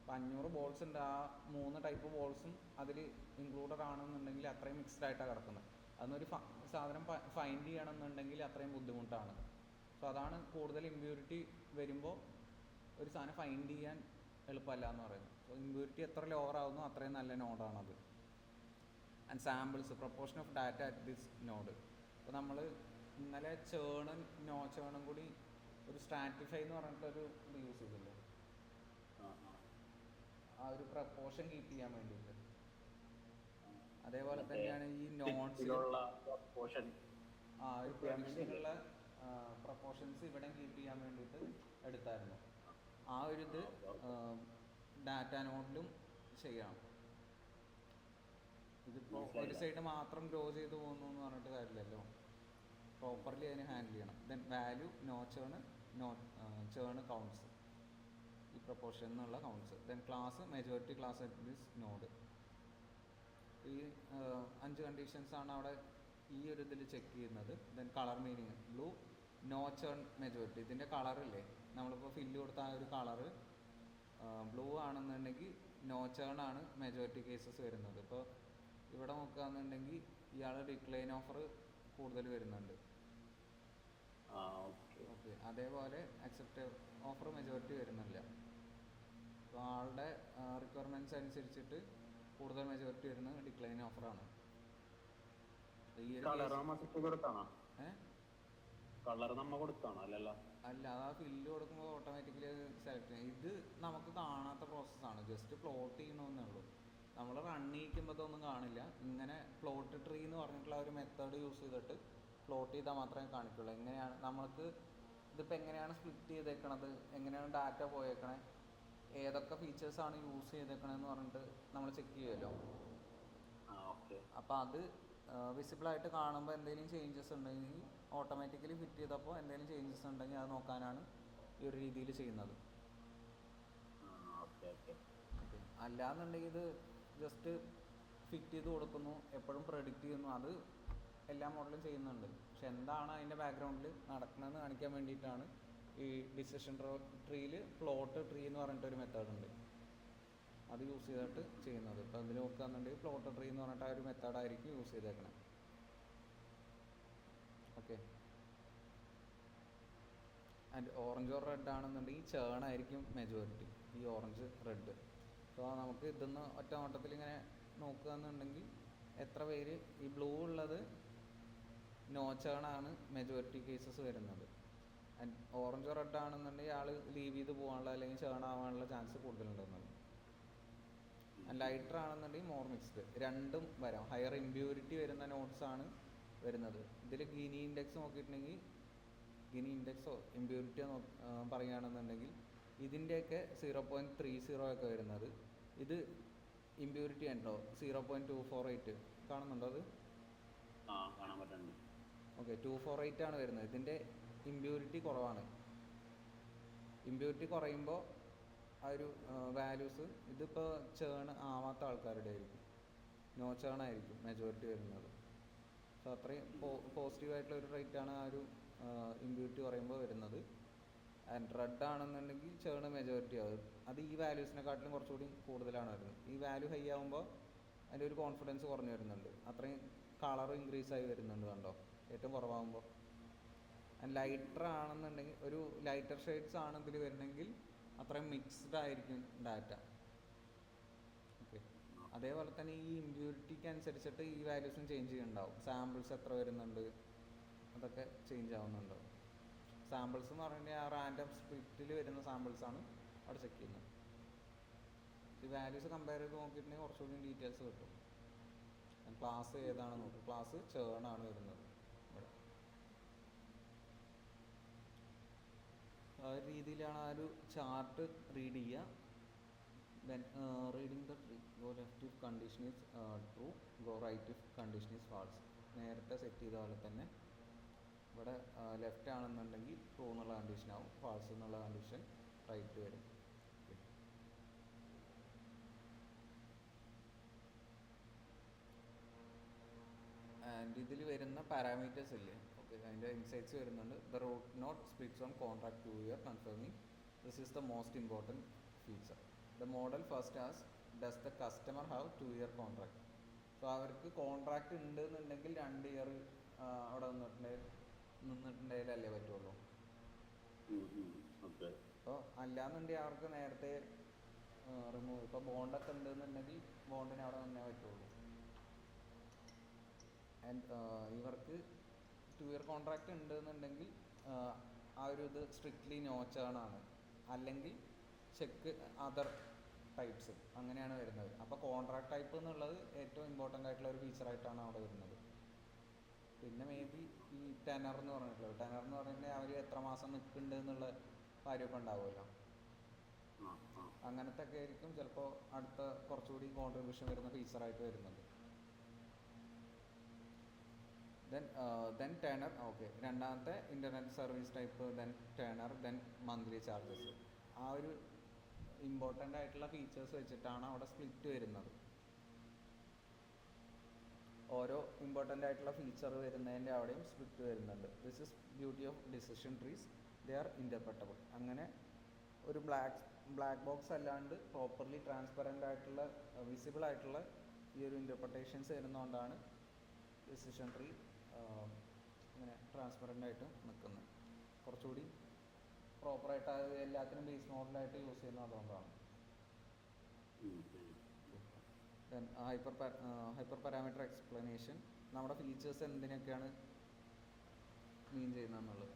അപ്പോൾ 500 ബോൾസ് ഉണ്ട്, ആ 3 ടൈപ്പ് ബോൾസും അതിൽ ഇൻക്ലൂഡഡ് ആണെന്നുണ്ടെങ്കിൽ അത്രയും മിക്സ്ഡ് ആയിട്ടാണ് കിടക്കുന്നത്. അതൊന്നൊരു സാധനം ഫൈൻഡ് ചെയ്യണമെന്നുണ്ടെങ്കിൽ അത്രയും ബുദ്ധിമുട്ടാണ്. സോ അതാണ് കൂടുതൽ ഇമ്പ്യൂരിറ്റി വരുമ്പോൾ ഒരു സാധനം ഫൈൻഡ് ചെയ്യാൻ എളുപ്പമല്ല എന്ന് പറയുന്നത്. സോ ഇമ്പ്യൂരിറ്റി എത്ര ലോവർ ആകുന്നു അത്രയും നല്ല നോഡാണത്. And samples proportion of data at this node. ഇപ്പോൾ നമ്മൾ ഇന്നലെ ചേണും നോ ചേണും കൂടി ഒരു സ്ട്രാറ്റിഫൈ എന്ന് പറഞ്ഞിട്ടൊരു ഇത് യൂസ് ചെയ്തില്ലേ, ആ ഒരു പ്രപ്പോർഷൻ കീപ്പ് ചെയ്യാൻ വേണ്ടിയിട്ട്. അതേപോലെ തന്നെയാണ് ഈ നോട്ട്സിലുള്ള ഒരു പ്രഡിക്ഷനുള്ള പ്രപ്പോർഷൻസ് ഇവിടെ കീപ്പ് ചെയ്യാൻ വേണ്ടിയിട്ട് എടുത്തായിരുന്നു. ആ ഒരു ഇത് ഡാറ്റ നോഡിലും ചെയ്യണം. ഇതിപ്പോൾ ഒരു സൈഡ് മാത്രം ഗ്രോ ചെയ്ത് പോകുന്നു എന്ന് പറഞ്ഞിട്ട് കാര്യമില്ലല്ലോ, പ്രോപ്പർലി അതിനെ ഹാൻഡിൽ ചെയ്യണം. Then value no churn counts, ഈ പ്രപ്പോർഷൻ എന്നുള്ള counts. Then class majority class at this node. ഈ 5 കണ്ടീഷൻസാണ് അവിടെ ഈ ഒരു ഇതിൽ ചെക്ക് ചെയ്യുന്നത്. Then colour meaning blue no churn majority. ഇതിൻ്റെ കളറില്ലേ, നമ്മളിപ്പോൾ ഫില്ല് കൊടുത്ത ആ ഒരു കളറ് ബ്ലൂ ആണെന്നുണ്ടെങ്കിൽ നോ ചേൺ ആണ് മെജോറിറ്റി കേസസ് വരുന്നത്. ഇപ്പോൾ ഇവിടെ നോക്കുകയാണെന്നുണ്ടെങ്കിൽ ഇയാൾ ഡിക്ലൈൻ ഓഫർ കൂടുതൽ വരുന്നുണ്ട്. ആ ഓക്കെ. ഓക്കെ, അതേപോലെ അക്സെപ്റ്റ് ഓഫർ മെജോറിറ്റി വരുന്നില്ല. അപ്പോൾ ആളുടെ റിക്വയർമെൻറ്റ്സ് അനുസരിച്ചിട്ട് കൂടുതൽ മെജോറിറ്റി വരുന്നത് ഡിക്ലൈൻ ഓഫറാണ്. ഈ ഒരു കളർ കേസ് നമ്മ സെറ്റ് കൊടുത്താണോ? ഏ കളർ നമ്മ കൊടുത്താണോ? അല്ലല്ലോ. അല്ല, അത് ആ ഫില്ല് കൊടുക്കുമ്പോൾ ഓട്ടോമാറ്റിക്കലി സെലക്ട് ചെയ്യും. ഇത് നമുക്ക് കാണാത്ത പ്രോസസ്സാണ്, ജസ്റ്റ് പ്ലോട്ട് ചെയ്യണമെന്നേ ഉള്ളൂ. നമ്മൾ റൺ ചെയ്യിക്കുമ്പോൾ ഇതൊന്നും കാണില്ല. ഇങ്ങനെ പ്ലോട്ട് ട്രീ എന്ന് പറഞ്ഞിട്ടുള്ള ഒരു മെത്തേഡ് യൂസ് ചെയ്തിട്ട് പ്ലോട്ട് ചെയ്താൽ മാത്രമേ കാണിക്കുള്ളൂ. എങ്ങനെയാണ് നമ്മൾക്ക് ഇതിപ്പോൾ എങ്ങനെയാണ് സ്പ്ലിറ്റ് ചെയ്തേക്കണത്, എങ്ങനെയാണ് ഡാറ്റ പോയേക്കണേ, ഏതൊക്കെ ഫീച്ചേഴ്സാണ് യൂസ് ചെയ്തേക്കണതെന്ന് പറഞ്ഞിട്ട് നമ്മൾ ചെക്ക് ചെയ്യുമല്ലോ. ആ ഓക്കെ. അപ്പോൾ അത് വിസിബിളായിട്ട് കാണുമ്പോൾ എന്തെങ്കിലും ചേഞ്ചസ് ഉണ്ടെങ്കിൽ ഓട്ടോമാറ്റിക്കലി ഫിറ്റ് ചെയ്തപ്പോൾ എന്തെങ്കിലും ചേഞ്ചസ് ഉണ്ടെങ്കിൽ അത് നോക്കാനാണ് ഈ ഒരു രീതിയിൽ ചെയ്യുന്നത്. Okay okay. ഓക്കെ, അല്ലാന്നുണ്ടെങ്കിൽ ഇത് ജസ്റ്റ് ഫിറ്റ് ചെയ്ത് കൊടുക്കുന്നു, എപ്പോഴും പ്രെഡിക്റ്റ് ചെയ്യുന്നു. അത് എല്ലാ മോഡലും ചെയ്യുന്നുണ്ട്. പക്ഷെ എന്താണ് അതിൻ്റെ ബാക്ക്ഗ്രൗണ്ടിൽ നടക്കുന്നതെന്ന് കാണിക്കാൻ വേണ്ടിയിട്ടാണ് ഈ ഡിസിഷൻ ട്രീയിൽ പ്ലോട്ട് ട്രീ എന്ന് പറഞ്ഞിട്ടൊരു മെത്തേഡ് ഉണ്ട്, അത് യൂസ് ചെയ്തിട്ട് ചെയ്യുന്നത്. ഇപ്പോൾ ഇതിൽ നോക്കുകയാണെന്നുണ്ടെങ്കിൽ പ്ലോട്ട് ട്രീ എന്ന് പറഞ്ഞിട്ട് ആ ഒരു മെത്തേഡായിരിക്കും യൂസ് ചെയ്തേക്കണം. Okay, and orange or red ആണെന്നുണ്ടെങ്കിൽ ചേണായിരിക്കും മെജോറിറ്റി, ഈ ഓറഞ്ച് റെഡ്. അപ്പോൾ നമുക്ക് ഇതൊന്ന് ഒറ്റ നോട്ടത്തിൽ ഇങ്ങനെ നോക്കുകയെന്നുണ്ടെങ്കിൽ എത്ര പേര് ഈ ബ്ലൂ ഉള്ളത് നോ ചേണാണ് മെജോറിറ്റി കേസസ് വരുന്നത്. ആൻഡ് ഓറഞ്ച് റെഡ് ആണെന്നുണ്ടെങ്കിൽ ആൾ ലീവ് ചെയ്ത് പോകാനുള്ള അല്ലെങ്കിൽ ചേണാവാനുള്ള ചാൻസ് കൂടുതലുണ്ടെന്നുള്ളത്. ലൈറ്റർ ആണെന്നുണ്ടെങ്കിൽ മോർ മിക്സ്ഡ്, രണ്ടും വരാം. ഹയർ ഇമ്പ്യൂരിറ്റി വരുന്ന നോട്ട്സാണ് വരുന്നത്. ഇതിൽ ഗിനി ഇൻഡെക്സ് നോക്കിയിട്ടുണ്ടെങ്കിൽ, ഗിനി ഇൻഡെക്സോ ഇമ്പ്യൂരിറ്റിയോ പറയുകയാണെന്നുണ്ടെങ്കിൽ ഇതിൻ്റെയൊക്കെ 0.30 ഒക്കെ വരുന്നത്. ഇത് ഇമ്പ്യൂരിറ്റി ഉണ്ടോ 0.248 കാണുന്നുണ്ടോ? അത് കാണാൻ പറ്റുന്നുണ്ട്. ഓക്കെ, 248 ആണ് വരുന്നത്. ഇതിൻ്റെ ഇമ്പ്യൂരിറ്റി കുറവാണ്. ഇമ്പ്യൂരിറ്റി കുറയുമ്പോൾ ആ ഒരു വാല്യൂസ് ഇതിപ്പോൾ ചേൺ ആവാത്ത ആൾക്കാരുടെ ആയിരിക്കും, നോ ചേൺ ആയിരിക്കും മെജോറിറ്റി വരുന്നത്. സോ അത്രയും പോസിറ്റീവായിട്ടുള്ള ഒരു റേറ്റാണ് ആ ഒരു ഇമ്പ്യൂരിറ്റി കുറയുമ്പോൾ വരുന്നത്. ആൻഡ് റെഡ് ആണെന്നുണ്ടെങ്കിൽ ചേൺ മെജോറിറ്റി ആവും. അത് ഈ വാല്യൂസിനെക്കാട്ടിലും കുറച്ചുകൂടി കൂടുതലാണ് വരുന്നത്. ഈ വാല്യൂ ഹൈ ആകുമ്പോൾ അതിൻ്റെ ഒരു കോൺഫിഡൻസ് കുറഞ്ഞു വരുന്നുണ്ട്, അത്രയും കളർ ഇൻക്രീസ് ആയി വരുന്നുണ്ട്, കണ്ടോ, ഏറ്റവും കുറവാകുമ്പോൾ. ആൻഡ് ലൈറ്റർ ആണെന്നുണ്ടെങ്കിൽ, ഒരു ലൈറ്റർ ഷെയ്ഡ്സ് ആണ് ഇതിൽ വരുന്നെങ്കിൽ അത്രയും മിക്സ്ഡ് ആയിരിക്കും ഡാറ്റ. ഓക്കെ, അതേപോലെ തന്നെ ഈ ഇമ്പ്യൂരിറ്റിക്ക് അനുസരിച്ചിട്ട് ഈ വാല്യൂസും ചേഞ്ച് ചെയ്യുന്നുണ്ടാവും. സാമ്പിൾസ് എത്ര വരുന്നുണ്ട് അതൊക്കെ ചേഞ്ച് ആവുന്നുണ്ടാവും. സാമ്പിൾസ് എന്ന് പറഞ്ഞാൽ ആ റാൻഡം സ്പ്ലിറ്റിൽ വരുന്ന സാമ്പിൾസാണ് അവിടെ ചെക്ക് ചെയ്യുന്നത്. ഈ വാല്യൂസ് കമ്പയർ ചെയ്ത് നോക്കിയിട്ടുണ്ടെങ്കിൽ കുറച്ചുകൂടി ഡീറ്റെയിൽസ് കിട്ടും. ക്ലാസ് ഏതാണ് നോക്കും, ക്ലാസ് ചേണാണ് വരുന്നത് ഇവിടെ. ആ ഒരു രീതിയിലാണ് ആ ഒരു ചാർട്ട് റീഡ് ചെയ്യുക. Then reading the tree, go left if condition is true, go right if condition is false. നേരത്തെ സെറ്റ് ചെയ്ത പോലെ തന്നെ ഇവിടെ ലെഫ്റ്റ് ആണെന്നുണ്ടെങ്കിൽ ട്രൂ എന്നുള്ള കണ്ടീഷൻ ആവും, ഫാൾസ് എന്നുള്ള കണ്ടീഷൻ റൈറ്റ് വരും. ആൻഡ് ഇതിൽ വരുന്ന പാരാമീറ്റേഴ്സ് ഇല്ലേ, ഓക്കെ, അതിൻ്റെ ഇൻസൈറ്റ്സ് വരുന്നുണ്ട്. The root node splits on contract 2 year confirming this is the most important feature. The model first ആസ് does the customer have 2 year contract. So അവർക്ക് contract ഉണ്ട് എന്നുണ്ടെങ്കിൽ 2 year അവിടെ നിന്നിട്ടുണ്ടെങ്കിലല്ലേ പറ്റുള്ളൂ. അപ്പോൾ അല്ലാന്നുണ്ടെങ്കിൽ അവർക്ക് നേരത്തെ റിമൂവ്, ഇപ്പോൾ ബോണ്ടൊക്കെ ഉണ്ടെന്നുണ്ടെങ്കിൽ ബോണ്ടിന് അവിടെ നിന്നേ പറ്റുള്ളൂ. ആൻഡ് ഇവർക്ക് 2 year കോൺട്രാക്റ്റ് ഉണ്ടെന്നുണ്ടെങ്കിൽ ആ ഒരു ഇത് സ്ട്രിക്ട്ലി നോ ചേൺ ആണ്, അല്ലെങ്കിൽ ചെക്ക് അതർ ടൈപ്സ്, അങ്ങനെയാണ് വരുന്നത്. അപ്പോൾ കോൺട്രാക്ട് ടൈപ്പ് എന്നുള്ളത് ഏറ്റവും ഇമ്പോർട്ടൻ്റ് ആയിട്ടുള്ള ഒരു ഫീച്ചറായിട്ടാണ് അവിടെ വരുന്നത്. പിന്നെ മേ ബി ഈ ടെനർ എന്ന് പറഞ്ഞിട്ടുള്ളത്, ടെനർ എന്ന് പറഞ്ഞിട്ടുണ്ടെങ്കിൽ അവർ എത്ര മാസം നിൽക്കുന്നുണ്ട് എന്നുള്ള കാര്യമൊക്കെ ഉണ്ടാവുമല്ലോ, അങ്ങനത്തെ ഒക്കെ ആയിരിക്കും ചിലപ്പോൾ അടുത്ത കുറച്ചുകൂടി കോൺട്രിബ്യൂഷൻ വരുന്ന ഫീച്ചറായിട്ട് വരുന്നത്. ദെൻ ടെനർ, ഓക്കെ, രണ്ടാമത്തെ internet service type, then tenor, then monthly charges. ആ ഒരു ഇമ്പോർട്ടൻ്റ് ആയിട്ടുള്ള ഫീച്ചേഴ്സ് വെച്ചിട്ടാണ് അവിടെ സ്പ്ലിറ്റ് വരുന്നത്. ഓരോ ഇമ്പോർട്ടൻ്റ് ആയിട്ടുള്ള ഫീച്ചർ വരുന്നതിൻ്റെ അവിടെയും സ്പ്ലിറ്റ് വരുന്നുണ്ട്. This is beauty of decision trees, they are interpretable. അങ്ങനെ ഒരു ബ്ലാക്ക് ബോക്സ് അല്ലാണ്ട് പ്രോപ്പർലി ട്രാൻസ്പെറൻ്റ് ആയിട്ടുള്ള വിസിബിൾ ആയിട്ടുള്ള ഈ ഒരു ഇൻ്റർപ്രട്ടേഷൻസ് വരുന്നതുകൊണ്ടാണ് ഡിസിഷൻ ട്രീ ഇങ്ങനെ ട്രാൻസ്പെറൻ്റ് ആയിട്ട് നിൽക്കുന്നത്. കുറച്ചുകൂടി പ്രോപ്പറായിട്ട് അത് എല്ലാത്തിനും ബേസ് മോഡലായിട്ട് യൂസ് ചെയ്യുന്നത് അതുകൊണ്ടാണ്. ദെൻ ഹൈപ്പർ പാരാമീറ്റർ എക്സ്പ്ലനേഷൻ, നമ്മുടെ ഫീച്ചേഴ്സ് എന്തിനൊക്കെയാണ് മീൻ ചെയ്യുന്നതെന്നുള്ളത്.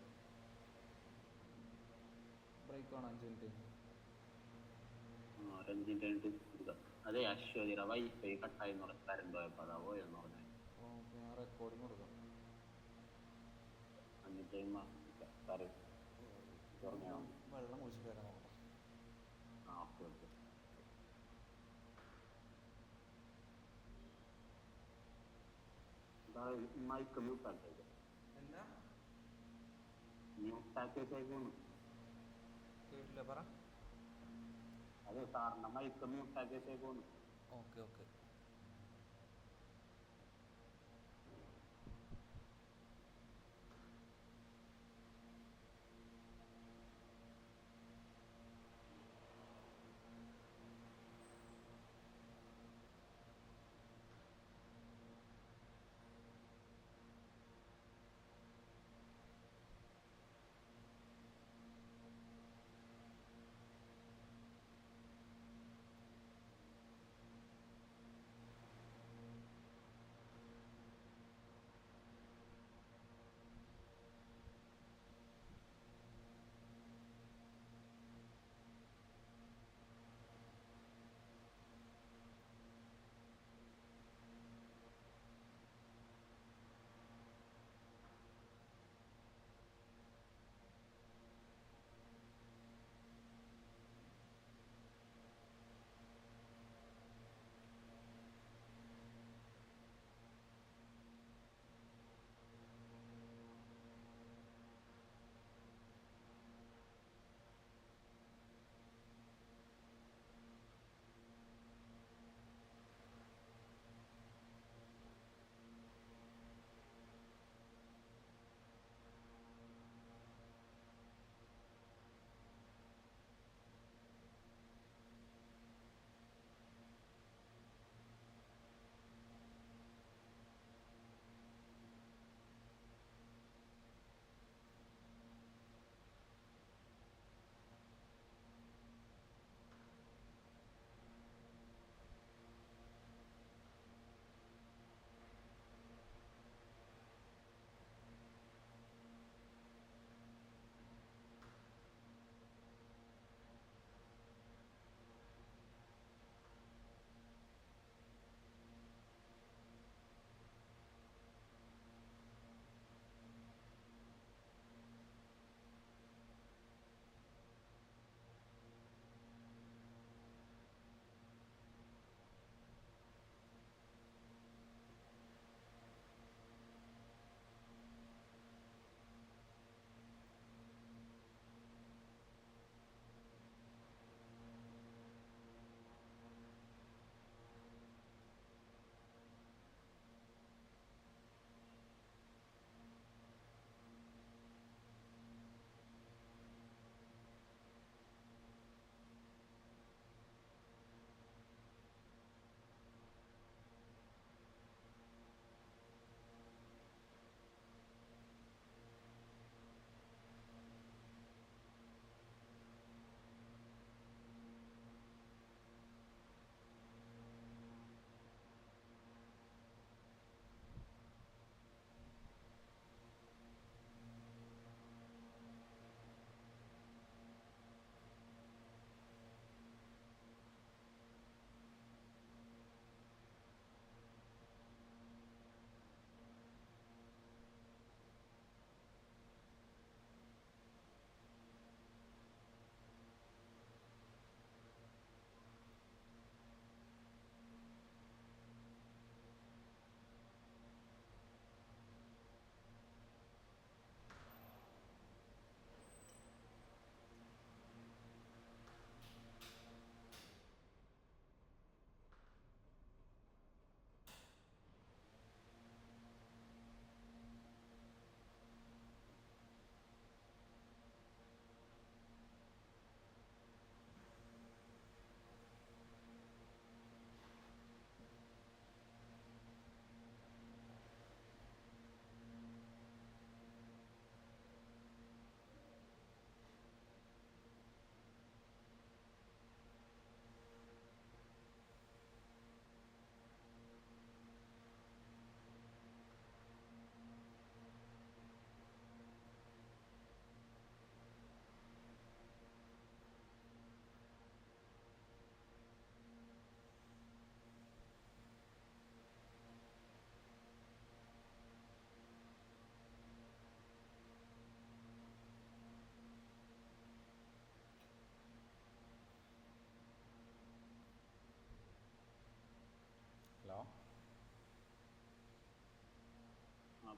ബ്രേക്ക് വേണം 5 മിനിറ്റ്. അതെ അശ്വതിയുടെ വൈഫൈ കട്ടായി കറണ്ട് പോയപ്പോൾ അതാ പോയെന്ന് പറഞ്ഞു. ഓക്കെ, ഞാൻ റെക്കോർഡിങ് കൊടുക്കാം. വെള്ളം കുടിച്ചിട്ട് വരാൻ നോക്കാം. Okay okay. മൈക്ക് മ്യൂട്ടാക്കിയത് എന്താ മ്യൂട്ടാക്കിയേക്കാണ്. കേട്ടില്ല, പറ. അതെ സാറിന്റെ മൈക്ക് മ്യൂട്ടാക്കിയേക്കാണ്. Okay okay.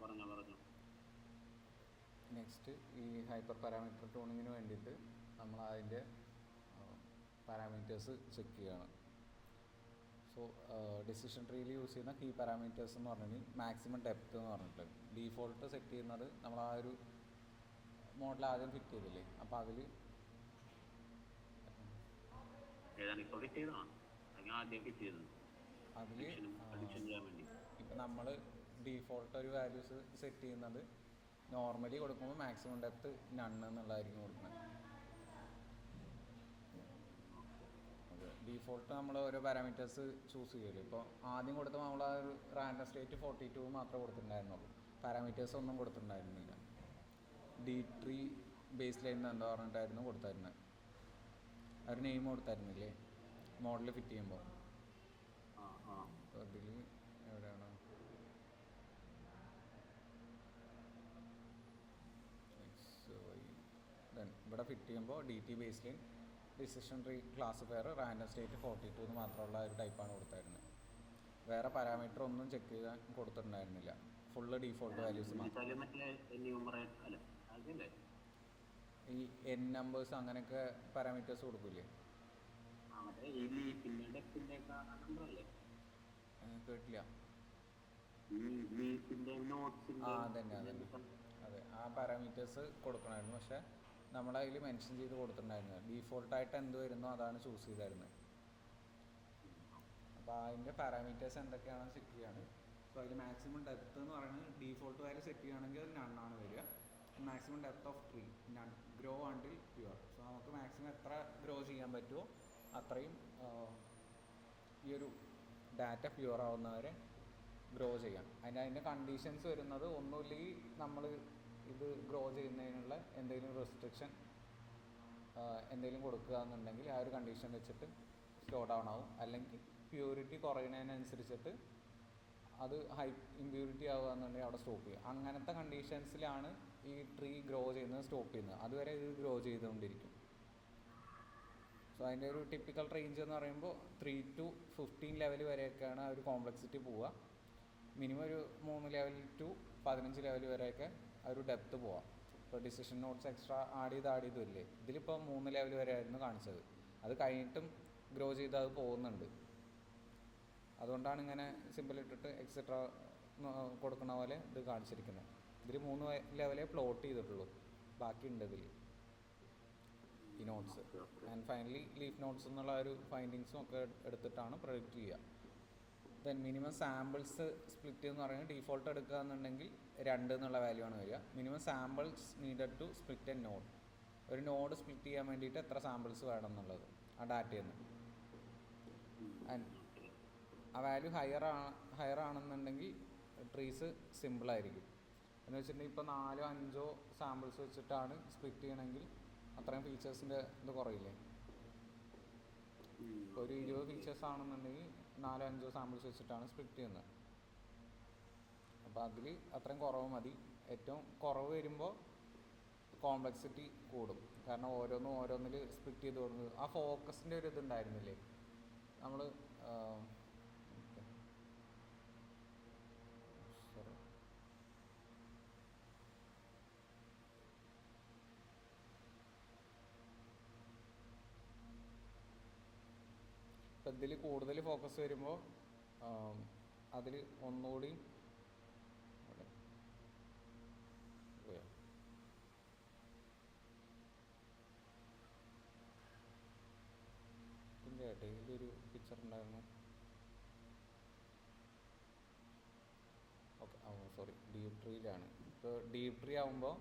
പറഞ്ഞു. നെക്സ്റ്റ് ഈ ഹൈപ്പർ പാരാമീറ്റർ ട്യൂണിങ്ങിന് വേണ്ടിയിട്ട് നമ്മൾ അതിൻ്റെ പാരാമീറ്റേഴ്സ് ചെക്ക് ചെയ്യണം. സോ ഡിസിഷൻ ട്രീയിൽ യൂസ് ചെയ്യുന്ന കീ പാരാമീറ്റേഴ്സ് എന്ന് പറഞ്ഞാൽ മാക്സിമം ഡെപ്ത് എന്ന് പറഞ്ഞിട്ട് ഡീഫോൾട്ട് സെറ്റ് ചെയ്യുന്നത് നമ്മൾ ആ ഒരു മോഡൽ ആദ്യം ഫിറ്റ് ചെയ്തില്ലേ, അപ്പോൾ അതിൽ ഇപ്പം നമ്മൾ ഡീഫോൾട്ട് ഒരു വാല്യൂസ് സെറ്റ് ചെയ്യുന്നത് നോർമലി കൊടുക്കുമ്പോൾ മാക്സിമം ഡെപ്ത് നണ്ണ് എന്നുള്ളതായിരിക്കും കൊടുക്കുന്നത്. ഡീഫോൾട്ട് നമ്മൾ ഓരോ പാരാമീറ്റേഴ്സ് ചൂസ് ചെയ്യുമല്ലോ. ഇപ്പോൾ ആദ്യം കൊടുത്തപ്പോൾ നമ്മൾ ആ ഒരു റാൻഡം സ്റ്റേറ്റ് 42 മാത്രമേ കൊടുത്തിട്ടുണ്ടായിരുന്നുള്ളൂ, പാരാമീറ്റേഴ്സ് ഒന്നും കൊടുത്തിട്ടുണ്ടായിരുന്നില്ല. D3 ബേസ് ലൈൻ എന്താ പറഞ്ഞിട്ടായിരുന്നു കൊടുത്തായിരുന്നത്, ഒരു നെയിം കൊടുത്തായിരുന്നില്ലേ മോഡൽ ഫിറ്റ് ചെയ്യുമ്പോൾ. അതിൽ എവിടെയാണ് ഇവിടെ ഫിറ്റ് ചെയ്യുമ്പോൾ DT base line decision tree classifier random state 42 എന്ന് മാത്രമുള്ള ഒരു ടൈപ്പാണ് കൊടുത്തായിരുന്നത്. വേറെ പാരാമീറ്റർ ഒന്നും ചെക്ക് ചെയ്യാൻ കൊടുത്തിട്ടുണ്ടായിരുന്നില്ല, ഫുള്ള് ഡീഫോൾട്ട് വാല്യൂസ് മാത്രം. ഈ N നമ്പേഴ്സ് അങ്ങനെയൊക്കെ പാരാമീറ്റേഴ്സ് കൊടുക്കില്ലേ? കേട്ടില്ല. അതന്നെ അതെ, ആ പാരാമീറ്റേഴ്സ് കൊടുക്കണമായിരുന്നു. പക്ഷേ നമ്മളതിൽ മെൻഷൻ ചെയ്ത് കൊടുത്തിട്ടുണ്ടായിരുന്നത് ഡീഫോൾട്ടായിട്ട് എന്ത് വരുന്നോ അതാണ് ചൂസ് ചെയ്തായിരുന്നത്. അപ്പോൾ അതിൻ്റെ പാരാമീറ്റേഴ്സ് എന്തൊക്കെയാണെന്ന് ചെക്ക് ചെയ്യാണ്. സോ അതിൽ മാക്സിമം ഡെപ്ത് എന്ന് പറയുന്നത് ഡീഫോൾട്ട് വാല്യൂ സെറ്റ് ചെയ്യുകയാണെങ്കിൽ അത് നണ്ണാണ് വരിക. Maximum depth of tree none, grow ആണ്ടിൽ പ്യുവർ. സോ നമുക്ക് മാക്സിമം എത്ര ഗ്രോ ചെയ്യാൻ പറ്റുമോ അത്രയും ഈ ഒരു ഡാറ്റ പ്യുവർ ആവുന്നവരെ ഗ്രോ ചെയ്യാം. അതിൻ്റെ കണ്ടീഷൻസ് വരുന്നത് ഒന്നുമില്ലെങ്കിൽ നമ്മൾ ഇത് ഗ്രോ ചെയ്യുന്നതിനുള്ള എന്തെങ്കിലും റെസ്ട്രിക്ഷൻ എന്തെങ്കിലും കൊടുക്കുക എന്നുണ്ടെങ്കിൽ ആ ഒരു കണ്ടീഷൻ വെച്ചിട്ട് സ്ലോ ഡൗൺ ആവും, അല്ലെങ്കിൽ പ്യൂരിറ്റി കുറയുന്നതിനനുസരിച്ചിട്ട് അത് ഇമ്പ്യൂരിറ്റി ആവുക എന്നുണ്ടെങ്കിൽ അവിടെ സ്റ്റോപ്പ് ചെയ്യുക. അങ്ങനത്തെ കണ്ടീഷൻസിലാണ് ഈ ട്രീ ഗ്രോ ചെയ്യുന്നത് സ്റ്റോപ്പ് ചെയ്യുന്നത്. അതുവരെ ഇത് ഗ്രോ ചെയ്തുകൊണ്ടിരിക്കും. സോ അതിൻ്റെ ഒരു ടിപ്പിക്കൽ റേഞ്ച് എന്ന് പറയുമ്പോൾ 3 to 15 ലെവൽ വരെയൊക്കെയാണ് ആ ഒരു കോംപ്ലക്സിറ്റി പോവുക. മിനിമം ഒരു 3 ലെവൽ ടു 15 ലെവൽ വരെയൊക്കെ ആ ഒരു ഡെപ്ത് പോവാം. ഇപ്പോൾ ഡിസിഷൻ നോട്ട്സ് എക്സ്ട്രാ ആഡ് ചെയ്ത് വരില്ലേ, ഇതിലിപ്പോൾ 3 ലെവൽ വരെ ആയിരുന്നു കാണിച്ചത്. അത് കഴിഞ്ഞിട്ടും ഗ്രോ ചെയ്ത് അത് പോകുന്നുണ്ട്. അതുകൊണ്ടാണ് ഇങ്ങനെ സിമ്പിൾ ഇട്ടിട്ട് എക്സെട്ര കൊടുക്കുന്ന പോലെ ഇത് കാണിച്ചിരിക്കുന്നത്. ഇതിൽ 3 ലെവലേ പ്ലോട്ട് ചെയ്തിട്ടുള്ളൂ, ബാക്കിയുണ്ട് ഇതിൽ ഈ notes. And finally leaf notes എന്നുള്ള ഒരു ഫൈൻഡിങ്സും ഒക്കെ എടുത്തിട്ടാണ് പ്രൊഡിക്റ്റ് ചെയ്യുക. ദെൻ മിനിമം സാമ്പിൾസ് സ്പ്ലിറ്റ് എന്ന് പറയുന്നത് ഡീഫോൾട്ട് എടുക്കുക എന്നുണ്ടെങ്കിൽ 2 എന്നുള്ള വാല്യൂ ആണ് വരിക. Minimum samples needed to split a node, ഒരു നോഡ് സ്പ്ലിറ്റ് ചെയ്യാൻ വേണ്ടിയിട്ട് എത്ര സാമ്പിൾസ് വേണം എന്നുള്ളത് ആ ഡാറ്റയിൽ നിന്ന്. ആൻഡ് ആ വാല്യൂ ഹയർ ആണെന്നുണ്ടെങ്കിൽ ട്രീസ് സിമ്പിളായിരിക്കും. എന്ന് വെച്ചിട്ടുണ്ടെങ്കിൽ ഇപ്പോൾ 4 or 5 സാമ്പിൾസ് വെച്ചിട്ടാണ് സ്പ്ലിറ്റ് ചെയ്യണമെങ്കിൽ അത്രയും ഫീച്ചേഴ്സിൻ്റെ ഇത് കുറയില്ലേ. ഇപ്പോൾ ഒരു 20 ഫീച്ചേഴ്സ് ആണെന്നുണ്ടെങ്കിൽ 4 or 5 സാമ്പിൾസ് വെച്ചിട്ടാണ് സ്പ്ലിറ്റ് ചെയ്യുന്നത്. അപ്പോൾ അതിൽ അത്രയും കുറവ് മതി. ഏറ്റവും കുറവ് വരുമ്പോൾ കോംപ്ലക്സിറ്റി കൂടും, കാരണം ഓരോന്നിൽ സ്പ്ലിറ്റ് ചെയ്ത് കൊടുക്കുന്നത്. ആ ഫോക്കസിൻ്റെ ഒരു ഇതുണ്ടായിരുന്നില്ലേ നമ്മൾ ഇപ്പം ഇതിൽ കൂടുതൽ ഫോക്കസ് വരുമ്പോൾ അതിൽ ഒന്നുകൂടി ഇതിൻ്റെ ഇടയിലൊരു പിക്ചർ ഉണ്ടായിരുന്നു. ഓക്കെ, സോറി, ഡീപ് ട്രീയിലാണ്. ഇപ്പോൾ ഡീപ് ട്രീ ആകുമ്പോൾ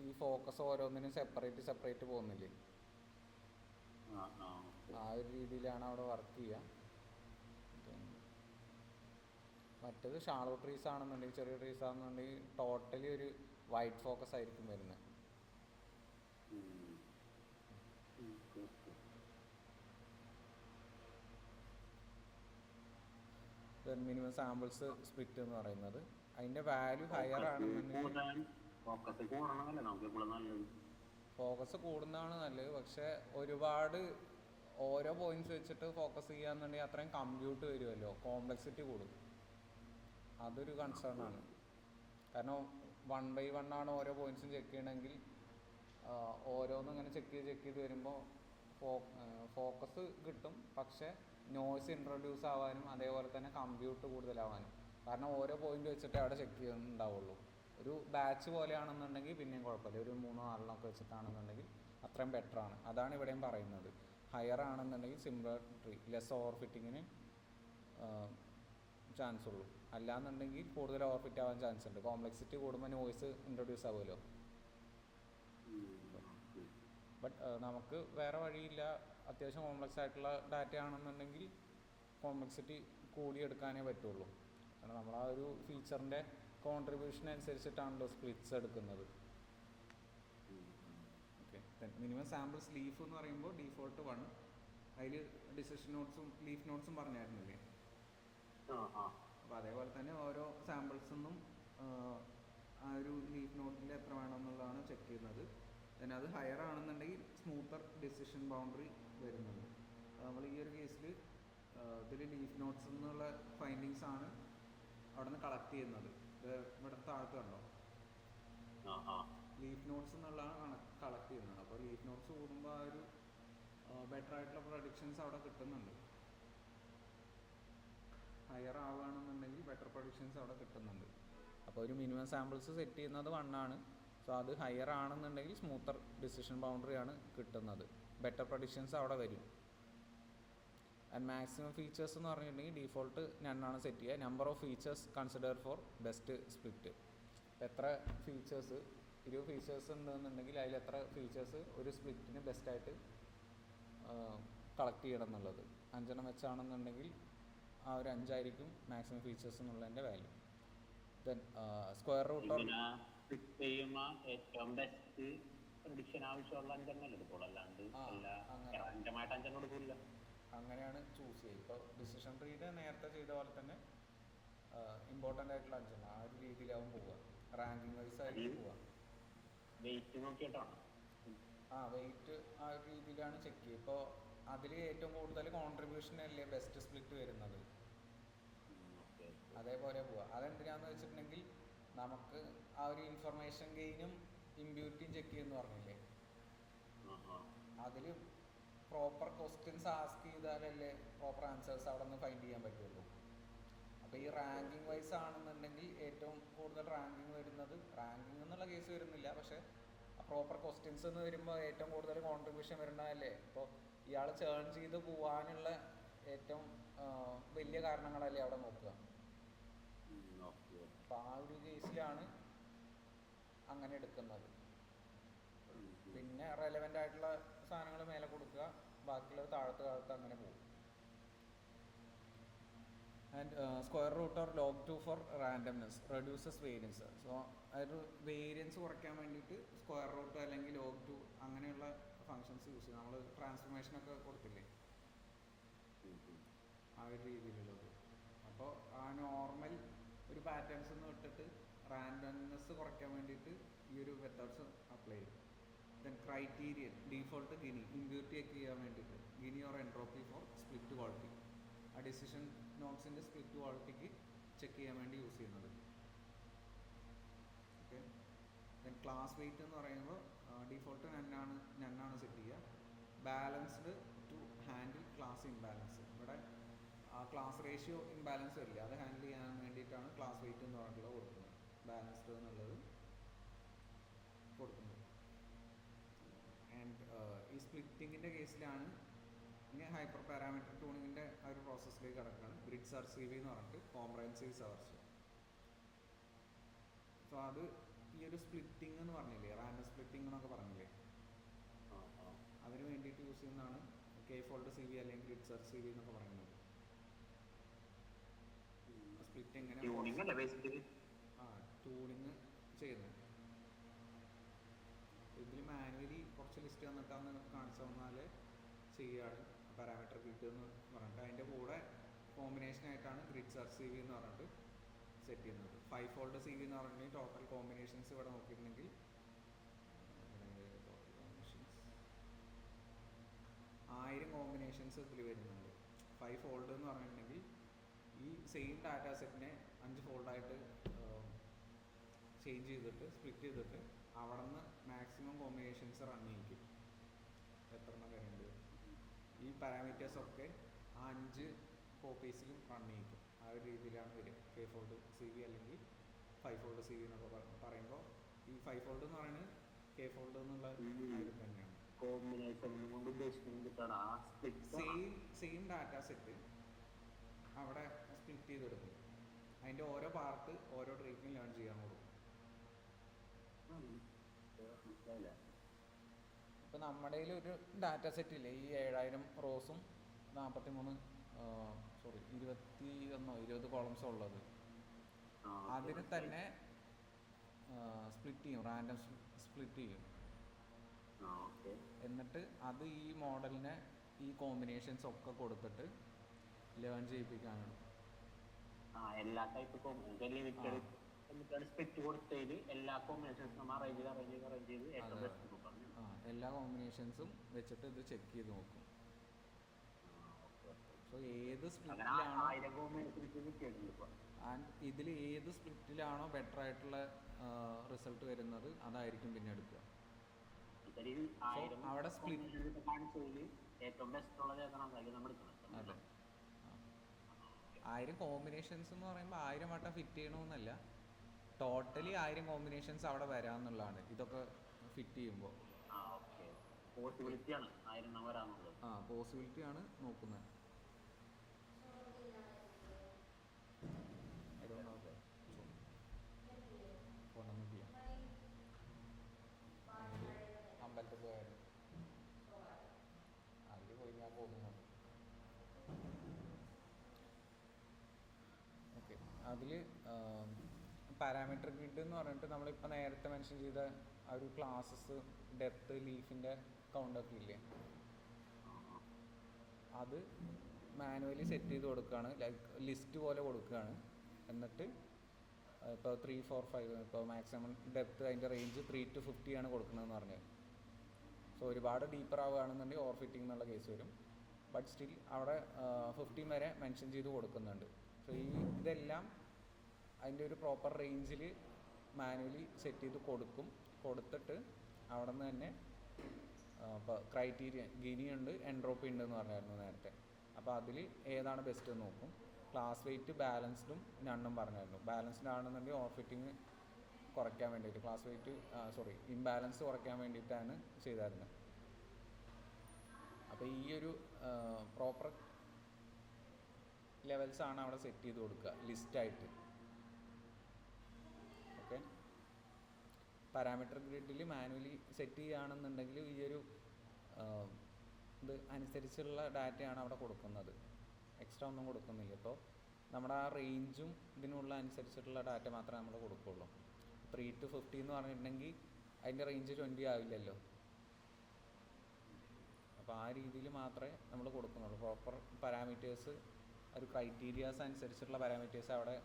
ഈ ഫോക്കസ് ഓരോന്നിനും സെപ്പറേറ്റ് പോകുന്നില്ലേ, ആ ഒരു രീതിയിലാണ് അവിടെ വർക്ക് ചെയ്യുക. മറ്റേത് ഷാളോ ട്രീസ് ആണെന്നുണ്ടെങ്കിൽ, ചെറിയ ട്രീസ് ആണെന്നുണ്ടെങ്കിൽ ടോട്ടലി ഒരു വൈറ്റ് ഫോക്കസ് ആയിരിക്കും വരുന്നത്. മിനിമം സാമ്പിൾസ് സ്പ്ലിറ്റ് എന്ന് പറയുന്നത് അതിൻ്റെ വാല്യൂ ഹയർ ആണെന്നുണ്ടെങ്കിൽ ഫോക്കസ് കൂടുന്നതാണ് നല്ലത്. പക്ഷേ ഒരുപാട് ഓരോ പോയിന്റ്സ് വെച്ചിട്ട് ഫോക്കസ് ചെയ്യാന്നുണ്ടെങ്കിൽ അത്രയും കമ്പ്യൂട്ട് വരുമല്ലോ, കോംപ്ലക്സിറ്റി കൂടും. അതൊരു കൺസേൺ ആണ്. കാരണം 1/1 ആണ് ഓരോ പോയിൻറ്റ്സും ചെക്ക് ചെയ്യണമെങ്കിൽ ഓരോന്നും ഇങ്ങനെ ചെക്ക് ചെയ്ത് വരുമ്പോൾ ഫോക്കസ് കിട്ടും, പക്ഷേ നോയ്സ് ഇൻട്രൊഡ്യൂസ് ആവാനും അതേപോലെ തന്നെ കമ്പ്യൂട്ട് കൂടുതലാവാനും. കാരണം ഓരോ പോയിന്റ് വെച്ചിട്ട് അവിടെ ചെക്ക് ചെയ്യുന്നുണ്ടാവുള്ളൂ. ഒരു ബാച്ച് പോലെയാണെന്നുണ്ടെങ്കിൽ പിന്നെയും കുഴപ്പമില്ല. ഒരു 3-4 വെച്ചിട്ടാണെന്നുണ്ടെങ്കിൽ അത്രയും ബെറ്ററാണ്. അതാണ് ഇവിടെയും പറയുന്നത്. ഹയർ ആണെന്നുണ്ടെങ്കിൽ സിമിലർ ട്രീ, ലെസ് ഓവർ ഫിറ്റിങ്ങിന് ചാൻസ് ഉള്ളൂ. അല്ലാന്നുണ്ടെങ്കിൽ കൂടുതൽ ഓവർ ഫിറ്റ് ആവാൻ ചാൻസ് ഉണ്ട്. കോംപ്ലക്സിറ്റി കൂടുമ്പോൾ നോയ്സ് ഇൻട്രൊഡ്യൂസ് ആവുമല്ലോ. ബട്ട് നമുക്ക് വേറെ വഴിയില്ല. അത്യാവശ്യം കോംപ്ലക്സ് ആയിട്ടുള്ള ഡാറ്റ ആണെന്നുണ്ടെങ്കിൽ കോംപ്ലക്സിറ്റി കൂടിയെടുക്കാനേ പറ്റുള്ളൂ. കാരണം നമ്മൾ ആ ഒരു ഫീച്ചറിൻ്റെ കോൺട്രിബ്യൂഷൻ അനുസരിച്ചിട്ടാണല്ലോ സ്പ്ലിറ്റ്സ് എടുക്കുന്നത്. ഓക്കെ, മിനിമം സാമ്പിൾസ് ലീഫ് എന്ന് പറയുമ്പോൾ ഡീഫോൾട്ട് 1. അതിൽ ഡിസിഷൻ നോട്ട്സും ലീഫ് നോട്ട്സും പറഞ്ഞായിരുന്നില്ലേ? അപ്പോൾ അതേപോലെ തന്നെ ഓരോ സാമ്പിൾസൊന്നും ആ ഒരു ലീഫ് നോട്ടിൽ എത്ര വേണമെന്നുള്ളതാണ് ചെക്ക് ചെയ്യുന്നത്. then അത് ഹയർ ആണെന്നുണ്ടെങ്കിൽ സ്മൂത്തർ ഡിസിഷൻ ബൗണ്ടറി വരുന്നുണ്ട്. നമ്മൾ ഈ ഒരു കേസിൽ ഇതിൽ ലീഫ് നോട്ട്സ് എന്നുള്ള ഫൈൻഡിങ്സ് ആണ് അവിടെ നിന്ന് കളക്ട് ചെയ്യുന്നത്. ഇത് ഇവിടെ താഴത്ത് കണ്ടോ, ലീഫ് നോട്ട്സ് എന്നുള്ളതാണ് കളക്ട് ചെയ്യുന്നത്. അപ്പോൾ ലീഫ് നോട്ട്സ് കൂടുമ്പോൾ ആ ഒരു ബെറ്റർ ആയിട്ടുള്ള പ്രൊഡിക്ഷൻസ് അവിടെ കിട്ടുന്നുണ്ട്. ഹയർ ആവുകയാണെന്നുണ്ടെങ്കിൽ ബെറ്റർ പ്രൊഡിക്ഷൻസ് അവിടെ കിട്ടുന്നുണ്ട്. അപ്പോൾ ഒരു മിനിമം സാമ്പിൾസ് സെറ്റ് ചെയ്യുന്നത് 1 ആണ്. സോ അത് ഹയർ ആണെന്നുണ്ടെങ്കിൽ സ്മൂത്തർ ഡിസിഷൻ ബൗണ്ടറി ആണ് കിട്ടുന്നത്. ബെറ്റർ പ്രൊഡിക്ഷൻസ് അവിടെ വരും. ആൻഡ് മാക്സിമം ഫീച്ചേഴ്സ് എന്ന് പറഞ്ഞിട്ടുണ്ടെങ്കിൽ ഡീഫോൾട്ട് നണ്ണാണ് സെറ്റ് ചെയ്യുക. Number of features consider four best split. എത്ര ഫീച്ചേഴ്സ്, 20 ഫീച്ചേഴ്സ് ഉണ്ടെന്നുണ്ടെങ്കിൽ അതിൽ എത്ര ഫീച്ചേഴ്സ് ഒരു സ്പ്ലിറ്റിന് ബെസ്റ്റായിട്ട് കളക്ട് ചെയ്യണം എന്നുള്ളത്. 5 വെച്ചാണെന്നുണ്ടെങ്കിൽ ആ ഒരു 5 ആയിരിക്കും മാക്സിമം ഫീച്ചേഴ്സ് എന്നുള്ളതിൻ്റെ വാല്യൂ. ദെൻ സ്ക്വയർ റൂട്ട് ഓഫ് ഏറ്റവും ബെസ്റ്റ് പ്രഡിക്ഷൻ ആവശ്യമുള്ള 5 എടുക്കുള്ളൂ, അല്ലാണ്ട് കൊടുക്കില്ല. അങ്ങനെയാണ് ചൂസ് ചെയ്യുക. ഇപ്പോൾ ഡിസിഷൻ ട്രീയുടെ നേരത്തെ ചെയ്ത പോലെ തന്നെ ഇമ്പോർട്ടൻ്റ് ആയിട്ടുള്ള 5 ആ ഒരു രീതിയിലാവും പോവുക. റാങ്കിങ് വൈസ് ആയിരിക്കും പോവുക. വെയിറ്റ് നോക്കിയിട്ടാണ് വെയിറ്റ് ആ ഒരു രീതിയിലാണ് ചെക്ക് ചെയ്യുക. ഇപ്പോൾ അതിൽ ഏറ്റവും കൂടുതൽ കോൺട്രിബ്യൂഷൻ അല്ലേ ബെസ്റ്റ് സ്പ്ലിറ്റ് വരുന്നത്, അതേപോലെ പോവുക. അതെന്തിനാന്ന് വെച്ചിട്ടുണ്ടെങ്കിൽ നമുക്ക് ആ ഒരു ഇൻഫർമേഷൻ ഗെയിനും ഇമ്പ്യൂരിറ്റിയും ചെക്ക് ചെയ്യുമെന്ന് പറഞ്ഞില്ലേ, അതിൽ പ്രോപ്പർ ക്വസ്റ്റ്യൻസ് ആസ്ക് ചെയ്താലല്ലേ പ്രോപ്പർ ആൻസേഴ്സ് അവിടെ നിന്ന് ഫൈൻഡ് ചെയ്യാൻ പറ്റുള്ളൂ. അപ്പോൾ ഈ റാങ്കിങ് വൈസ് ആണെന്നുണ്ടെങ്കിൽ ഏറ്റവും കൂടുതൽ റാങ്കിങ് വരുന്നത്, റാങ്കിങ് എന്നുള്ള കേസ് വരുന്നില്ല, പക്ഷേ പ്രോപ്പർ ക്വസ്റ്റ്യൻസ് എന്ന് വരുമ്പോൾ ഏറ്റവും കൂടുതൽ കോൺട്രിബ്യൂഷൻ വരുന്നതല്ലേ. ഇപ്പോൾ ഇയാൾ ചേൺ ചെയ്ത് പോകാനുള്ള ഏറ്റവും വലിയ കാരണങ്ങളല്ലേ അവിടെ നോക്കുക. അപ്പോൾ ആ ഒരു കേസിലാണ് അങ്ങനെ എടുക്കുന്നത്. പിന്നെ റെലവൻ്റ് ആയിട്ടുള്ള സാധനങ്ങൾ മേലെ കൊടുക്കുക, ബാക്കിയുള്ളത് താഴത്ത് അങ്ങനെ പോകും. And square root or log 2 for randomness reduces variance. So അതൊരു വേരിയൻസ് കുറയ്ക്കാൻ വേണ്ടിയിട്ട് സ്ക്വയർ റൂട്ട് അല്ലെങ്കിൽ ലോഗ് 2 അങ്ങനെയുള്ള ഫങ്ഷൻസ് യൂസ് ചെയ്യും. നമ്മൾ ട്രാൻസ്ഫോർമേഷനൊക്കെ കൊടുത്തില്ലേ, ആ ഒരു രീതിയിലുള്ളത്. അപ്പോൾ ആ നോർമൽ ഒരു പാറ്റേൺസ് ഒന്ന് വിട്ടിട്ട് റാൻഡംനെസ് കുറയ്ക്കാൻ വേണ്ടിയിട്ട് ഈ ഒരു മെത്തേഡ്സ് അപ്ലൈ ചെയ്യും. Then criterion default Gini, impurity check ചെയ്യാൻ വേണ്ടിയിട്ട് Gini or entropy for split quality. ആ ഡിസിഷൻ നോട്ട്സിൻ്റെ സ്പ്ലിറ്റ് ക്വാളിറ്റിക്ക് ചെക്ക് ചെയ്യാൻ വേണ്ടി യൂസ് ചെയ്യുന്നത്. ഓക്കെ, ദെൻ ക്ലാസ് വെയിറ്റ് എന്ന് പറയുമ്പോൾ ഡീഫോൾട്ട് നണ്ണാണ് സെറ്റ് ചെയ്യുക. Balanced to handle class imbalance. ഇവിടെ ആ ക്ലാസ് റേഷ്യോ ഇംബാലൻസ് വരില്ല, അത് ഹാൻഡിൽ ചെയ്യാൻ വേണ്ടിയിട്ടാണ് ക്ലാസ് വെയിറ്റ് എന്ന് പറഞ്ഞിട്ടുള്ളത് കൊടുക്കുന്നത്. ബാലൻസ്ഡ് എന്നുള്ളത് കൊടുക്കുന്നത്. ആൻഡ് ഈ സ്പ്ലിറ്റിങ്ങിൻ്റെ കേസിലാണ് ഇനി ഹൈപ്പർ പാരാമീറ്റർ ട്യൂണിങ്ങിൻ്റെ ആ ഒരു പ്രോസസ്സിലേക്ക് കിടക്കുകയാണ്. ഗ്രിഡ് സർസീവ് എന്ന് പറഞ്ഞിട്ട് കോംപ്രഹെൻസീവ് സെർച്ച്. സോ അത് ഈ ഒരു സ്പ്ലിറ്റിംഗ് എന്ന് പറഞ്ഞില്ലേ, റാൻഡം സ്പ്ലിറ്റിംഗ് എന്നൊക്കെ പറഞ്ഞില്ലേ, അതിന് വേണ്ടിയിട്ട് യൂസ് ചെയ്യുന്നതാണ് കെ ഫോൾഡ് സി വി അല്ലെങ്കിൽ ഗ്രിഡ് സെർച്ച് സി വി എന്നൊക്കെ പറയുന്നത്. സ്പ്ലിറ്റ് എങ്ങനെ ട്യൂണിങ് ചെയ്യുന്നത്. ഇതിൽ മാനുവലി കുറച്ച് ലിസ്റ്റ് വന്നിട്ടാന്ന് കാണിച്ചു തന്നാൽ ചെയ്യുകയാണ് പാരാമീറ്റർ ഗ്രിഡ് എന്ന് പറഞ്ഞിട്ട്. അതിൻ്റെ കൂടെ കോമ്പിനേഷനായിട്ടാണ് ഗ്രിഡ് സെർച്ച് സി വി എന്ന് പറഞ്ഞിട്ട് സെറ്റ് ചെയ്യുന്നത്. 5 ഫോൾഡ് സി വി എന്ന് പറഞ്ഞിട്ടുണ്ടെങ്കിൽ ടോട്ടൽ കോമ്പിനേഷൻസ് ഇവിടെ നോക്കിയിട്ടുണ്ടെങ്കിൽ 1000 കോമ്പിനേഷൻസ് ഇതിൽ വരുന്നുണ്ട്. 5 ഫോൾഡ് എന്ന് പറഞ്ഞിട്ടുണ്ടെങ്കിൽ ഈ സെയിം ഡാറ്റാ സെറ്റിനെ 5 ഫോൾഡായിട്ട് ചേഞ്ച് ചെയ്തിട്ട് സ്പ്ലിറ്റ് ചെയ്തിട്ട് അവിടെ നിന്ന് മാക്സിമം കോമ്പിനേഷൻസ് റൺ ചെയ്യിക്കും. എത്ര എണ്ണം വരുന്നുണ്ട് ഈ പാരാമീറ്റേഴ്സൊക്കെ ആ 5 കോപ്പീസിലും റൺ ചെയ്യിക്കും. ആ ഒരു രീതിയിലാണ് വരിക. കെ ഫോൾഡ് സി വി അല്ലെങ്കിൽ 5 ഫോൾഡ് സി വി എന്നൊക്കെ പറയുമ്പോൾ ഈ 5 ഫോൾഡ് എന്ന് പറയുന്നത് കെ ഫോൾഡ് എന്നുള്ള ഇത് തന്നെയാണ്. സെയിം ഡാറ്റ സെറ്റ് അവിടെ സ്പ്ലിറ്റ് ചെയ്തെടുക്കും. അതിൻ്റെ ഓരോ പാർട്ട് ഓരോ ട്രീറ്റിന് ലേൺ ചെയ്യാൻ കൊടുക്കും. ഇപ്പം നമ്മുടെ ഒരു ഡാറ്റ സെറ്റ് ഇല്ലേ, ഈ 7000 റോസും 20 കോളംസോ ഉള്ളത്, അതിന് തന്നെ സ്പ്ലിറ്റ് ചെയ്യും, റാൻഡം സ്പ്ലിറ്റ് ചെയ്യും. എന്നിട്ട് അത് ഈ മോഡലിനെ ഈ കോമ്പിനേഷൻസ് ഒക്കെ കൊടുത്തിട്ട് ലേൺ ചെയ്യിപ്പിക്കാനാണ്. എല്ലാ ടൈപ്പ് സ്പെക്ട് കൊടുത്തതിൽ എല്ലാ കോമ്പിനേഷൻസും അറേഞ്ച് ചെയ്ത് ഏറ്റവും ബെസ്റ്റ് പറഞ്ഞു. എല്ലാ കോമ്പിനേഷൻസും വെച്ചിട്ട് ഇത് ചെക്ക് ചെയ്ത് നോക്കും. സോ ഏത് സ്പ്ലിറ്റിലാണോ ഇതിൽ ഏത് സ്പ്ലിറ്റിലാണോ ബെറ്റർ ആയിട്ടുള്ള റിസൾട്ട് വരുന്നത് അതായിരിക്കും പിന്നെ എടുക്കുക. അവിടെ സ്പ്ലിറ്റ് അതെ 1000 കോമ്പിനേഷൻസ് എന്ന് പറയുമ്പോൾ 1000 വട്ടം ഫിറ്റ് ചെയ്യണമെന്നല്ല, ടോട്ടലി 1000 കോമ്പിനേഷൻസ് അവിടെ വരാമെന്നുള്ളതാണ് ഇതൊക്കെ ഫിറ്റ് ചെയ്യുമ്പോൾ. പോസിബിലിറ്റി ആണ് നോക്കുന്നത്. അമ്പലത്തിൽ പോയായിരുന്നു, അതിൽ പോയി ഞാൻ പോകുന്നുണ്ട്. ഓക്കെ, അതിൽ പാരാമീറ്റർ ഗ്രിഡ് എന്ന് പറഞ്ഞിട്ട് നമ്മളിപ്പോൾ നേരത്തെ മെൻഷൻ ചെയ്ത ആ ഒരു ക്ലാസസ് ഡെപ്ത് ലീഫിൻ്റെ കൗണ്ടൊക്കെ ഇല്ലേ, അത് മാനുവലി സെറ്റ് ചെയ്ത് കൊടുക്കുകയാണ്. ലൈക്ക് ലിസ്റ്റ് പോലെ കൊടുക്കുകയാണ്. എന്നിട്ട് ഇപ്പോൾ 3, 4, 5 ഇപ്പോൾ മാക്സിമം ഡെപ്ത് അതിൻ്റെ റേഞ്ച് 3 to 50 ആണ് കൊടുക്കുന്നതെന്ന് പറഞ്ഞത്. സോ ഒരുപാട് ഡീപ്പർ ആവുകയാണെന്നുണ്ടെങ്കിൽ ഓവർ ഫിറ്റിംഗ് എന്നുള്ള കേസ് വരും. ബട്ട് സ്റ്റിൽ അവിടെ 15 വരെ മെൻഷൻ ചെയ്ത് കൊടുക്കുന്നുണ്ട്. സോ ഇതെല്ലാം അതിൻ്റെ ഒരു പ്രോപ്പർ റേഞ്ചിൽ മാനുവലി സെറ്റ് ചെയ്ത് കൊടുത്തിട്ട് അവിടെ നിന്ന് തന്നെ ഇപ്പോൾ ക്രൈറ്റീരിയ ഗിനി ഉണ്ട്, എൻട്രോപ്പി ഉണ്ട് എന്ന് പറഞ്ഞായിരുന്നു നേരത്തെ. അപ്പോൾ അതിൽ ഏതാണ് ബെസ്റ്റ് എന്ന് നോക്കും. ക്ലാസ് വെയിറ്റ് ബാലൻസ്ഡും നണ്ണും പറഞ്ഞായിരുന്നു. ബാലൻസ്ഡ് ആണെന്നുണ്ടെങ്കിൽ ഓവർ ഫിറ്റിംഗ് കുറയ്ക്കാൻ വേണ്ടിയിട്ട്, ക്ലാസ് വെയിറ്റ് ഇംബാലൻസ് കുറയ്ക്കാൻ വേണ്ടിയിട്ടാണ് ചെയ്തായിരുന്നത്. അപ്പോൾ ഈ ഒരു പ്രോപ്പർ ലെവൽസാണ് അവിടെ സെറ്റ് ചെയ്ത് കൊടുക്കുക ലിസ്റ്റായിട്ട്. ഓക്കെ, പാരാമീറ്റർ ഗ്രിഡിൽ മാനുവലി സെറ്റ് ചെയ്യുകയാണെന്നുണ്ടെങ്കിൽ ഈ ഒരു ഇത് അനുസരിച്ചുള്ള ഡാറ്റയാണ് അവിടെ കൊടുക്കുന്നത്, എക്സ്ട്രാ ഒന്നും കൊടുക്കുന്നില്ല. ഇപ്പോൾ നമ്മുടെ ആ റേഞ്ചും ഇതിനുള്ള അനുസരിച്ചിട്ടുള്ള ഡാറ്റ മാത്രമേ നമ്മൾ കൊടുക്കുകയുള്ളൂ. 3 to 50 എന്ന് പറഞ്ഞിട്ടുണ്ടെങ്കിൽ അതിൻ്റെ റേഞ്ച് 20 ആവില്ലല്ലോ. അപ്പോൾ ആ രീതിയിൽ മാത്രമേ നമ്മൾ കൊടുക്കുന്നുള്ളൂ. പ്രോപ്പർ പാരാമീറ്റേഴ്സ്, ഒരു ക്രൈറ്റീരിയാസ് അനുസരിച്ചിട്ടുള്ള പാരാമീറ്റേഴ്സ് അവിടെ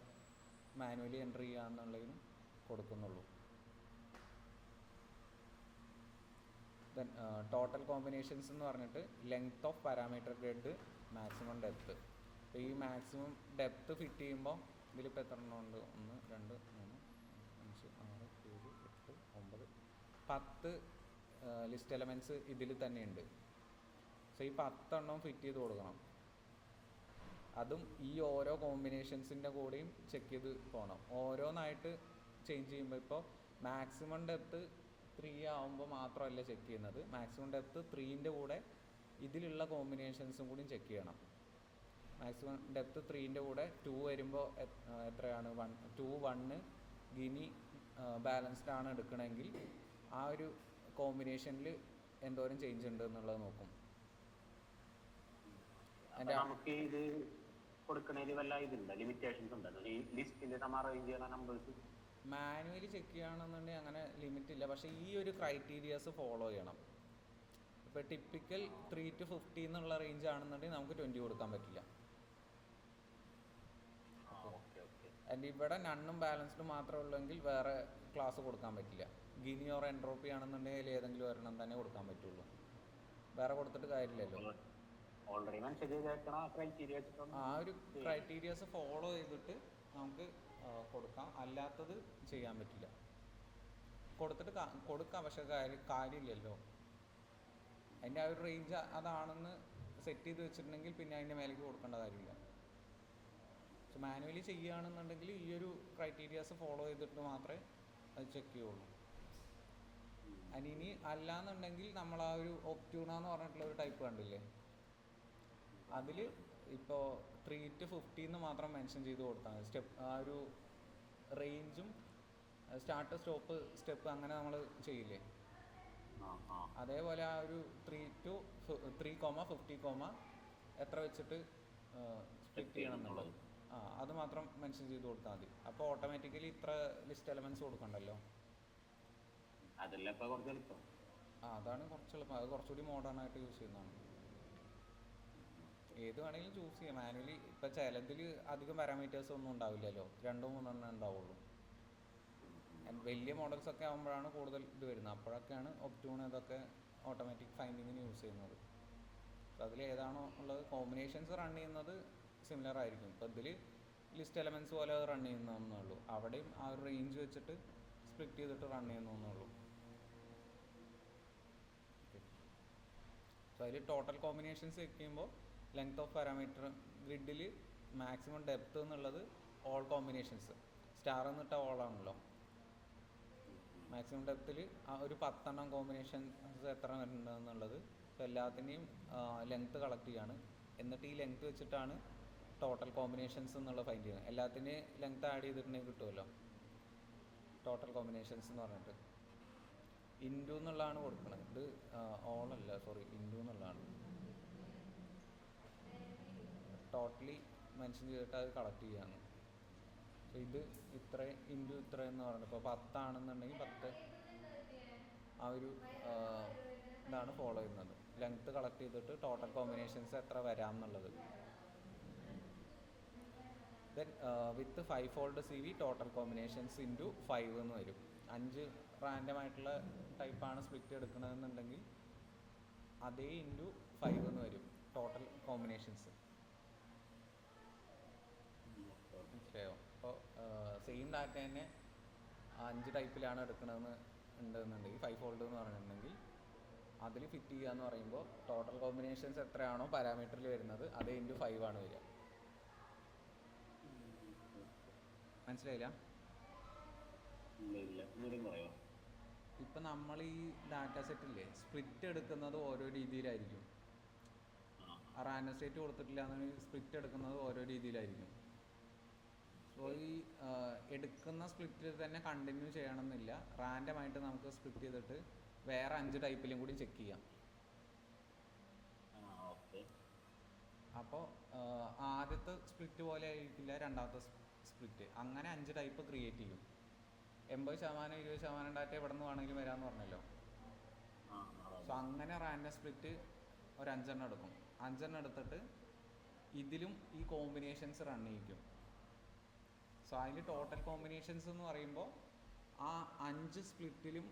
മാനുവലി എൻ്റർ ചെയ്യാന്നുള്ളതിനും കൊടുക്കുന്നുള്ളൂ. ദെൻ ടോട്ടൽ കോമ്പിനേഷൻസ് എന്ന് പറഞ്ഞിട്ട് length of parameter grid, maximum depth. അപ്പോൾ ഈ മാക്സിമം ഡെപ്ത് ഫിറ്റ് ചെയ്യുമ്പോൾ ഇതിലിപ്പോൾ എത്ര എണ്ണം ഉണ്ട്? 1, 2, 3, 5, 6, 7, 8, 9, 10 ലിസ്റ്റ് എലമെൻറ്റ്സ് ഇതിൽ തന്നെയുണ്ട്. സോ ഈ 10 എണ്ണം ഫിറ്റ് ചെയ്ത് കൊടുക്കണം. അതും ഈ ഓരോ കോമ്പിനേഷൻസിൻ്റെ കൂടെയും ചെക്ക് ചെയ്ത് പോകണം. ഓരോന്നായിട്ട് ചേഞ്ച് ചെയ്യുമ്പോൾ ഇപ്പോൾ മാക്സിമം ഡെപ്ത് 3 ആകുമ്പോൾ മാത്രമല്ല ചെക്ക് ചെയ്യുന്നത്, മാക്സിമം ഡെപ്ത് 3ൻ്റെ കൂടെ ഇതിലുള്ള കോമ്പിനേഷൻസും കൂടി ചെക്ക് ചെയ്യണം. മാക്സിമം ഡെപ്ത് 3ൻ്റെ കൂടെ 2 വരുമ്പോൾ എത്രയാണ്? 2, 1 ഗിനി ബാലൻസ്ഡ് ആണ് എടുക്കണമെങ്കിൽ ആ ഒരു കോമ്പിനേഷനിൽ എന്തോരം ചേഞ്ച് ഉണ്ട് എന്നുള്ളത് നോക്കും. നമുക്ക് ഇത് കൊടുക്കണതിൽ വല്ല ഇതുണ്ടോ, ലിമിറ്റേഷൻസ് ഉണ്ടോ? ഈ ലിസ്റ്റിൽ നമ്മൾ അറേഞ്ച് ചെയ്യുന്ന നമ്പേഴ്സ് മാനുവലി ചെക്ക് ചെയ്യുകയാണെന്നുണ്ടെങ്കിൽ അങ്ങനെ ലിമിറ്റ് ഇല്ല. പക്ഷേ ഈ ഒരു ക്രൈറ്റീരിയാസ് ഫോളോ ചെയ്യണം. ഇപ്പോൾ ടിപ്പിക്കൽ 3 to 50 എന്നുള്ള റേഞ്ച് ആണെന്നുണ്ടെങ്കിൽ നമുക്ക് 20 കൊടുക്കാൻ പറ്റില്ല. ആൻഡ് ഇവിടെ നണ്ണും ബാലൻസ്ഡും മാത്രമേ ഉള്ളെങ്കിൽ വേറെ ക്ലാസ് കൊടുക്കാൻ പറ്റില്ല. ഗിനി ഓർ എൻട്രോപ്പി ആണെന്നുണ്ടെങ്കിൽ ഏതെങ്കിലും ഒരെണ്ണം തന്നെ കൊടുക്കാൻ പറ്റുള്ളൂ, വേറെ കൊടുത്തിട്ട് കാര്യമില്ലല്ലോ. ആ ഒരു ക്രൈറ്റീരിയാസ് ഫോളോ ചെയ്തിട്ട് നമുക്ക് കൊടുക്കാം, അല്ലാത്തത് ചെയ്യാൻ പറ്റില്ല. കൊടുത്തിട്ട് കൊടുക്കാം, പക്ഷേ കാര്യമില്ലല്ലോ. അതിൻ്റെ ആ ഒരു റേഞ്ച് അതാണെന്ന് സെറ്റ് ചെയ്ത് വെച്ചിട്ടുണ്ടെങ്കിൽ പിന്നെ അതിൻ്റെ മേലേക്ക് കൊടുക്കേണ്ട കാര്യമില്ല. സോ മാനുവലി ചെയ്യുകയാണെന്നുണ്ടെങ്കിൽ ഈ ഒരു ക്രൈറ്റീരിയാസ് ഫോളോ ചെയ്തിട്ട് മാത്രമേ അത് ചെക്ക് ചെയ്യുള്ളൂ. അതിനി അല്ലാന്നുണ്ടെങ്കിൽ നമ്മൾ ആ ഒരു ഒപ്റ്റ്യൂണ എന്ന് പറഞ്ഞിട്ടുള്ള ഒരു ടൈപ്പ് കണ്ടില്ലേ, അതിൽ ഇപ്പോൾ 3 to 50 എന്ന് മാത്രം മെൻഷൻ ചെയ്ത് കൊടുത്താൽ മതി. സ്റ്റെപ്പ് ആ ഒരു റേഞ്ചും സ്റ്റാർട്ട് സ്റ്റോപ്പ് സ്റ്റെപ്പ് അങ്ങനെ നമ്മൾ ചെയ്യില്ലേ, അതേപോലെ ആ ഒരു 3,50, എത്ര വെച്ചിട്ട് സ്പ്ലിറ്റ് ചെയ്യണം എന്നുള്ളത് അത് മാത്രം മെൻഷൻ ചെയ്ത് കൊടുത്താൽ മതി. അപ്പോൾ ഓട്ടോമാറ്റിക്കലി ഇത്ര ലിസ്റ്റ് എലമെൻറ്റ്സ് കൊടുക്കണ്ടല്ലോ. അതാണ് കുറച്ച് എളുപ്പം. അത് കുറച്ചുകൂടി മോഡേൺ ആയിട്ട് യൂസ് ചെയ്യുന്നതാണ്. ഏത് വേണമെങ്കിലും ചൂസ് ചെയ്യാം മാനുവലി. ഇപ്പോൾ ചിലതിൽ അധികം പാരാമീറ്റേഴ്സ് ഒന്നും ഉണ്ടാവില്ലല്ലോ, 2-3 ഉണ്ടാവുള്ളൂ. വലിയ മോഡൽസൊക്കെ ആകുമ്പോഴാണ് കൂടുതൽ ഇത് വരുന്നത്. അപ്പോഴൊക്കെയാണ് ഒപ്റ്റ്യൂൺ ഇതൊക്കെ ഓട്ടോമാറ്റിക് ഫൈൻഡിങ്ങിന് യൂസ് ചെയ്യുന്നത്. അപ്പോൾ അതിൽ ഏതാണോ ഉള്ളത് കോമ്പിനേഷൻസ് റൺ ചെയ്യുന്നത് സിമിലർ ആയിരിക്കും. ഇപ്പോൾ ഇതിൽ ലിസ്റ്റ് എലമെൻറ്റ്സ് പോലെ അത് റൺ ചെയ്യുന്നതെന്നേ ഉള്ളൂ. അവിടെയും ആ ഒരു റേഞ്ച് വെച്ചിട്ട് സ്പ്ലിറ്റ് ചെയ്തിട്ട് റൺ ചെയ്യുന്നതെന്നേ ഉള്ളൂ. സോ അതിൽ ടോട്ടൽ കോമ്പിനേഷൻസ് ചെക്ക് ചെയ്യുമ്പോൾ ലെങ്ത് ഓഫ് പാരാമീറ്റർ ഗ്രിഡിൽ മാക്സിമം ഡെപ്ത് എന്നുള്ളത് ഓൾ കോമ്പിനേഷൻസ്, സ്റ്റാർ എന്നിട്ട ഓൾ ആണല്ലോ. മാക്സിമം ഡെപ്തിൽ ആ ഒരു 10 കോമ്പിനേഷൻസ് എത്ര ഉണ്ടെന്നുള്ളത് ഇപ്പോൾ എല്ലാത്തിൻ്റെയും ലെങ്ത്ത് കളക്ട് ചെയ്യാണ്. എന്നിട്ട് ഈ ലെങ്ത്ത് വെച്ചിട്ടാണ് ടോട്ടൽ കോമ്പിനേഷൻസ് എന്നുള്ള ഫൈൻഡ് ചെയ്യുന്നത്. എല്ലാത്തിൻ്റെയും ലെങ്ത്ത് ആഡ് ചെയ്തിട്ടുണ്ടെങ്കിൽ കിട്ടുമല്ലോ ടോട്ടൽ കോമ്പിനേഷൻസ് എന്ന് പറഞ്ഞിട്ട്. ഇൻറ്റു എന്നുള്ളതാണ് കൊടുക്കുന്നത്. ഇത് ഓളല്ല, സോറി, ഇൻറ്റു എന്നുള്ളതാണ്. ടോട്ടലി മെൻഷൻ ചെയ്തിട്ട് അത് കളക്ട് ചെയ്യാന്ന്. സോ ഇത് ഇത്ര ഇൻറ്റു ഇത്ര എന്ന് പറയുന്നത് ഇപ്പോൾ 10 ആണെന്നുണ്ടെങ്കിൽ 10 ആ ഒരു ഇതാണ് ഫോളോ ചെയ്യുന്നത്. ലെങ്ത്ത് കളക്ട് ചെയ്തിട്ട് ടോട്ടൽ കോമ്പിനേഷൻസ് എത്ര വരാം എന്നുള്ളത്. ദെൻ വിത്ത് 5-fold CV total combinations into 5 എന്ന് വരും. 5 റാൻഡം ആയിട്ടുള്ള ടൈപ്പാണ് സ്പ്ലിറ്റ് എടുക്കണമെന്നുണ്ടെങ്കിൽ അതേ ഇൻറ്റു 5 എന്ന് വരും ടോട്ടൽ കോമ്പിനേഷൻസ്. മനസ്സിലായോ? അപ്പോൾ സെയിം ഡാറ്റ തന്നെ 5 ടൈപ്പിലാണ് എടുക്കണമെന്ന് ഉണ്ടെന്നുണ്ടെങ്കിൽ 5-fold എന്ന് പറഞ്ഞിട്ടുണ്ടെങ്കിൽ അതിൽ ഫിറ്റ് ചെയ്യുക എന്ന് പറയുമ്പോൾ ടോട്ടൽ കോമ്പിനേഷൻസ് എത്രയാണോ പാരാമീറ്ററിൽ വരുന്നത് അതേ ഇൻറ്റു 5 ആണ് വരിക. മനസ്സിലായില്ല? ഇപ്പം നമ്മൾ ഈ ഡാറ്റ സെറ്റില്ലേ സ്പ്ലിറ്റ് എടുക്കുന്നത് ഓരോ രീതിയിലായിരിക്കും. റാൻഡം സ്റ്റേറ്റ് കൊടുത്തിട്ടില്ല എന്നുണ്ടെങ്കിൽ സ്പ്ലിറ്റ് എടുക്കുന്നത് ഓരോ രീതിയിലായിരിക്കും. സോ ഈ എടുക്കുന്ന സ്പ്ലിറ്റിൽ തന്നെ കണ്ടിന്യൂ ചെയ്യണമെന്നില്ല. റാൻഡമായിട്ട് നമുക്ക് സ്പ്ലിറ്റ് ചെയ്തിട്ട് വേറെ 5 ടൈപ്പിലും കൂടി ചെക്ക് ചെയ്യാം. അപ്പോൾ ആദ്യത്തെ സ്പ്ലിറ്റ് പോലെ ആയിരിക്കില്ല രണ്ടാമത്തെ സ്പ്ലിറ്റ്. അങ്ങനെ 5 ടൈപ്പ് ക്രിയേറ്റ് ചെയ്യും. 80%, 20% ഡാറ്റ എവിടെ നിന്ന് വേണമെങ്കിലും വരാമെന്ന് പറഞ്ഞല്ലോ. സോ അങ്ങനെ റാൻഡം സ്പ്ലിറ്റ് ഒരു 5 എടുക്കും. 5 എടുത്തിട്ട് ഇതിലും ഈ കോമ്പിനേഷൻസ് റൺ ചെയ്യിക്കും. സോ അതിൽ ടോട്ടൽ കോമ്പിനേഷൻസ് എന്ന് പറയുമ്പോൾ ആ 5 സ്പ്ലിറ്റിലും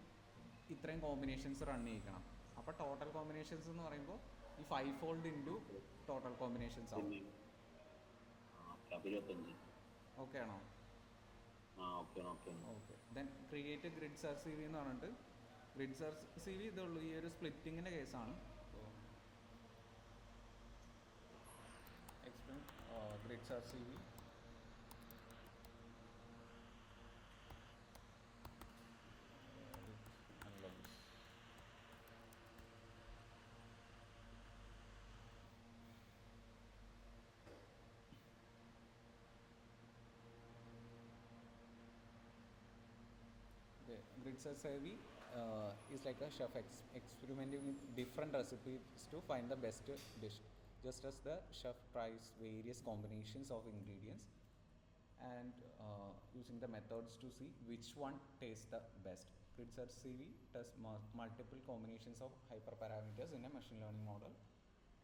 ഇത്രയും കോമ്പിനേഷൻസ് റൺ ചെയ്യിക്കണം. അപ്പോൾ ടോട്ടൽ കോമ്പിനേഷൻസ് എന്ന് പറയുമ്പോൾ ഈ 5-fold ഇൻറ്റു ടോട്ടൽ കോമ്പിനേഷൻസ് ആവും. ഓക്കെ ആണോ? Okay. Then create grid search CV എന്ന് പറഞ്ഞിട്ട് ഗ്രിഡ് സെർച്ച് CV ഇതുള്ളൂ. ഈ ഒരു സ്പ്ലിറ്റിങ്ങിൻ്റെ കേസാണ്. Explain grid search CV. Grid search CV is like a chef experimenting with different recipes to find the best dish. Just as the chef tries various combinations of ingredients and using the methods to see which one tastes the best. Grid search CV tests multiple combinations of hyperparameters in a machine learning model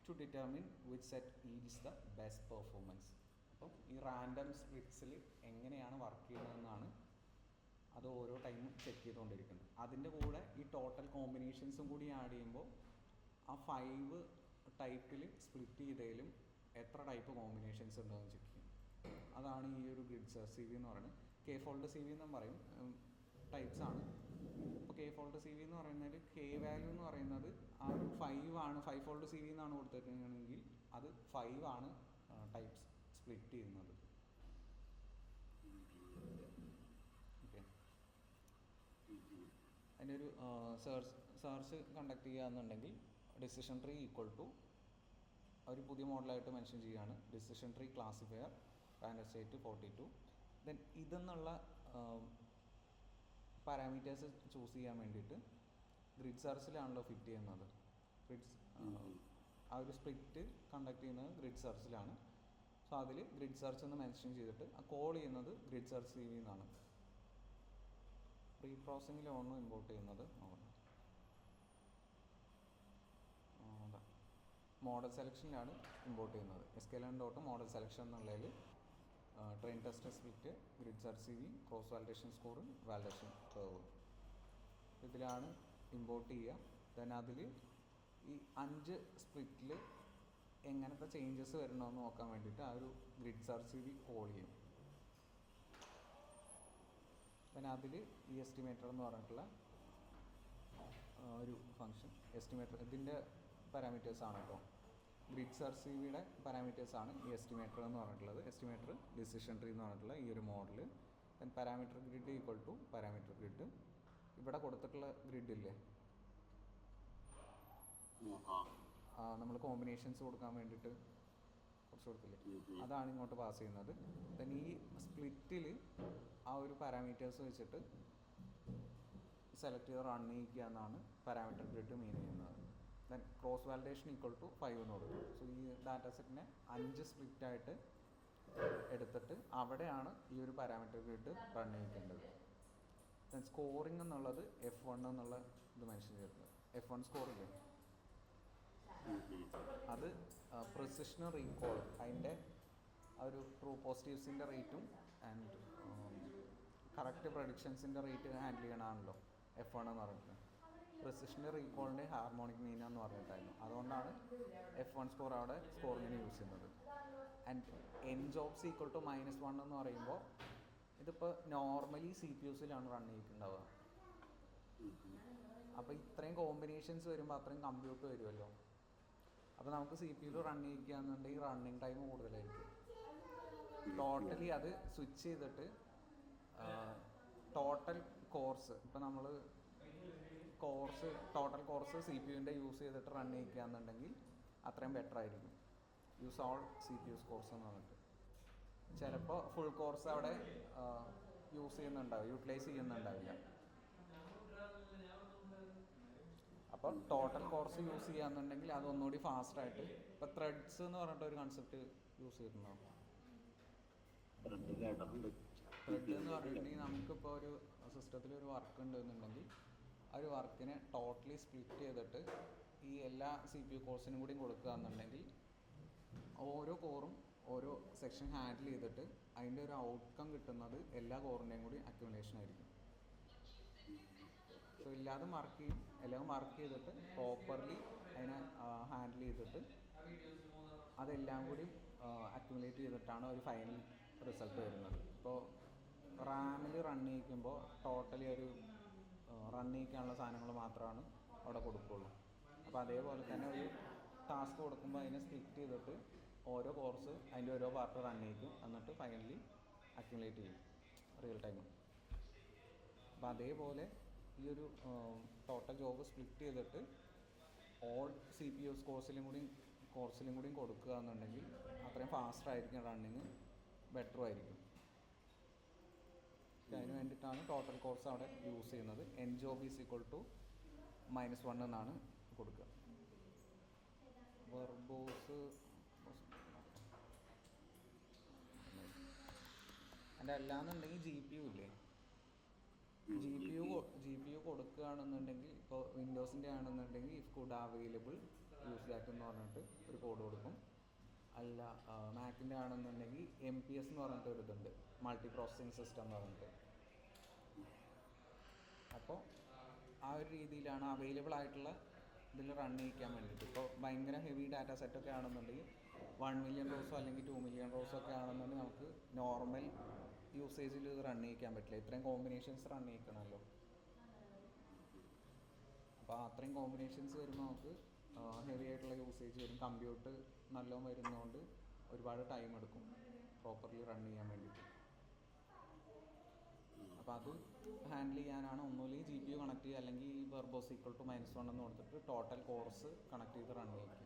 to determine which set yields the best performance. അപ്പോൾ ഈ random സ്പ്ലിറ്റ്സിൽ എങ്ങനെയാണ് work ചെയ്യുന്നതെന്നാണ് അത് ഓരോ ടൈമും check ചെയ്തുകൊണ്ടിരിക്കുന്നത്. അതിൻ്റെ കൂടെ ഈ ടോട്ടൽ കോമ്പിനേഷൻസും കൂടി ആഡ് ചെയ്യുമ്പോൾ ആ 5 ടൈപ്പിൽ സ്പ്ലിറ്റ് ചെയ്തതിലും എത്ര ടൈപ്പ് കോമ്പിനേഷൻസ് ഉണ്ടോയെന്ന് ചെക്ക് ചെയ്യും. അതാണ് ഈ ഒരു ഗ്രിഡ് സെർച്ച് സി വി എന്ന് പറയുന്നത്. കെ ഫോൾഡ് സി വി എന്നും പറയും, ടൈപ്സ് ആണ്. ഇപ്പോൾ കെ ഫോൾഡ് സി വി എന്ന് പറയുന്നത് കെ വാല്യൂ എന്ന് പറയുന്നത് ആ ഒരു 5 ആണ്. 5 ഫോൾഡ് സി വി എന്നാണ് കൊടുത്തിട്ടുണ്ടെങ്കിൽ അത് 5 ആണ് ടൈപ്സ് സ്പ്ലിറ്റ് ചെയ്യുന്നത്. ഓക്കെ, അതിൻ്റെ ഒരു സെർച്ച് കണ്ടക്ട് ചെയ്യുകയെന്നുണ്ടെങ്കിൽ ഡിസിഷൻ ട്രീ ഈക്വൽ ടു ഒരു പുതിയ മോഡലായിട്ട് മെൻഷൻ ചെയ്യുകയാണ്, decision tree classifier random state 42. Then ഇതെന്നുള്ള പാരാമീറ്റേഴ്സ് ചൂസ് ചെയ്യാൻ വേണ്ടിയിട്ട് ഗ്രിഡ് സെർച്ചിലാണല്ലോ ഫിറ്റ് ചെയ്യുന്നത്. ആ ഒരു സ്പ്ലിറ്റ് കണ്ടക്ട് ചെയ്യുന്നത് ഗ്രിഡ് സെർച്ചിലാണ്. സോ അതിൽ ഗ്രിഡ് സെർച്ച് എന്ന് മെൻഷൻ ചെയ്തിട്ട് കോൾ ചെയ്യുന്നത് ഗ്രിഡ് സെർച്ച് സി വി എന്നാണ്. പ്രീ പ്രോസസ്സിങ്ങിലാണ് ഇമ്പോർട്ട് ചെയ്യുന്നത്. മോഡൽ സെലക്ഷനിലാണ് ഇമ്പോർട്ട് ചെയ്യുന്നത്. SKLN ഡോട്ട് മോഡൽ സെലക്ഷൻ എന്നുള്ളതിൽ train test split, grid search C V, cross validation score, validation curve ഇതിലാണ് ഇമ്പോർട്ട് ചെയ്യുക. ദെൻ അതിൽ ഈ 5 സ്പ്ലിറ്റിൽ എങ്ങനത്തെ ചേഞ്ചസ് വരണമെന്ന് നോക്കാൻ വേണ്ടിയിട്ട് ആ ഒരു grid search C we call ചെയ്യും. പിന്നെ അതിൽ ഈ എസ്റ്റിമേറ്റർ എന്ന് പറഞ്ഞിട്ടുള്ള ഒരു ഫങ്ഷൻ, എസ്റ്റിമേറ്റർ ഇതിൻ്റെ പാരാമീറ്റേഴ്സാണ് കേട്ടോ. ഗ്രിഡ് സെർച്ച് സി വിയുടെ പാരാമീറ്റേഴ്സാണ് ഈ എസ്റ്റിമേറ്റർ എന്ന് പറഞ്ഞിട്ടുള്ളത്. എസ്റ്റിമേറ്റർ ഡിസിഷൻ ട്രീ എന്ന് പറഞ്ഞിട്ടുള്ള ഈ ഒരു model. Then parameter grid equal to parameter grid. ഇവിടെ കൊടുത്തിട്ടുള്ള ഗ്രിഡില്ലേ, നമ്മൾ കോമ്പിനേഷൻസ് കൊടുക്കാൻ വേണ്ടിയിട്ട് കുറച്ച് കൊടുത്തില്ലേ, അതാണ് ഇങ്ങോട്ട് പാസ് ചെയ്യുന്നത്. ദെൻ ഈ സ്പ്ലിറ്റിൽ ആ ഒരു പാരാമീറ്റേഴ്സ് വെച്ചിട്ട് സെലക്ട് ചെയ്ത് റൺ ചെയ്യിക്കുക എന്നാണ് പാരാമീറ്റർ ഗ്രിഡ് മീൻ ചെയ്യുന്നത്. Then cross validation equal to 5 എന്ന് കൊടുക്കും. സോ ഈ ഡാറ്റ സെറ്റിനെ 5 സ്പ്ലിറ്റായിട്ട് എടുത്തിട്ട് അവിടെയാണ് ഈ ഒരു പാരാമീറ്റർ ഗ്രിഡ് റൺ ചെയ്യിക്കേണ്ടത്. ദെൻ സ്കോറിംഗ് എന്നുള്ളത് F1 എന്നുള്ള ഇത് മെൻഷൻ ചെയ്തിട്ടുണ്ട്. F1 സ്കോറില്ലേ, അത് പ്രിസിഷൻ റീകോൾ, അതിൻ്റെ ആ ഒരു ട്രൂ പോസിറ്റീവ്സിൻ്റെ റേറ്റും ആൻഡ് കറക്റ്റ് പ്രഡിക്ഷൻസിൻ്റെ റേറ്റ് ഹാൻഡിൽ ചെയ്യണമാണല്ലോ F1 എന്ന് പറഞ്ഞിട്ട്. പ്രിസിഷൻ്റെ റീകോളിൻ്റെ ഹാർമോണിക് മീൻ എന്ന് പറഞ്ഞിട്ടായിരുന്നു. അതുകൊണ്ടാണ് F1 സ്കോർ അവിടെ സ്കോറിങ്ങിന് യൂസ് ചെയ്യുന്നത്. And n jobs equal to -1 എന്ന് പറയുമ്പോൾ ഇതിപ്പോൾ നോർമലി CPU-സിലാണ് റൺ ചെയ്തിട്ടുണ്ടാവുക. അപ്പോൾ ഇത്രയും കോമ്പിനേഷൻസ് വരുമ്പോൾ അത്രയും കമ്പ്യൂട്ട് വരുമല്ലോ. അപ്പോൾ നമുക്ക് CPU-യിൽ റൺ ചെയ്യിക്കുകയെന്നുണ്ടെങ്കിൽ റണ്ണിങ് ടൈം കൂടുതലായിരിക്കും. ടോട്ടലി അത് സ്വിച്ച് ചെയ്തിട്ട് ടോട്ടൽ കോർസ്, ഇപ്പോൾ നമ്മൾ ടോട്ടൽ കോർസ് CPU-ൻ്റെ യൂസ് ചെയ്തിട്ട് റൺ ചെയ്യിക്കുകയെന്നുണ്ടെങ്കിൽ അത്രയും ബെറ്റർ ആയിരിക്കും. യൂസ് ഓൾ CPU കോർസ് എന്ന് പറഞ്ഞിട്ട് ചിലപ്പോൾ ഫുൾ കോർസ് അവിടെ യൂട്ടിലൈസ് ചെയ്യുന്നുണ്ടാവില്ല. അപ്പോൾ ടോട്ടൽ കോർസ് യൂസ് ചെയ്യാന്നുണ്ടെങ്കിൽ അതൊന്നുകൂടി ഫാസ്റ്റായിട്ട്. ഇപ്പോൾ ത്രെഡ്സ് എന്ന് പറഞ്ഞിട്ട് ഒരു കൺസെപ്റ്റ് യൂസ് ചെയ്തിട്ടുണ്ടാവും. ത്രെഡ് എന്ന് പറഞ്ഞിട്ടുണ്ടെങ്കിൽ നമുക്കിപ്പോൾ ഒരു സിസ്റ്റത്തിൽ ഒരു വർക്ക് ഉണ്ടെന്നുണ്ടെങ്കിൽ ആ ഒരു വർക്കിനെ ടോട്ടലി സ്പ്ലിറ്റ് ചെയ്തിട്ട് ഈ എല്ലാ CPU കോഴ്സിനും കൂടി കൊടുക്കുക എന്നുണ്ടെങ്കിൽ ഓരോ കോറും ഓരോ സെക്ഷൻ ഹാൻഡിൽ ചെയ്തിട്ട് അതിൻ്റെ ഒരു ഔട്ട്കം കിട്ടുന്നത് എല്ലാ കോറിൻ്റെയും കൂടി അക്യുമുലേഷൻ ആയിരിക്കും. സോ ഇല്ലാതെ മാർക്ക് ചെയ്യും, എല്ലാം മാർക്ക് ചെയ്തിട്ട് പ്രോപ്പർലി അതിനെ ഹാൻഡിൽ ചെയ്തിട്ട് അതെല്ലാം കൂടി അക്യുമുലേറ്റ് ചെയ്തിട്ടാണ് ഒരു ഫൈനൽ റിസൾട്ട് വരുന്നത്. ഇപ്പോൾ റാമിൽ റൺ ചെയ്യിക്കുമ്പോൾ ടോട്ടലി ഒരു റൺ ചെയ്യിക്കാനുള്ള സാധനങ്ങൾ മാത്രമാണ് അവിടെ കൊടുക്കുകയുള്ളൂ. അപ്പോൾ അതേപോലെ തന്നെ ഒരു ടാസ്ക് കൊടുക്കുമ്പോൾ അതിനെ സ്പ്ലിറ്റ് ചെയ്തിട്ട് ഓരോ കോഴ്സ് അതിൻ്റെ ഓരോ പാർട്ട് റൺ ചെയ്യിക്കും, എന്നിട്ട് ഫൈനലി അക്യുമുലേറ്റ് ചെയ്യും റിയൽ ടൈം. അപ്പോൾ അതേപോലെ ഈ ഒരു ടോട്ടൽ ജോബ് സ്പ്ലിറ്റ് ചെയ്തിട്ട് ഓൾ CPU കോഴ്സിലും കൂടി കൊടുക്കുക എന്നുണ്ടെങ്കിൽ അത്രയും ഫാസ്റ്റർ ആയിരിക്കും റണ്ണിങ്, ബെറ്ററും ആയിരിക്കും. അതിന് വേണ്ടിയിട്ടാണ് ടോട്ടൽ കോഴ്സ് അവിടെ യൂസ് ചെയ്യുന്നത്. N job is equal to -1 എന്നാണ് കൊടുക്കുക. വെർബോസ് അതിൻ്റെ അല്ലാന്നുണ്ടെങ്കിൽ GPU ഇല്ലേ, GPU കൊടുക്കുകയാണെന്നുണ്ടെങ്കിൽ ഇപ്പോൾ വിൻഡോസിൻ്റെ ആണെന്നുണ്ടെങ്കിൽ if could available use that എന്ന് പറഞ്ഞിട്ട് ഒരു കോഡ് കൊടുക്കും. അല്ല മാക്കിൻ്റെ ആണെന്നുണ്ടെങ്കിൽ MPS എന്ന് പറഞ്ഞിട്ട് ഒരു ഇതുണ്ട്, മൾട്ടി പ്രോസസ്സിംഗ് സിസ്റ്റം എന്ന് പറഞ്ഞിട്ട്. അപ്പോൾ ആ ഒരു രീതിയിലാണ് അവൈലബിൾ ആയിട്ടുള്ള ഇതിൽ റൺ ചെയ്യിക്കാൻ വേണ്ടിയിട്ട്. ഇപ്പോൾ ഭയങ്കര ഹെവി ഡാറ്റ സെറ്റൊക്കെ ആണെന്നുണ്ടെങ്കിൽ 1 മില്യൺ റോസോ അല്ലെങ്കിൽ 2 മില്യൺ റോസോ ഒക്കെ ആണെന്നുണ്ടെങ്കിൽ നമുക്ക് നോർമൽ യൂസേജിൽ ഇത് റൺ ചെയ്യിക്കാൻ പറ്റില്ല. ഇത്രയും കോമ്പിനേഷൻസ് റൺ ചെയ്യിക്കണമല്ലോ. അപ്പോൾ അത്രയും കോമ്പിനേഷൻസ് വരുമ്പോൾ നമുക്ക് ഹെവി ആയിട്ടുള്ള യൂസേജ് വരും. കമ്പ്യൂട്ടർ നല്ലോണം വരുന്നതുകൊണ്ട് ഒരുപാട് ടൈം എടുക്കും പ്രോപ്പർലി റൺ ചെയ്യാൻ വേണ്ടിയിട്ട്. അപ്പോൾ അത് ഹാൻഡിൽ ചെയ്യാനാണ് ഒന്നുമില്ലെങ്കിൽ GPU കണക്ട് ചെയ്യുക, അല്ലെങ്കിൽ ഈ വെർബോസ് =-1 എന്ന് കൊടുത്തിട്ട് ടോട്ടൽ കോഴ്സ് കണക്ട് ചെയ്ത് run ചെയ്യിക്കും.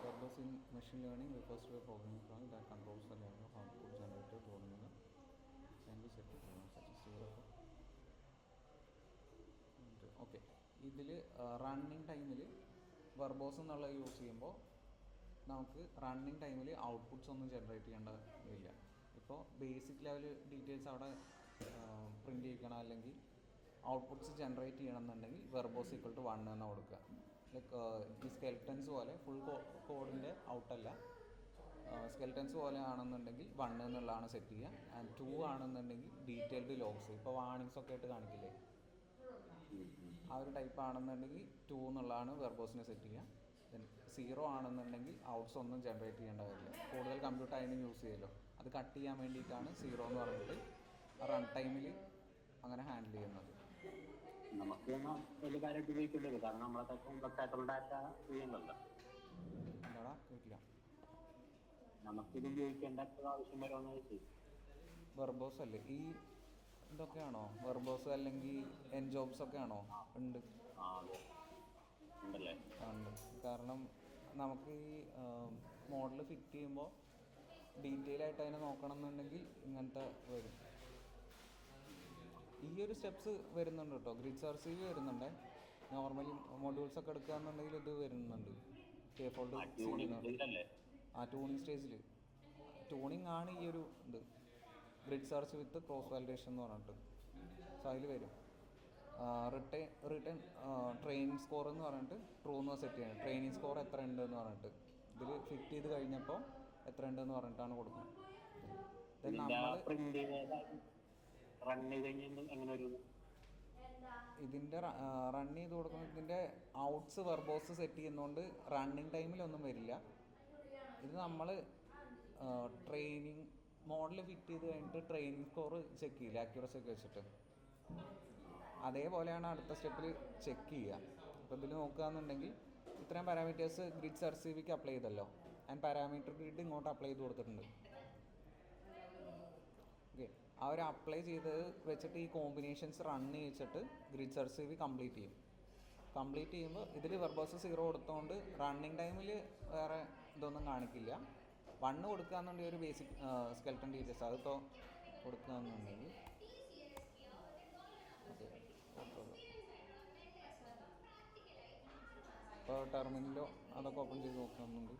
Verbose in machine learning refers to a programming language that controls the level of output generated during the can be set to such as zero. Okay, ഇതിൽ running ടൈമിൽ verbose എന്നുള്ളത് use ചെയ്യുമ്പോൾ നമുക്ക് running ടൈമിൽ outputs ഒന്നും generate ചെയ്യേണ്ടതില്ല. ഇപ്പോൾ basic level details അവിടെ പ്രിൻ്റ് ചെയ്യിക്കണം, അല്ലെങ്കിൽ ഔട്ട്പുട്ട്സ് ജനറേറ്റ് ചെയ്യണമെന്നുണ്ടെങ്കിൽ വെർബോസ് =1 എന്ന് കൊടുക്കുക. ലൈക്ക് ഈ സ്കെൽട്ടൻസ് പോലെ ഫുൾ കോഡിൻ്റെ ഔട്ടല്ല, സ്കെൽട്ടൻസ് പോലെ ആണെന്നുണ്ടെങ്കിൽ 1 എന്നുള്ളതാണ് സെറ്റ് ചെയ്യുക. ആൻഡ് 2 ആണെന്നുണ്ടെങ്കിൽ ഡീറ്റെയിൽഡ് ലോഗ്സ്, ഇപ്പോൾ വാർണിങ്സ് ഒക്കെ ആയിട്ട് കാണിക്കില്ലേ, ആ ഒരു ടൈപ്പ് ആണെന്നുണ്ടെങ്കിൽ 2 എന്നുള്ളതാണ് വെർബോസിനെ സെറ്റ് ചെയ്യുക. ദെൻ 0 ആണെന്നുണ്ടെങ്കിൽ ഔട്ട്സ് ഒന്നും ജനറേറ്റ് ചെയ്യേണ്ട കാര്യമില്ല. കൂടുതൽ കമ്പ്യൂട്ടർ അതിന് യൂസ് ചെയ്യുമല്ലോ, അത് കട്ട് ചെയ്യാൻ വേണ്ടിയിട്ടാണ് 0 എന്ന് പറഞ്ഞിട്ട് റൺ ടൈമിൽ അങ്ങനെ ഹാൻഡിൽ ചെയ്യുന്നത്. നമുക്ക് വലിയ കാര്യമായിട്ട് ഉപയോഗിക്കേണ്ടത്, കാരണം നമ്മളെ കോംപ്ലക്സ് ആയിട്ടുള്ള ഡാറ്റ ചെയ്യുന്നുണ്ട്. എന്താടാ കേട്ടില്ല? നമുക്കിത് ഉപയോഗിക്കേണ്ട ആവശ്യം വരുമെന്ന് വെച്ചാൽ വെർബോസ് അല്ലേ ഈ ഇതൊക്കെയാണോ? വെർബോസ് അല്ലെങ്കിൽ എൻജോബ്സ് ഒക്കെ ആണോ? ഉണ്ട്, ഉണ്ടല്ലേ? ഉണ്ട്. കാരണം നമുക്ക് ഈ മോഡൽ ഫിറ്റ് ചെയ്യുമ്പോൾ ഡീറ്റെയിൽ ആയിട്ട് അതിനെ നോക്കണം എന്നുണ്ടെങ്കിൽ ഇങ്ങനത്തെ വരും. ഈ ഒരു സ്റ്റെപ്സ് വരുന്നുണ്ട് കേട്ടോ. ഗ്രിഡ് സർസീവ് വരുന്നുണ്ട്. നോർമലി മൊഡ്യൂൾസ് ഒക്കെ എടുക്കുകയെന്നുണ്ടെങ്കിൽ ഇത് വരുന്നുണ്ട്. K-ഫോൾഡ് ട്യൂണിങ് സ്റ്റേജിൽ ട്യൂണിങ് ആണ് ഈ ഒരു ഇത്. ഗ്രിഡ് സെർച്ച് വിത്ത് ക്രോസ് വാലിഡേഷൻ എന്ന് പറഞ്ഞിട്ട് സോ അതിൽ വരും. റിട്ടേൺ ട്രെയിനിങ് സ്കോർ എന്ന് പറഞ്ഞിട്ട് ട്രൂ എന്ന് സെറ്റ് ചെയ്യണം. ട്രെയിനിങ് സ്കോർ എത്ര ഉണ്ട് എന്ന് പറഞ്ഞിട്ട് ഇതിൽ ഫിറ്റ് ചെയ്ത് കഴിഞ്ഞപ്പോൾ എത്ര ഉണ്ടെന്ന് പറഞ്ഞിട്ടാണ് കൊടുക്കുന്നത്. ഇതിൻ്റെ റൺ ചെയ്ത് കൊടുക്കുന്നത്, ഇതിൻ്റെ ഔട്ട്സ് വെർബോസ് സെറ്റ് ചെയ്യുന്നതുകൊണ്ട് റണ്ണിങ് ടൈമിലൊന്നും വരില്ല. ഇത് നമ്മൾ ട്രെയിനിങ് മോഡൽ ഫിറ്റ് ചെയ്ത് കഴിഞ്ഞിട്ട് ട്രെയിനിങ് സ്കോർ ചെക്ക് ചെയ്യില്ല, ആക്യുറസി ഒക്കെ വെച്ചിട്ട്. അതേപോലെയാണ് അടുത്ത സ്റ്റെപ്പിൽ ചെക്ക് ചെയ്യുക. അപ്പോൾ ഇതിൽ നോക്കുകയെന്നുണ്ടെങ്കിൽ ഇത്രയും പാരാമീറ്റേഴ്സ് ഗ്രിഡ് സർസീവിക്ക് അപ്ലൈ ചെയ്തല്ലോ, ആൻഡ് പാരാമീറ്റർ ഗ്രിഡ് ഇങ്ങോട്ട് അപ്ലൈ ചെയ്ത് കൊടുത്തിട്ടുണ്ട്. ഓക്കെ, ആ ഒരു അപ്ലൈ ചെയ്ത് വെച്ചിട്ട് ഈ കോമ്പിനേഷൻസ് റൺ ചെയ്യിച്ചിട്ട് ഗ്രിഡ് സർസീവ് കംപ്ലീറ്റ് ചെയ്യും. കംപ്ലീറ്റ് ചെയ്യുമ്പോൾ ഇതിൽ വെർബോസ് 0 കൊടുത്തുകൊണ്ട് റണ്ണിങ് ടൈമിൽ വേറെ ഇതൊന്നും കാണിക്കില്ല. 1 കൊടുക്കുകയെന്നുണ്ടെങ്കിൽ ഒരു ബേസിക് സ്കെൽട്ടൺ ഡീറ്റെയിൽസ് അതിപ്പോൾ കൊടുക്കുകയെന്നുണ്ടെങ്കിൽ ഇപ്പോൾ ടെർമിനലോ അതൊക്കെ ഓപ്പൺ ചെയ്ത് നോക്കുന്നുണ്ട്.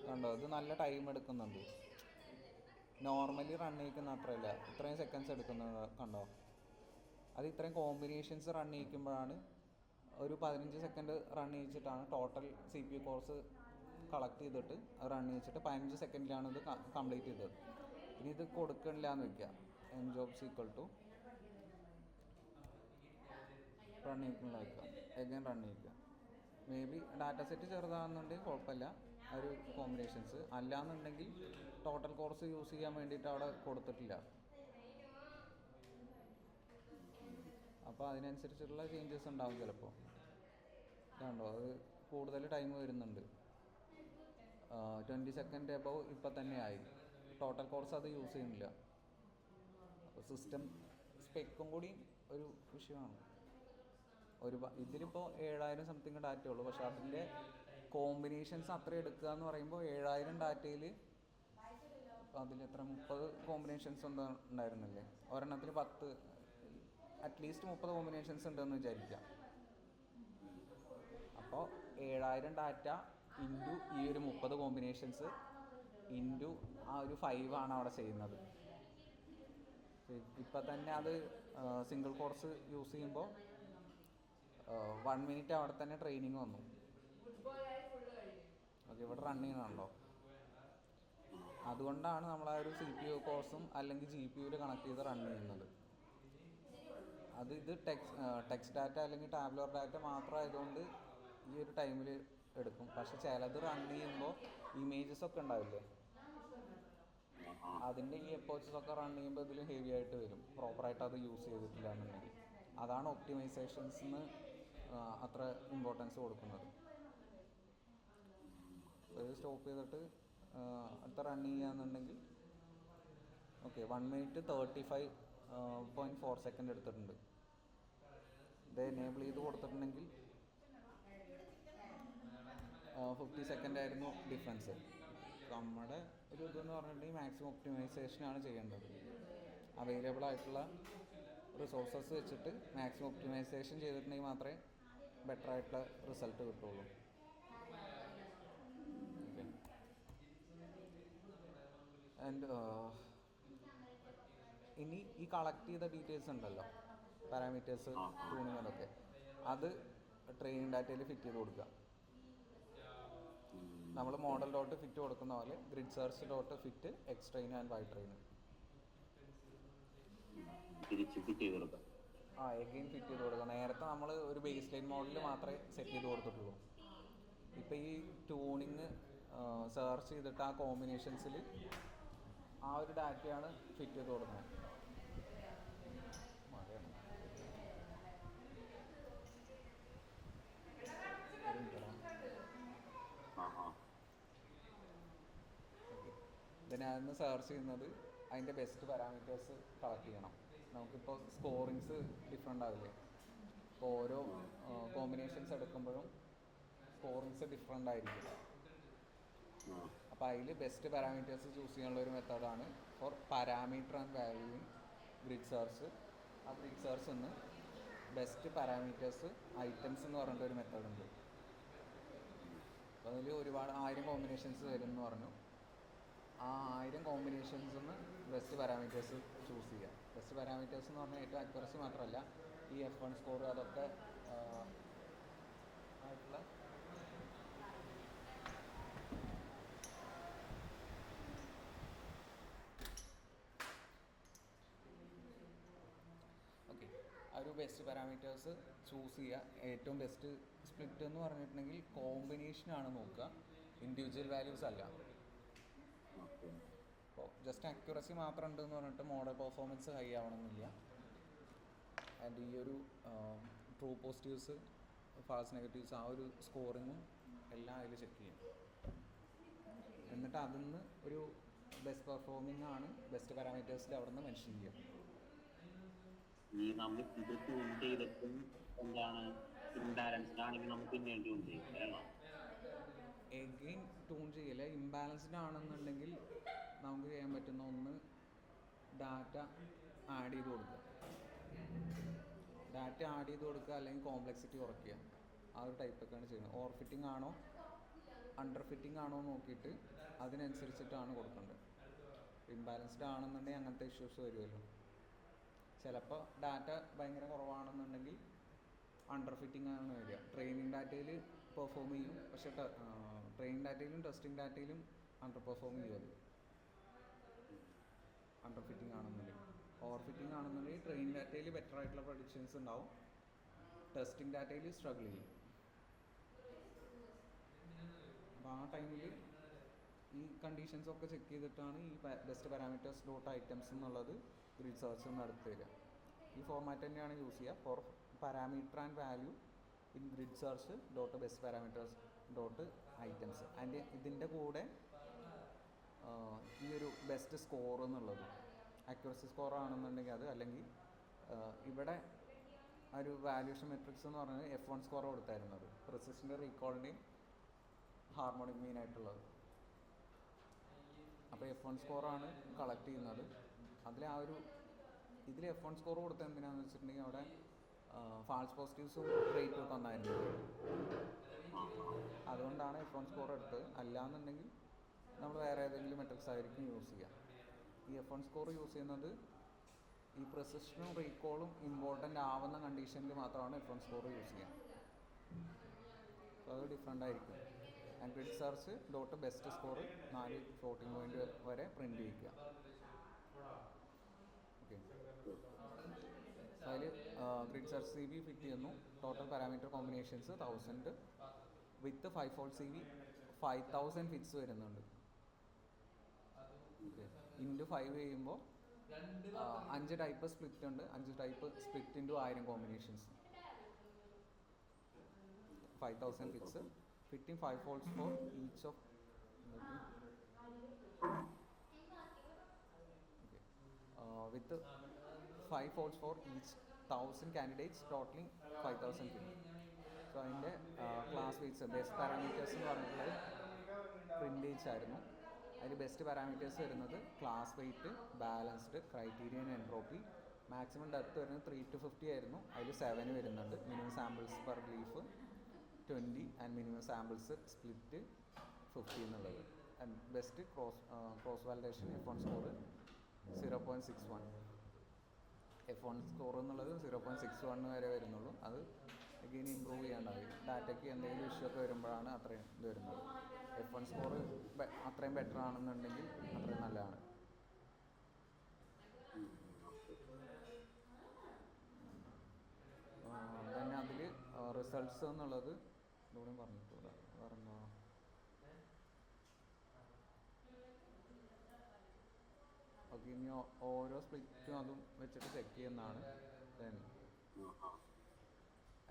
കണ്ടോ, ഇത് നല്ല ടൈം എടുക്കുന്നുണ്ട്. നോർമലി റൺ ചെയ്യിക്കുന്ന അത്രയല്ല, ഇത്രയും സെക്കൻഡ്സ് എടുക്കുന്നത് കണ്ടോ. അത് ഇത്രയും കോമ്പിനേഷൻസ് റൺ ചെയ്യിക്കുമ്പോഴാണ്, ഒരു 15 സെക്കൻഡ് റൺ ചെയ്യിച്ചിട്ടാണ് ടോട്ടൽ CPU കോഴ്സ് കളക്ട് ചെയ്തിട്ട് റൺ ചെയ്യിച്ചിട്ട് 15 സെക്കൻഡിലാണ് ഇത് കംപ്ലീറ്റ് ചെയ്തത്. ഇനി ഇത് കൊടുക്കണില്ല എന്ന് വെക്കുക, എൻജോബ്സ് =, റൺ ചെയ്യിക്കണില്ല വയ്ക്കുക, എഗൈൻ റൺ ചെയ്യിക്കുക. മേ ബി ഡാറ്റ സെറ്റ് ചെറുതാണെന്നുണ്ടെങ്കിൽ കുഴപ്പമില്ല ആ ഒരു കോമ്പിനേഷൻസ്, അല്ലാന്നുണ്ടെങ്കിൽ ടോട്ടൽ കോഴ്സ് യൂസ് ചെയ്യാൻ വേണ്ടിയിട്ട് അവിടെ കൊടുത്തിട്ടില്ല. അപ്പോൾ അതിനനുസരിച്ചുള്ള ചേഞ്ചസ് ഉണ്ടാവും ചിലപ്പോൾ. കണ്ടോ, അത് കൂടുതൽ ടൈം വരുന്നുണ്ട്. 20 സെക്കൻഡ് എബവ് ഇപ്പം തന്നെ ആയി. ടോട്ടൽ കോഴ്സ് അത് യൂസ് ചെയ്യുന്നില്ല. അപ്പോൾ സിസ്റ്റം സ്പെക്കും കൂടി ഒരു വിഷയമാണ്. ഇതിലിപ്പോൾ 7000 സംതിങ് ഡാറ്റ ഉള്ളൂ, പക്ഷെ അതിൻ്റെ കോമ്പിനേഷൻസ് അത്ര എടുക്കുക എന്ന് പറയുമ്പോൾ 7000 ഡാറ്റയിൽ അതിലെത്ര 30 കോമ്പിനേഷൻസ് ഉണ്ടായിരുന്നില്ലേ, ഒരെണ്ണത്തിൽ 10, അറ്റ്ലീസ്റ്റ് 30 കോമ്പിനേഷൻസ് ഉണ്ടെന്ന് വിചാരിക്കാം. അപ്പോൾ 7000 ഡാറ്റ ഇൻറ്റു ഈ ഒരു 30 കോമ്പിനേഷൻസ് ഇൻറ്റു ആ ഒരു 5 ആണ് അവിടെ ചെയ്യുന്നത്. ഇപ്പം തന്നെ അത് സിംഗിൾ കോഴ്സ് യൂസ് ചെയ്യുമ്പോൾ 1 മിനിറ്റ് അവിടെ തന്നെ ട്രെയിനിങ് വന്നു. ഓക്കെ, ഇവിടെ റൺ ചെയ്യണമല്ലോ. അതുകൊണ്ടാണ് നമ്മൾ ആ ഒരു CPU കോഴ്സും അല്ലെങ്കിൽ GPUവിൽ കണക്ട് ചെയ്ത് റൺ ചെയ്യുന്നത്. ഇത് ടെക്സ്റ്റ് ഡാറ്റ അല്ലെങ്കിൽ ടാബ്ലർ ഡാറ്റ മാത്രമായതുകൊണ്ട് ഈ ഒരു ടൈമിൽ എടുക്കും. പക്ഷെ ചിലത് റൺ ചെയ്യുമ്പോൾ ഇമേജസ് ഒക്കെ ഉണ്ടാവില്ലേ, അതിൻ്റെ ഈ എപ്പോഴ്സസ് ഒക്കെ റൺ ചെയ്യുമ്പോൾ ഇതിൽ ഹെവി ആയിട്ട് വരും, പ്രോപ്പറായിട്ട് അത് യൂസ് ചെയ്തിട്ടില്ല എന്നുണ്ടെങ്കിൽ. അതാണ് ഒപ്റ്റിമൈസേഷൻസിന് അത്ര ഇമ്പോർട്ടൻസ് കൊടുക്കുന്നത്. ഇത് സ്റ്റോപ്പ് ചെയ്തിട്ട് അടുത്ത റൺ ചെയ്യുകയെന്നുണ്ടെങ്കിൽ ഓക്കെ 1 minute 35.4 സെക്കൻഡ് എടുത്തിട്ടുണ്ട്. ഇത് എനേബിൾ ചെയ്ത് കൊടുത്തിട്ടുണ്ടെങ്കിൽ 50 സെക്കൻഡ് ആയിരുന്നു ഡിഫറൻസ്. നമ്മുടെ ഒരു ഇതെന്ന് പറഞ്ഞിട്ടുണ്ടെങ്കിൽ മാക്സിമം ഒപ്റ്റിമൈസേഷനാണ് ചെയ്യേണ്ടത്. അവൈലബിൾ ആയിട്ടുള്ള റിസോഴ്സസ് വെച്ചിട്ട് മാക്സിമം ഒപ്റ്റിമൈസേഷൻ ചെയ്തിട്ടുണ്ടെങ്കിൽ മാത്രമേ ബെറ്റർ ആയിട്ടുള്ള റിസൾട്ട് കിട്ടുള്ളൂ. ഓക്കെ. ആൻഡ് ഇനി ഈ കളക്ട് ചെയ്ത ഡീറ്റെയിൽസ് ഉണ്ടല്ലോ, പാരാമീറ്റേഴ്സ്, ട്യൂണിങ്, അതൊക്കെ അത് ട്രെയിനിങ് ഡാറ്റയിൽ ഫിറ്റ് ചെയ്ത് കൊടുക്കുക. നമ്മൾ മോഡൽ ഡോട്ട് ഫിറ്റ് കൊടുക്കുന്ന പോലെ grid search dot fit X train and Y train again fit ചെയ്ത് കൊടുക്കുക. നേരത്തെ നമ്മൾ ഒരു ബേസ് ലൈൻ മോഡലിൽ മാത്രമേ സെറ്റ് ചെയ്ത് കൊടുത്തിട്ടുള്ളൂ. ഇപ്പോൾ ഈ ട്യൂണിങ് സെർച്ച് ചെയ്തിട്ട് ആ കോമ്പിനേഷൻസിൽ ആ ഒരു ഡാറ്റയാണ് ഫിറ്റ് ചെയ്ത് കൊടുക്കുന്നത്. മഴയാണ്. ഇതിനെ അതിന് സെർച്ച് ചെയ്യുന്നത് അതിൻ്റെ ബെസ്റ്റ് പാരാമീറ്റേഴ്സ് കളക്ട് ചെയ്യണം. നമുക്കിപ്പോൾ സ്കോറിങ്സ് ഡിഫറെൻ്റ് ആവില്ലേ, ഇപ്പോൾ ഓരോ കോമ്പിനേഷൻസ് എടുക്കുമ്പോഴും സ്കോറിങ്സ് ഡിഫറെൻ്റ് ആയിരിക്കും. അപ്പോൾ അതിൽ ബെസ്റ്റ് പാരാമീറ്റേഴ്സ് ചൂസ് ചെയ്യാനുള്ള ഒരു മെത്തേഡാണ് for parameter and valuing grid search. ആ ഗ്രിഡ് സെർച്ച് നിന്ന് ബെസ്റ്റ് പാരാമീറ്റേഴ്സ് ഐറ്റംസ് എന്ന് പറഞ്ഞിട്ട് ഒരു മെത്തേഡുണ്ട്. അപ്പോൾ അതിൽ ഒരുപാട് 1000 കോമ്പിനേഷൻസ് വരും എന്ന് പറഞ്ഞു. ആ 1000 കോമ്പിനേഷൻസിൽ നിന്ന് ബെസ്റ്റ് പാരാമീറ്റേഴ്സ് ചൂസ് ചെയ്യുക. ബെസ്റ്റ് പാരാമീറ്റേഴ്സ് എന്ന് പറഞ്ഞാൽ ഏറ്റവും അക്യുറസി മാത്രമല്ല, ഈ F1 സ്കോർ അതൊക്കെ ആയിട്ടുള്ള ഓക്കെ ആ ഒരു ബെസ്റ്റ് പാരാമീറ്റേഴ്സ് ചൂസ് ചെയ്യുക. ഏറ്റവും ബെസ്റ്റ് സ്പ്ലിറ്റ് എന്ന് പറഞ്ഞിട്ടുണ്ടെങ്കിൽ കോമ്പിനേഷനാണ് നോക്കുക, ഇൻഡിവിജ്വൽ വാല്യൂസ് അല്ല. അപ്പോൾ ജസ്റ്റ് അക്യുറസി മാത്രം ഉണ്ടെന്ന് പറഞ്ഞിട്ട് മോഡൽ പെർഫോമൻസ് ഹൈ ആവണമെന്നില്ല. ആൻഡ് ഈ ഒരു ട്രൂ പോസിറ്റീവ്സ്, ഫാൾസ് നെഗറ്റീവ്സ്, ആ ഒരു സ്കോറിങ്ങും എല്ലാം അതിൽ ചെക്ക് ചെയ്യും. എന്നിട്ട് അതിൽ നിന്ന് ഒരു ബെസ്റ്റ് പെർഫോമിംഗ് ആണ് ബെസ്റ്റ് പാരാമീറ്റേഴ്സിൽ അവിടെ നിന്ന് മെൻഷൻ ചെയ്യും. ഈ നമ്മൾ ഇത് ട്യൂൺ ചെയ്തിട്ടും എന്താണ് ഇംബാലൻസ്ഡ് ആണെങ്കിൽ നമുക്ക് പിന്നെ ട്യൂൺ ചെയ്യും. എഗെയിൻ ട്യൂൺ ചെയ്യില്ല. ഇംബാലൻസ്ഡ് ആണെന്നുണ്ടെങ്കിൽ നമുക്ക് ചെയ്യാൻ പറ്റുന്ന ഒന്ന് ഡാറ്റ ആഡ് ചെയ്ത് കൊടുക്കുക. ഡാറ്റ ആഡ് ചെയ്ത് കൊടുക്കുക, അല്ലെങ്കിൽ കോംപ്ലക്സിറ്റി കുറയ്ക്കുക. ആ ഒരു ടൈപ്പൊക്കെയാണ് ചെയ്യുന്നത്. ഓവർ ഫിറ്റിംഗ് ആണോ അണ്ടർ ഫിറ്റിംഗ് ആണോ നോക്കിയിട്ട് അതിനനുസരിച്ചിട്ടാണ് കൊടുക്കേണ്ടത്. ഇംബാലൻസ്ഡ് ആണെന്നുണ്ടെങ്കിൽ അങ്ങനത്തെ ഇഷ്യൂസ് വരുമല്ലോ. ചിലപ്പോൾ ഡാറ്റ ഭയങ്കര കുറവാണെന്നുണ്ടെങ്കിൽ അണ്ടർ ഫിറ്റിംഗ് ആണ് വരിക. ട്രെയിനിങ് ഡാറ്റയിൽ പെർഫോം ചെയ്യും, പക്ഷേ ട്രെയിനിങ് ഡാറ്റയിലും ടെസ്റ്റിംഗ് ഡാറ്റയിലും അണ്ടർ പെർഫോം ചെയ്യും. അണ്ടർ ഫിറ്റിംഗ് ആണെന്നുണ്ടെങ്കിൽ. ഓവർ ഫിറ്റിംഗ് ആണെന്നുണ്ടെങ്കിൽ ട്രെയിനിങ് ഡാറ്റയിൽ ബെറ്റർ ആയിട്ടുള്ള പ്രഡിക്ഷൻസ് ഉണ്ടാവും, ടെസ്റ്റിംഗ് ഡാറ്റയിൽ സ്ട്രഗിൾ ചെയ്യും. അപ്പോൾ ആ ടൈമിൽ ഈ കണ്ടീഷൻസ് ഒക്കെ ചെക്ക് ചെയ്തിട്ടാണ് ഈ ബെസ്റ്റ് പാരാമീറ്റേഴ്സ് ഡോട്ട് ഐറ്റംസ് എന്നുള്ളത് ഗ്രിഡ് സെർച്ച് നടത്തി തരിക. ഈ ഫോർമാറ്റ് തന്നെയാണ് യൂസ് ചെയ്യുക for parameter and value in grid search dot best parameters dot items. And ഇതിൻ്റെ കൂടെ ഈ ഒരു ബെസ്റ്റ് സ്കോർ എന്നുള്ളത് അക്യുറസി സ്കോർ ആണെന്നുണ്ടെങ്കിൽ അത്, അല്ലെങ്കിൽ ഇവിടെ ഒരു വാല്യൂഷൻ മെട്രിക്സ് എന്ന് പറഞ്ഞത് F1 സ്കോർ കൊടുത്തായിരുന്നത്, പ്രിസിഷൻ്റെ റീകോളിൻ്റെയും ഹാർമോണിക് മീൻ ആയിട്ടുള്ളത്. അപ്പോൾ F1 സ്കോറാണ് കളക്ട് ചെയ്യുന്നത്. അതിൽ ആ ഒരു ഇതിൽ F1 സ്കോർ കൊടുത്തത് എന്തിനാണെന്ന് വെച്ചിട്ടുണ്ടെങ്കിൽ അവിടെ ഫാൾസ് പോസിറ്റീവ്സും റേറ്റും ഒക്കെ വന്നായിരുന്നു. അതുകൊണ്ടാണ് F1 സ്കോർ എടുത്തത്. അല്ലാന്നുണ്ടെങ്കിൽ നമ്മൾ വേറെ ഏതെങ്കിലും മെട്രിക്സ് ആയിരിക്കും യൂസ് ചെയ്യുക. ഈ F1 സ്കോർ യൂസ് ചെയ്യുന്നത് ഈ പ്രിസിഷനും റീകോളും ഇമ്പോർട്ടൻ്റ് ആവുന്ന കണ്ടീഷനിൽ മാത്രമാണ് F1 സ്കോർ യൂസ് ചെയ്യുക. അപ്പോൾ അത് ഡിഫറെൻ്റ് ആയിരിക്കും. And grid search dot best score 4 floating point വരെ പ്രിൻറ്റ് ചെയ്യിക്കുക. ഓക്കെ, അതിൽ ഗ്രിഡ് സെർച്ച് CB ഫിറ്റ് ചെയ്യുന്നു. Total parameter combinations 1000, with 5 fold C V 5000 fits വരുന്നുണ്ട്. ഇൻറ്റു 5 ചെയ്യുമ്പോൾ 5 ടൈപ്പ് സ്പ്ലിറ്റ് ഉണ്ട്. 5 type split into 1000 combinations. 5000 fits fitting 5 folds for each of with 5 folds for each 1000 candidates totaling 5000 feet. So അതിൻ്റെ class weights best parameters എന്ന് പറഞ്ഞിട്ടുള്ളത് പ്രിൻറ്റേജ് ആയിരുന്നു. അതിൽ best parameters വരുന്നത് class weight, balanced, criterion, entropy. Maximum depth വരുന്നത് 3 to 50 ആയിരുന്നു. അതിൽ 7 വരുന്നുണ്ട്. Minimum samples per leaf 20 and minimum samples split 50 എന്നുള്ളത്. And best cross validation F1 score 0.61. F1 score എന്നുള്ളത് 0.61 വരെ വരുന്നുള്ളൂ. അത് അഗെയിൻ ഇമ്പ്രൂവ് ചെയ്യാണ്ടായി. ഡാറ്റയ്ക്ക് എന്തെങ്കിലും ഇഷ്യൂ ഒക്കെ വരുമ്പോഴാണ് അത്രയും ഇത് വരുന്നത്. F1 സ്കോർ അത്രയും ബെറ്റർ ആണെന്നുണ്ടെങ്കിൽ അത്രയും നല്ലതാണ്. തന്നെ അതിൽ റിസൾട്ട്സ് എന്നുള്ളത് ഇതോടെ പറഞ്ഞിട്ടില്ല. പറഞ്ഞോ ഓക്കെ, ഇനി ഓരോ സ്പ്ലിറ്റും അതും വെച്ചിട്ട് ചെക്ക് ചെയ്യുന്നതാണ്. ദെൻ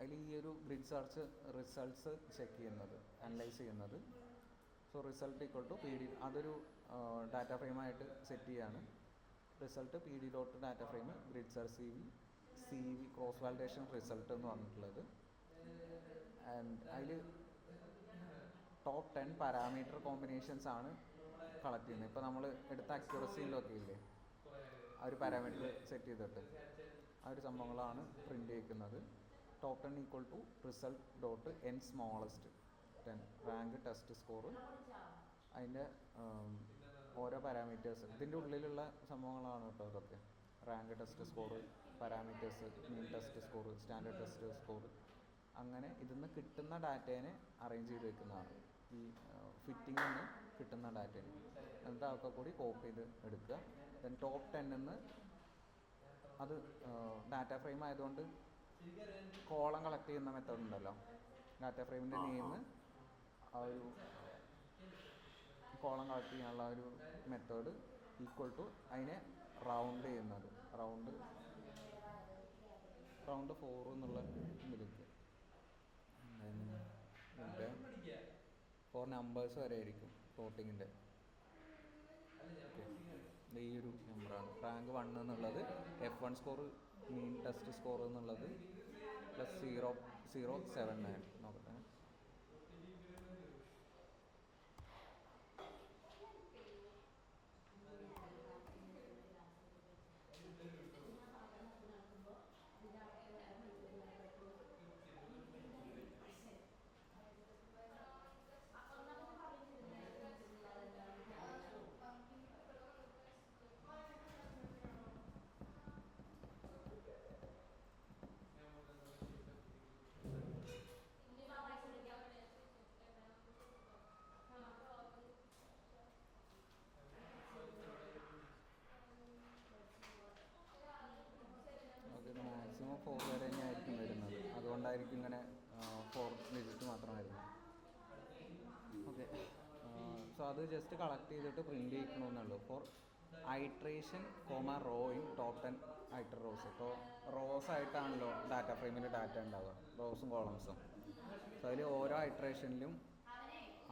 അതിൽ ഈ ഒരു ഗ്രിഡ് സെർച്ച് റിസൾട്ട്സ് ചെക്ക് ചെയ്യുന്നത്, അനലൈസ് ചെയ്യുന്നത്. So result equal to P D, അതൊരു ഡാറ്റ ഫ്രെയിമായിട്ട് സെറ്റ് ചെയ്യാണ്. Result P D dot data frame grid search C V cross validation result എന്ന് പറഞ്ഞിട്ടുള്ളത്. ആൻഡ് അതിൽ ടോപ്പ് 10 പാരാമീറ്റർ കോമ്പിനേഷൻസ് ആണ് കളക്ട് ചെയ്യുന്നത്. ഇപ്പോൾ നമ്മൾ എടുത്ത അക്യുറസിയിലൊക്കെ ഇല്ലേ, ആ ഒരു പാരാമീറ്റർ സെറ്റ് ചെയ്തിട്ട് ആ ഒരു സംഭവങ്ങളാണ് പ്രിൻ്റ് ചെയ്യിക്കുന്നത്. Top 10 equal to result dot N smallest 10 rank test score. അതിൻ്റെ ഓരോ പാരാമീറ്റേഴ്സ് ഇതിൻ്റെ ഉള്ളിലുള്ള സംഭവങ്ങളാണ് കേട്ടോ ഇതൊക്കെ. Rank test score, parameters, mean test score, standard test score, അങ്ങനെ ഇതിന്ന് കിട്ടുന്ന ഡാറ്റേനെ അറേഞ്ച് ചെയ്ത് വെക്കുന്നതാണ്. ഈ ഫിറ്റിംഗിൽ നിന്ന് കിട്ടുന്ന ഡാറ്റേനെ എന്നിട്ട് അതൊക്കെ കൂടി കോപ്പി ചെയ്ത് എടുക്കുക. ദെൻ ടോപ്പ് 10 അത് ഡാറ്റ ഫ്രെയിം ആയതുകൊണ്ട് കോളം കളക്ട് ചെയ്യുന്ന മെത്തേഡ് ഉണ്ടല്ലോ. ഡാറ്റ ഫ്രെയിമിൻ്റെ നെയിം ആ ഒരു കോളം കളക്ട് ചെയ്യാനുള്ള ഒരു മെത്തേഡ് ഈക്വൽ ടു അതിനെ റൗണ്ട് ചെയ്യുന്നത്. റൗണ്ട് 4 എന്നുള്ള ഇതിലേക്ക് 4 നമ്പേഴ്സ് വരെ ആയിരിക്കും പ്ലോട്ടിങ്ങിൻ്റെ. ഈ ഒരു നമ്പറാണ് റാങ്ക് 1 എന്നുള്ളത്. F1 സ്കോർ മീൻ ടെസ്റ്റ് സ്കോർ എന്നുള്ളത് പ്ലസ് 0.079 നോക്കട്ടെ. മാക്സിമം 4 വരെ തന്നെയായിരിക്കും വരുന്നത്. അതുകൊണ്ടായിരിക്കും ഇങ്ങനെ 4 ഡിജിറ്റ് മാത്രം വരുന്നത്. ഓക്കെ, സോ അത് ജസ്റ്റ് കളക്ട് ചെയ്തിട്ട് പ്രിൻ്റ് ചെയ്യിക്കണമെന്നുള്ളൂ. For iteration row in top 10 iterrows. ഇപ്പോൾ റോസ് ആയിട്ടാണല്ലോ ഡാറ്റ ഫ്രെയിമിൽ ഡാറ്റ ഉണ്ടാവുക, റോസും കോളംസും. സോ അതിൽ ഓരോ ഐട്രേഷനിലും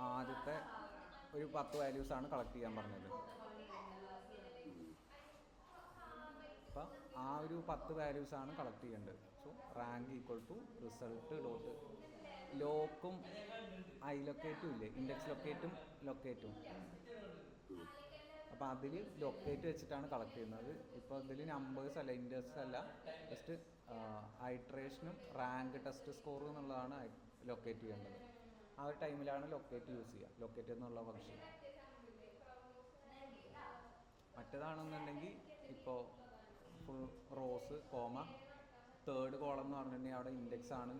ആദ്യത്തെ ഒരു 10 വാല്യൂസാണ് കളക്ട് ചെയ്യാൻ പറഞ്ഞത്. അപ്പം ആ ഒരു 10 വാല്യൂസാണ് കളക്ട് ചെയ്യേണ്ടത്. So rank equal to result dot ലോക്കും ഐ ലൊക്കേറ്റും ഇല്ലേ, ഇൻഡെക്സ് ലൊക്കേറ്റും. അപ്പോൾ അതിൽ ലൊക്കേറ്റ് വെച്ചിട്ടാണ് കളക്ട് ചെയ്യുന്നത്. ഇപ്പോൾ ഇതിൽ നമ്പേഴ്സ് അല്ല, ഇൻഡെക്സ് അല്ല, ജസ്റ്റ് ഐട്രേഷനും റാങ്ക് ടെസ്റ്റ് സ്കോർ എന്നുള്ളതാണ് ലൊക്കേറ്റ് ചെയ്യേണ്ടത്. ആ ഒരു ടൈമിലാണ് ലൊക്കേറ്റ് യൂസ് ചെയ്യുക, ലൊക്കേറ്റ് എന്നുള്ള ഫംഗ്ഷൻ. മറ്റേതാണെന്നുണ്ടെങ്കിൽ ഇപ്പോൾ ഫുൾ റോസ് തേർഡ് കോളം എന്ന് പറഞ്ഞിട്ടുണ്ടെങ്കിൽ അവിടെ ഇൻഡെക്സ് ആണ്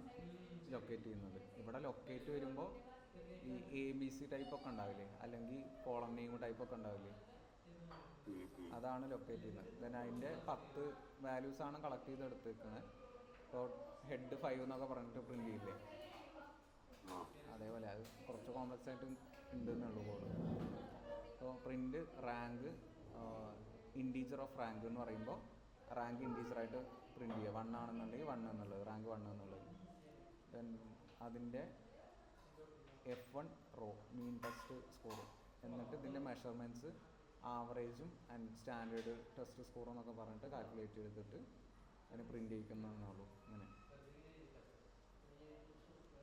ലൊക്കേറ്റ് ചെയ്യുന്നത്. ഇവിടെ ലൊക്കേറ്റ് വരുമ്പോൾ ഈ ABC ടൈപ്പൊക്കെ ഉണ്ടാവില്ലേ, അല്ലെങ്കിൽ കോളം നെയിം ടൈപ്പൊക്കെ ഉണ്ടാവില്ലേ, അതാണ് ലൊക്കേറ്റ് ചെയ്യുന്നത്. ദെൻ അതിൻ്റെ 10 വാല്യൂസാണ് കളക്ട് ചെയ്ത് എടുത്തേക്കുന്നത്. ഇപ്പോൾ ഹെഡ് 5 എന്നൊക്കെ പറഞ്ഞിട്ട് പ്രിൻ്റ് ചെയ്യില്ലേ, ആ അതേപോലെ അത് കുറച്ച് കോംപ്ലക്സ് ആയിട്ട് ഉണ്ടെന്നുള്ളൂ കോഡ്. ഇപ്പോൾ print rank integer of rank എന്ന് പറയുമ്പോൾ റാങ്ക് ഇൻറ്റീജറായിട്ട് പ്രിൻ്റ് ചെയ്യുക. 1 ആണെന്നുണ്ടെങ്കിൽ 1 എന്നുള്ളത്, റാങ്ക് 1 എന്നുള്ളത്. ദെൻ അതിൻ്റെ F1 റോ മീൻ ടെസ്റ്റ് സ്കോർ, എന്നിട്ട് ഇതിൻ്റെ മെഷർമെൻറ്റ്സ് ആവറേജും ആൻഡ് സ്റ്റാൻഡേർഡ് ടെസ്റ്റ് സ്കോർ എന്നൊക്കെ പറഞ്ഞിട്ട് കാൽക്കുലേറ്റ് ചെയ്തിട്ട് അതിന് പ്രിൻ്റ് ചെയ്യിക്കുന്നതെന്നുള്ളൂ ഇങ്ങനെ.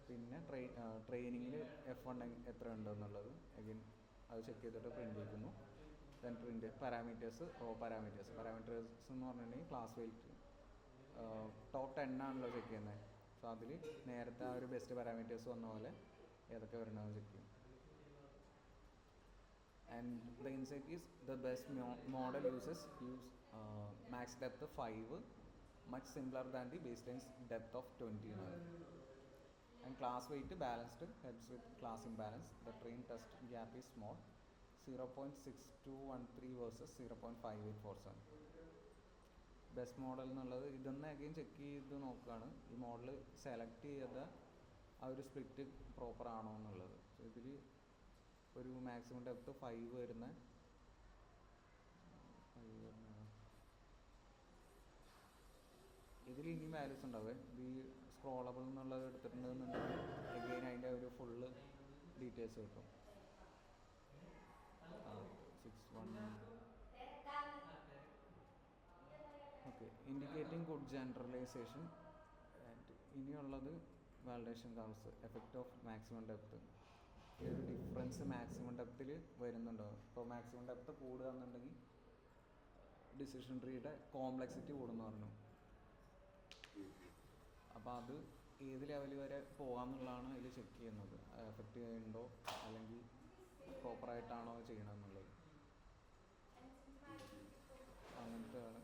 പിന്നെ ട്രെയിനിങ്ങിൽ F1 എത്ര ഉണ്ടെന്നുള്ളത് അഗൈൻ അത് ചെക്ക് ചെയ്തിട്ട് പ്രിൻ്റ് ചെയ്യിക്കുന്നു. Then print parameters, row parameters എന്ന് പറഞ്ഞിട്ടുണ്ടെങ്കിൽ ക്ലാസ് വെയിറ്റ് ടോപ്പ് 10 ആണല്ലോ ചെക്ക് ചെയ്യുന്നത്. സോ അതിൽ നേരത്തെ ആ ഒരു ബെസ്റ്റ് പാരാമീറ്റേഴ്സ് വന്ന പോലെ ഏതൊക്കെ വരണമെന്ന് ചെക്ക് ചെയ്യും. And the insight is the best model use max depth 5, much simpler than the baseline depth of 20. And class weight balanced helps with class imbalance. The train test gap is small, 0.6213 versus 0.5847. Best model എന്നുള്ളത് ഇതൊന്ന് again check ചെയ്ത് നോക്കുകയാണ്, ഈ model select ചെയ്ത ആ ഒരു split proper ആണോ എന്നുള്ളത്. സോ ഇതിൽ ഒരു മാക്സിമം ഡെപ്ത് 5 വരുന്ന ഇതിൽ ഇനിയും വാല്യൂസ് ഉണ്ടാവേ. ഇത് ഈ സ്ക്രോളബിൾ എന്നുള്ളത് എടുത്തിട്ടുണ്ടെന്നുണ്ടെങ്കിൽ അഗെയിൻ അതിൻ്റെ ഒരു ഫുള്ള് ഡീറ്റെയിൽസ് കിട്ടും. 61 okay. Indicating good generalisation. And ഇനിയുള്ളത് validation curves, effect of maximum depth. ഈ ഒരു ഡിഫറൻസ് മാക്സിമം ഡെപ്തിൽ വരുന്നുണ്ടോ? ഇപ്പോൾ മാക്സിമം ഡെപ്ത് കൂടുക എന്നുണ്ടെങ്കിൽ ഡിസിഷൻ ട്രീയുടെ കോംപ്ലക്സിറ്റി കൂടുന്നു പറഞ്ഞു. അപ്പോൾ അത് ഏത് ലെവൽ വരെ പോകാമെന്നുള്ളതാണ് അതിൽ ചെക്ക് ചെയ്യുന്നത്. എഫക്റ്റ് ചെയ്യുന്നുണ്ടോ അല്ലെങ്കിൽ പ്രോപ്പറായിട്ടാണോ ചെയ്യണമെന്നുള്ളത്. അങ്ങനത്തെയാണ്.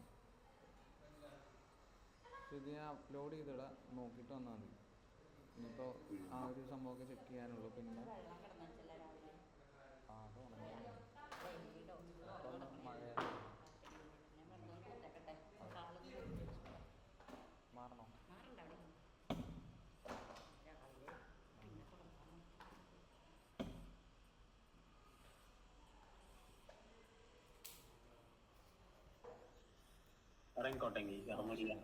ഇത് ഞാൻ അപ്ലോഡ് ചെയ്തിടാം, നോക്കിയിട്ട് വന്നാൽ മതി. ഇനിയിപ്പോൾ ആ ഒരു സംഭവമൊക്കെ ചെക്ക് ചെയ്യാനുള്ളൂ. പിന്നെ അത് മഴ മാറണോ? ഇറങ്ങിക്കോട്ടെങ്കിൽ ഇറങ്ങില്ല.